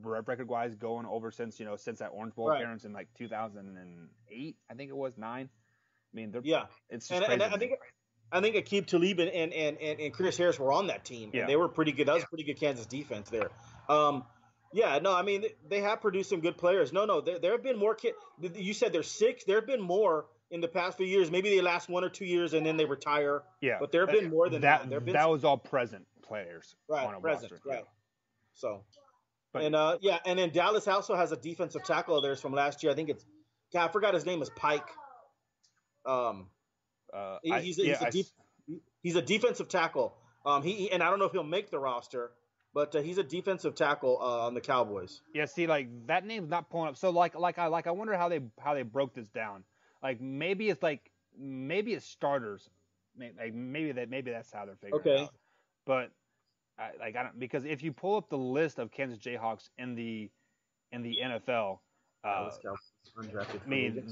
record wise going over since that Orange Bowl appearance in 2008, I think it was 9. It's just crazy. I think Aqib Talib and Chris Harris were on that team. And they were pretty good. That was pretty good Kansas defense there. They have produced some good players. No, there have been more kids. You said there's 6. There have been more in the past few years. Maybe they last 1 or 2 years and then they retire. Yeah. But there have been more than that. That was all present players on a present, roster. Right. So, and then Dallas also has a defensive tackle of theirs from last year. I think I forgot his name is Pike. He's a defensive tackle. And I don't know if he'll make the roster, but he's a defensive tackle on the Cowboys. Yeah, see, that name's not pulling up. So I wonder how they broke this down. Maybe it's starters. Maybe that's how they're figuring it out. But I don't, because if you pull up the list of Kansas Jayhawks in the NFL,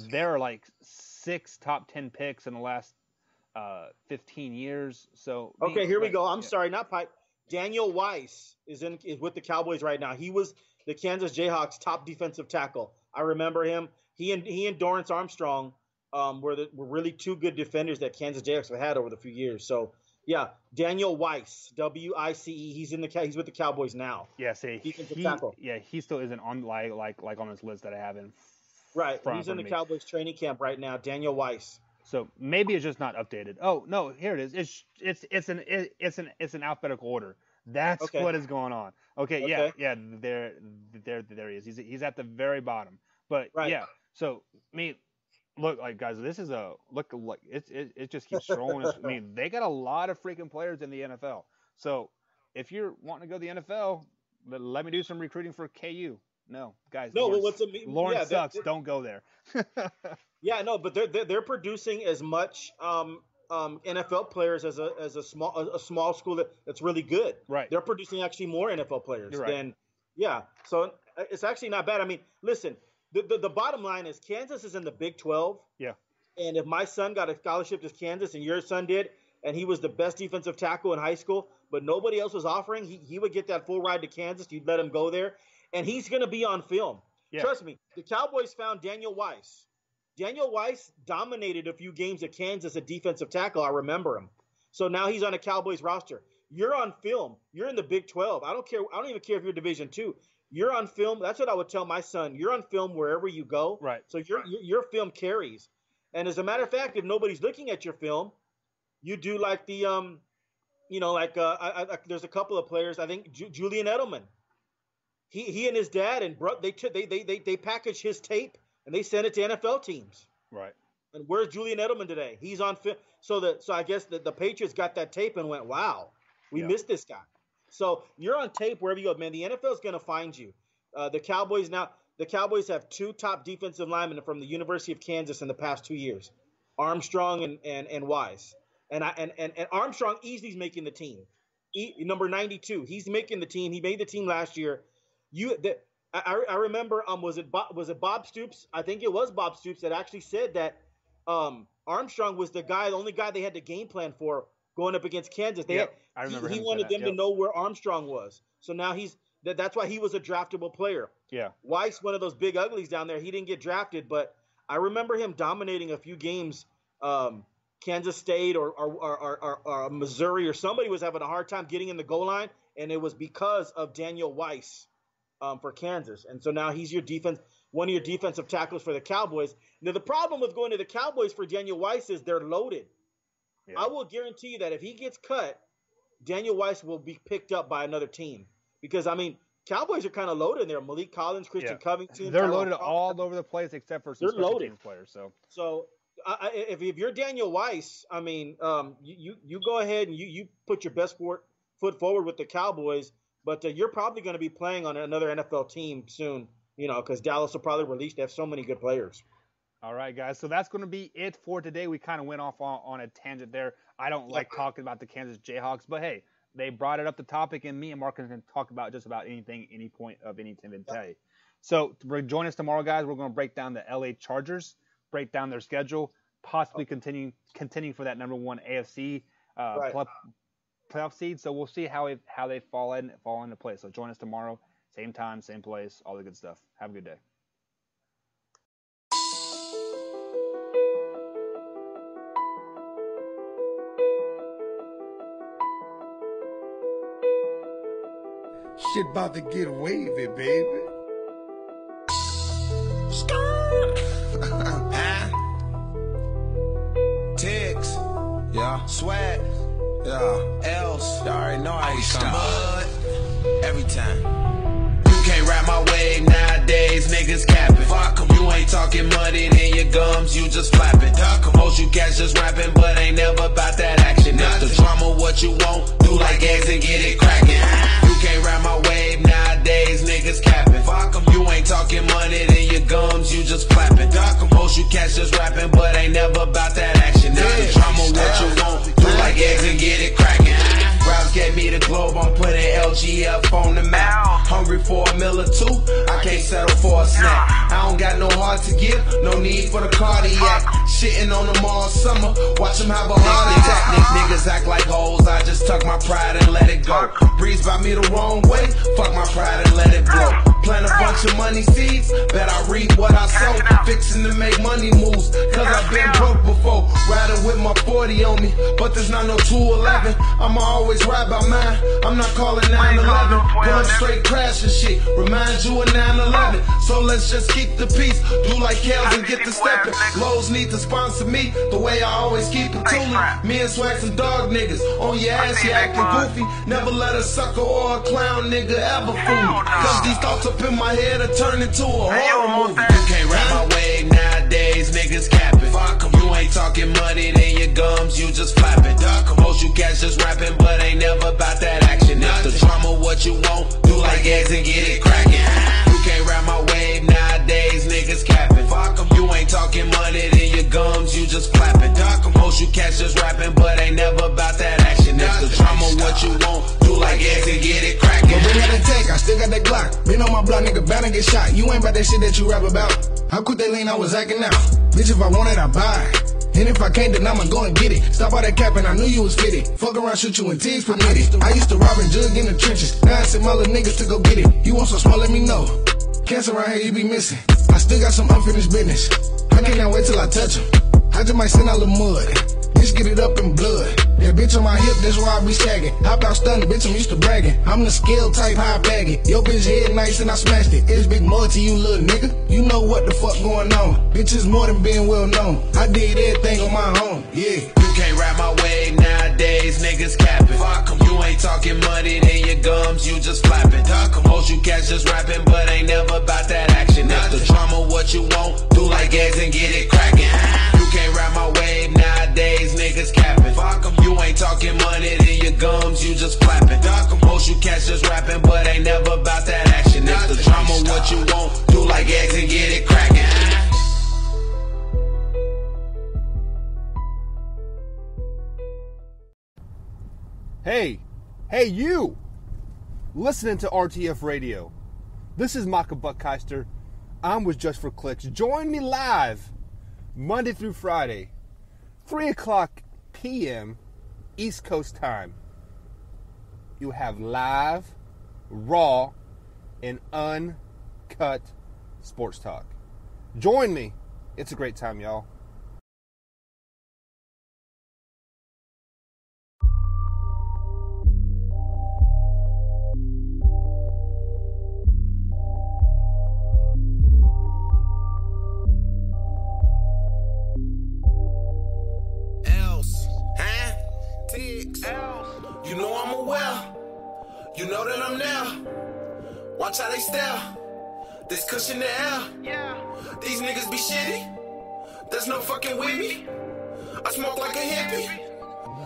there are 6 top 10 picks in the last 15 years. So here we go. I'm sorry, not Pike. Daniel Weiss is with the Cowboys right now. He was the Kansas Jayhawks' top defensive tackle. I remember him. He and Dorrance Armstrong were really 2 good defenders that Kansas Jayhawks have had over the few years. So Yeah, Daniel Weiss, W-I-C-E. He's with the Cowboys now. Yeah, see, he still isn't on like on this list that I have in. Right, he's in the Cowboys training camp right now. Daniel Weiss. So maybe it's just not updated. Oh no, here it is. It's an alphabetical order. That's what is going on. Okay. Yeah. There he is. He's at the very bottom. But yeah. So look, like guys, this is it just keeps strolling. I mean, they got a lot of freaking players in the NFL. So if you're wanting to go to the NFL, let me do some recruiting for KU. No, guys. No, Lawrence sucks. Don't go there. Yeah, no, but they're producing as much NFL players as a small school that's really good. Right. They're producing actually more NFL players than So it's actually not bad. I mean, listen, the bottom line is Kansas is in the Big 12. Yeah. And if my son got a scholarship to Kansas and your son did, and he was the best defensive tackle in high school, but nobody else was offering, he would get that full ride to Kansas. You'd let him go there. And he's going to be on film. Yeah. Trust me, the Cowboys found Daniel Weiss. Daniel Weiss dominated a few games at Kansas at defensive tackle. I remember him. So now he's on a Cowboys roster. You're on film. You're in the Big 12. I don't care. I don't even care if you're Division II. You're on film. That's what I would tell my son. You're on film wherever you go. Right. So your film carries. And as a matter of fact, if nobody's looking at your film, you do like the there's a couple of players. I think Julian Edelman. He and his dad and they package his tape and they send it to NFL teams. Right. And where's Julian Edelman today? He's on film. So I guess the Patriots got that tape and went, wow, we missed this guy. So you're on tape wherever you go, man. The NFL is going to find you. The Cowboys have 2 top defensive linemen from the University of Kansas in the past 2 years, Armstrong and Wise. And Armstrong easily is making the team. Number 92, he's making the team. He made the team last year. I remember was it Bob Stoops? I think it was Bob Stoops that actually said that Armstrong was the only guy they had the game plan for going up against Kansas. I remember he wanted them to know where Armstrong was. So now that's why he was a draftable player. Yeah. Weiss, one of those big uglies down there, he didn't get drafted, but I remember him dominating a few games. Kansas State or Missouri or somebody was having a hard time getting in the goal line, and it was because of Daniel Weiss for Kansas. And so now he's one of your defensive tackles for the Cowboys. Now, the problem with going to the Cowboys for Daniel Weiss is they're loaded. Yeah. I will guarantee you that if he gets cut, Daniel Weiss will be picked up by another team. Because, I mean, Cowboys are kind of loaded there. Malik Collins, Christian Covington. They're loaded all over the place except for some special teams players. So if you're Daniel Weiss, I mean, you go ahead and you put your best foot forward with the Cowboys, but you're probably going to be playing on another NFL team soon, because Dallas will probably release. They have so many good players. All right, guys. So that's going to be it for today. We kind of went off on a tangent there. I don't like talking about the Kansas Jayhawks, but hey, they brought it up the topic, and me and Mark are going to talk about just about anything, any point of anything today. So join us tomorrow, guys. We're going to break down the LA Chargers, break down their schedule, possibly continuing for that number 1 AFC playoff seed. So we'll see how they fall into place. So join us tomorrow, same time, same place, all the good stuff. Have a good day. Shit about to get wavy, baby. Tiggs, yeah, swag, yeah, else. You already know how you come. Every time. You can't ride my wave nowadays, niggas capping. Fuck 'em. You ain't talking money, then your gums, you just flapping. Most you cats just rapping, but ain't never about that action. If the drama what you want, do like eggs and get it cracking. You can't ride my wave nowadays, niggas capping. Fuck 'em. You ain't talking money, then your gums, you just flapping. Most you cats just rapping, but ain't never about that action. If the drama what you want, do like eggs and get it cracking. Raps gave me the globe, I'm putting LGF on the map. Hungry for a meal or two, I can't settle for a snack. I don't got no heart to give, no need for the cardiac. Shitting on them all summer, watch them have a heart attack. Niggas act like hoes, I just tuck my pride and let it go. Breeze by me the wrong way, fuck my pride and let it blow. Plant a bunch of money seeds, bet I reap what I sow. Fixing to make money moves, cause I've been broke before. Riding with my 40 on me, but there's not no 211. I'ma always ride by mine, I'm not calling 911. Going straight crash and shit, reminds you of 9/11. So let's just keep the peace, do like Kels and get to stepping. Lowe's need to sponsor me, the way I always keep it tooling. Me and Swag some dog niggas, on your ass you acting goofy. Never let a sucker or a clown nigga ever fool me. Cause these thoughts up in my head are turning into a horror movie. You can't rap my wave nowadays, niggas capping. Fuck 'em, you ain't talking money, then your gums, you just flapping. Most you cats just rapping, but ain't never about that action. If the drama what you want, do like eggs and get it cracking. You can't rap my wave nowadays, niggas capping. Fuck 'em, you ain't talking money, then your gums, you just flapping. Most you cats just rapping, but ain't never about that action. If the drama what you want, do like eggs and get it cracking. But we got a take, I still got that Glock. Been on my block, nigga, bound to get shot. You ain't about that shit that you rap about. How quick they lean, I was acting out. Bitch, if I want it, I buy it. And if I can't, then I'ma go and get it. Stop all that capping, I knew you was fitted. Fuck around, shoot you when Tiggs permitted. I used to rob and jug in the trenches. Now I send my little niggas to go get it. You want some small, let me know. Cancer around here, you be missing. I still got some unfinished business. I cannot wait till I touch them. I just might send out a little mud. Bitch, get it up in blood. That bitch on my hip, that's why I be sagging. Hop out stunning, bitch, I'm used to bragging. I'm the scale type, high bagging. Yo, bitch head nice and I smashed it. It's big mud to you, little nigga. You know what the fuck going on. Bitch, it's more than being well known. I did everything on my own, yeah. You can't rap my wave nowadays, niggas capping. Fuck 'em, you ain't talking money, then your gums, you just flapping. Most you cats just rapping, but ain't never about that action. If the drama what you want, do like eggs and get it cracking. You can't rap my wave nowadays, niggas capping. Fuck 'em, you ain't talking money, then your gums, you just flapping. Most you cats just rapping, but ain't never about that action. If the drama what you want, do like eggs and get it cracking. Hey you! Listening to RTF Radio. This is Maka Buckheister. I'm with Just for Clicks. Join me live Monday through Friday, 3 o'clock p.m. East Coast time. You have live, raw, and uncut sports talk. Join me. It's a great time, y'all. You know I'm aware, you know that I'm there. Watch how they stare, this cushion in the air. These niggas be shitty, there's no fucking with me. I smoke like a hippie,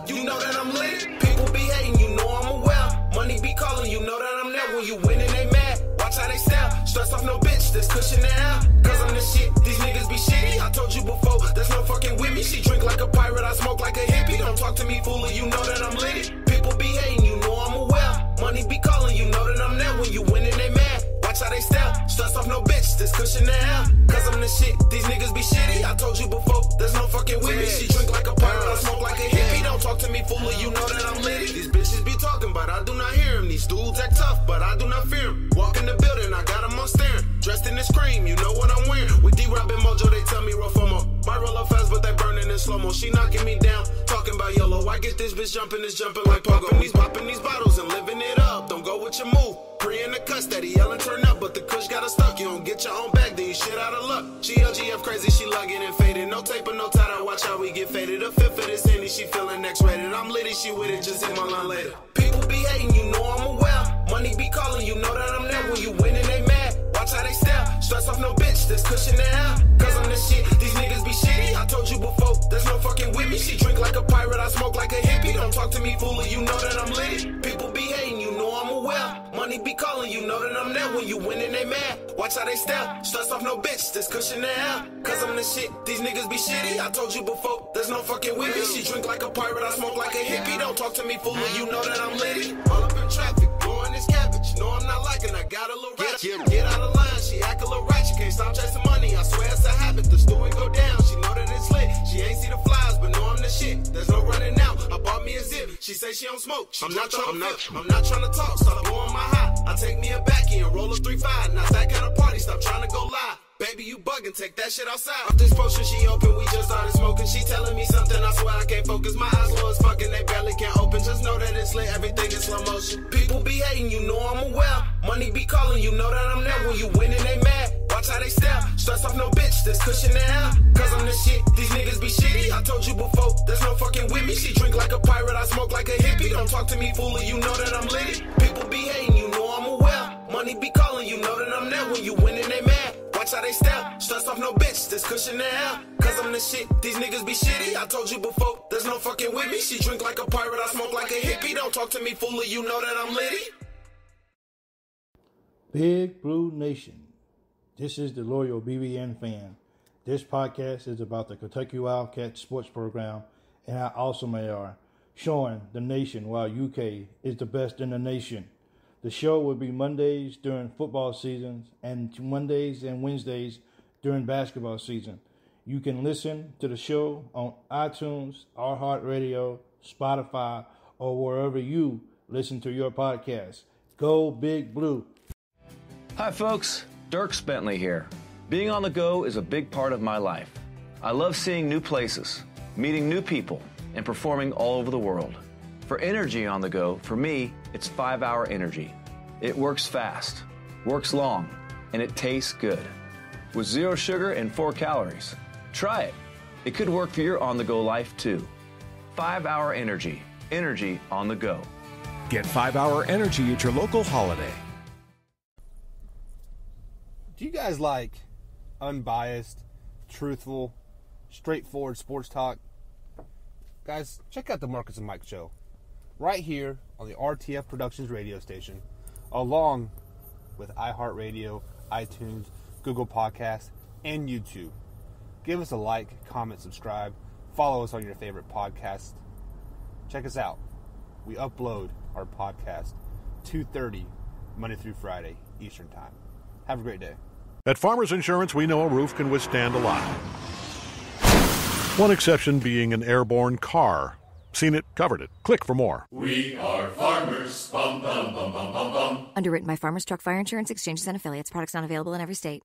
you know that I'm lit. People be hating, you know I'm aware. Money be calling, you know that I'm there. When you winning, they mad. Watch how they stare, stress off no bitch, this cushion in the air. Cause I'm the shit, these niggas be shitty. I told you before, there's no fucking with me. She drink like a pirate, I smoke like a hippie. Don't talk to me, fool, you know that I'm litty. People be hating, you know I'm aware. Money be calling, you know that I'm there. When you winning, they mad. Watch how they stare, stress off no bitch, this cushion in the air. Cause I'm the shit, these niggas be shitty. I told you before, there's no fucking with me. She drink like a pirate, I smoke like a hippie. Don't talk to me, fool, you know that I'm litty. These bitches be talking, but I do not hear them. These dudes act tough, but I do not fear them. Walk in the building, I got them on staring. Dressed in this cream, you know what I'm wearing. With D-Rob and Mojo, they tell me roll FOMO. My roll up fast, but they burning in slow-mo. She knocking me down, talking about yellow. I get this bitch jumping, it's jumping like pogo. Popping these bottles and living it up. Don't go with your move. Pre in the cut, steady yelling, turn up, but the kush got her stuck. You don't get your own bag, then you shit out of luck. She LGF crazy, she lugging and faded. No tape or no tie, watch how we get faded. A fifth of this Henny, she feeling X-rated. I'm litty, she with it, just hit my line later. People be hating, you know I'm aware. Money be calling, you know that I'm there. When you winning, they mad. Watch how they stare, stress off no bitch, this cushion in the air. Cause I'm the shit, these niggas be shitty. I told you before, there's no fucking with me. She drink like a pirate, I smoke like a hippie. Don't talk to me, fool, you know that I'm litty. People be hating, you know I'm aware. Money be calling, you know that I'm there. When you winning, they mad. Watch how they stare, stress off no bitch, this cushion in the air. Cause I'm the shit, these niggas be shitty. I told you before, there's no fucking with me. She drink like a pirate, I smoke like a hippie. Don't talk to me, fool, you know that I'm litty. All up in traffic, blowing this cabbage. No, I'm not liking, I got a little ratchet. Get out of line, she act a little ratchet. can't stop chasing money. I swear it's a habit. The story go down. She know that it's lit. She ain't see the flies, but know I'm the shit. There's no running out. I bought me a zip. She say she don't smoke. I'm not trying to talk. Stop blowing my high. I take me a backie and roll a 3-5. Not that kind of party. Stop trying to go live. Baby, you bugging, take that shit outside. Off this potion, she open, we just started smoking. She telling me something, I swear I can't focus. My eyes low as fucking, they barely can open. Just know that it's lit, everything is slow motion. People be hating, you know I'm aware. Money be calling, you know that I'm there. When you winning, they mad. Watch how they stare. Stress off no bitch, there's cushion in her. Cause I'm the shit, these niggas be shitty. I told you before, there's no fucking with me. She drink like a pirate, I smoke like a hippie. Don't talk to me, fool, you know that I'm litty. People be hating, you know I'm aware. Money be calling, you know that I'm there. When you winning, they mad. Watch how they step, stress off no bitch, there's cushion in her. Cause I'm the shit, these niggas be shitty. I told you before, there's no fucking with me. She drink like a pirate, I smoke like a hippie. Don't talk to me, fool, you know that I'm litty. Big Blue Nation, this is the loyal BBN fan. This podcast is about the Kentucky Wildcats sports program and how awesome they are, showing the nation why UK is the best in the nation. The show will be Mondays during football seasons and Mondays and Wednesdays during basketball season. You can listen to the show on iTunes, RTF Radio, Spotify, or wherever you listen to your podcast. Go Big Blue. Hi folks, Dirk Bentley here. Being on the go is a big part of my life. I love seeing new places, meeting new people, and performing all over the world. For energy on the go, for me, it's 5-Hour Energy. It works fast, works long, and it tastes good. With 0 sugar and 4 calories. Try it. It could work for your on-the-go life, too. 5-Hour Energy. Energy on the go. Get 5-Hour Energy at your local Holiday. Do you guys like unbiased, truthful, straightforward sports talk? Guys, check out the Marcus and Mike Show. Right here on the RTF Productions radio station, along with iHeartRadio, iTunes, Google Podcasts, and YouTube. Give us a like, comment, subscribe, follow us on your favorite podcast. Check us out. We upload our podcast 2:30 Monday through Friday Eastern Time. Have a great day. At Farmers Insurance, we know a roof can withstand a lot. One exception being an airborne car. Seen it, covered it. Click for more. We are farmers. Bum, bum, bum, bum, bum, bum. Underwritten by Farmers Truck Fire Insurance Exchanges and Affiliates. Products not available in every state.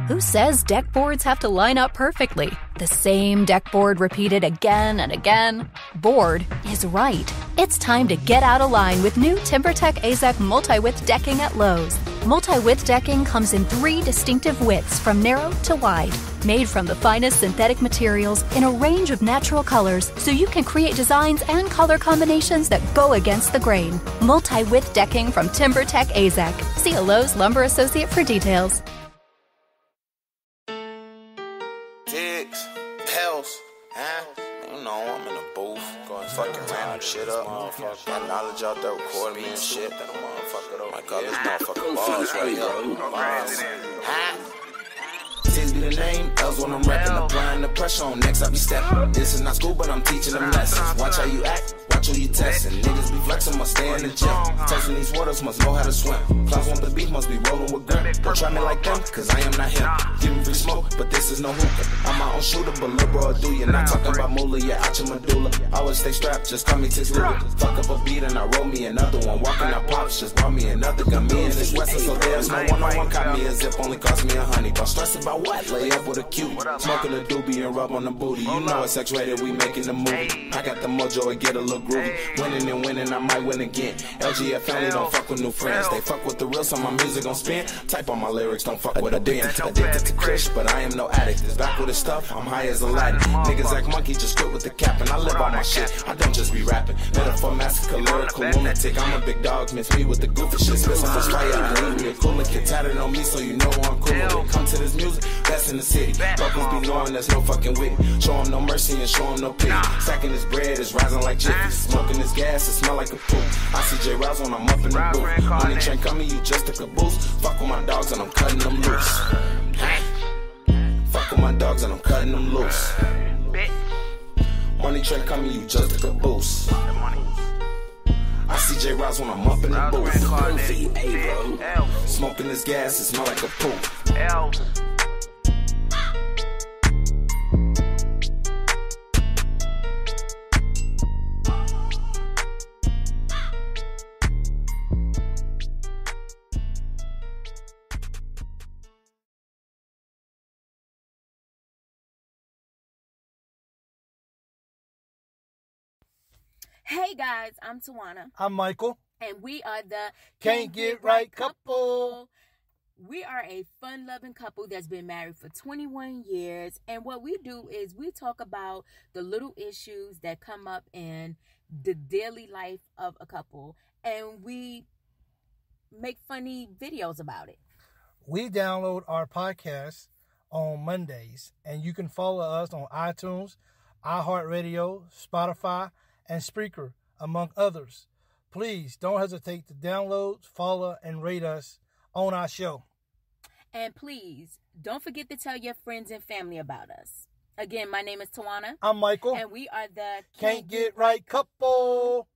Who says deck boards have to line up perfectly? The same deck board repeated again and again? Board is right. It's time to get out of line with new TimberTech AZEK multi-width decking at Lowe's. Multi-width decking comes in 3 distinctive widths from narrow to wide. Made from the finest synthetic materials in a range of natural colors so you can create designs and color combinations that go against the grain. Multi-width decking from TimberTech AZEK. See a Lowe's Lumber Associate for details. Tiggs, Hells, you know, I'm in the booth, going fucking random shit up. Got knowledge out there recording me and shit. My God, this motherfucking balls right here. Tiggs be the name, L's when I'm rapping, applying the pressure on next, I be stepping. This is not school, but I'm teaching them lessons. Watch how you act, watch who you testing. Niggas be flexing, must stay in the gym. Testing these waters, must know how to swim. Clouds want the beef, must be rolling with grim. Don't try me like them, cause I am not him. Give me free smoke, but this is no hookah. I'm my own shooter, but lil' bro, do you? Not talking about moolah, yeah, out your medulla. Always stay strapped, just call me Tiggs Luger. Fuck up a beat and I roll me another one. Walking out pops, just brought me another gun. Me and this Western, so there's no one-on-one. Caught me a zip, only cost me $100. Don't stress about what? Lay up with a cute. Smoking a doobie and rub on the booty. You know it's X-rated, we making the movie. I got the mojo, it get a little groovy. Winning and winning, I might win again. LGF family don't fuck with new friends. They fuck with the real, so my music gon' spin. Type on my lyrics, don't fuck with a bin. Addicted to Kush, but I am no addict. It's back with the stuff, I'm high as Aladdin. Niggas act monkey, just quit with the cap. And I live on my shit, I don't just be rapping. Metaphor, massacre, lyrical lunatic. I'm a big dog, miss me with the goofy shit. Spit so much fire, I leave me a cooler kid. Tatted on me, so you know I'm cool with it. Come to this music, that's in the city. Brothers be knowing there's no fucking with it. Show him no mercy and show him no pity. Stacking this bread is rising like Jiffy. Smoking this gas, it smell like a poop. I see J Rouse when I'm up in the booth. Money train coming, you just a caboose. Fuck with my dogs and I'm cutting them loose. Fuck with my dogs and I'm cutting them loose. Money train coming, you just a caboose. I see J Rouse when I'm up in the booth. Smoking this gas, it smell like a poop. Else. Hey guys, I'm Tawana. I'm Michael. And we are the Can't Get Right Couple. We are a fun-loving couple that's been married for 21 years. And what we do is we talk about the little issues that come up in the daily life of a couple. And we make funny videos about it. We download our podcast on Mondays. And you can follow us on iTunes, iHeartRadio, Spotify, and Spreaker, among others. Please don't hesitate to download, follow, and rate us on our show. And please don't forget to tell your friends and family about us. Again, my name is Tawana. I'm Michael. And we are the Can't Get Right Couple.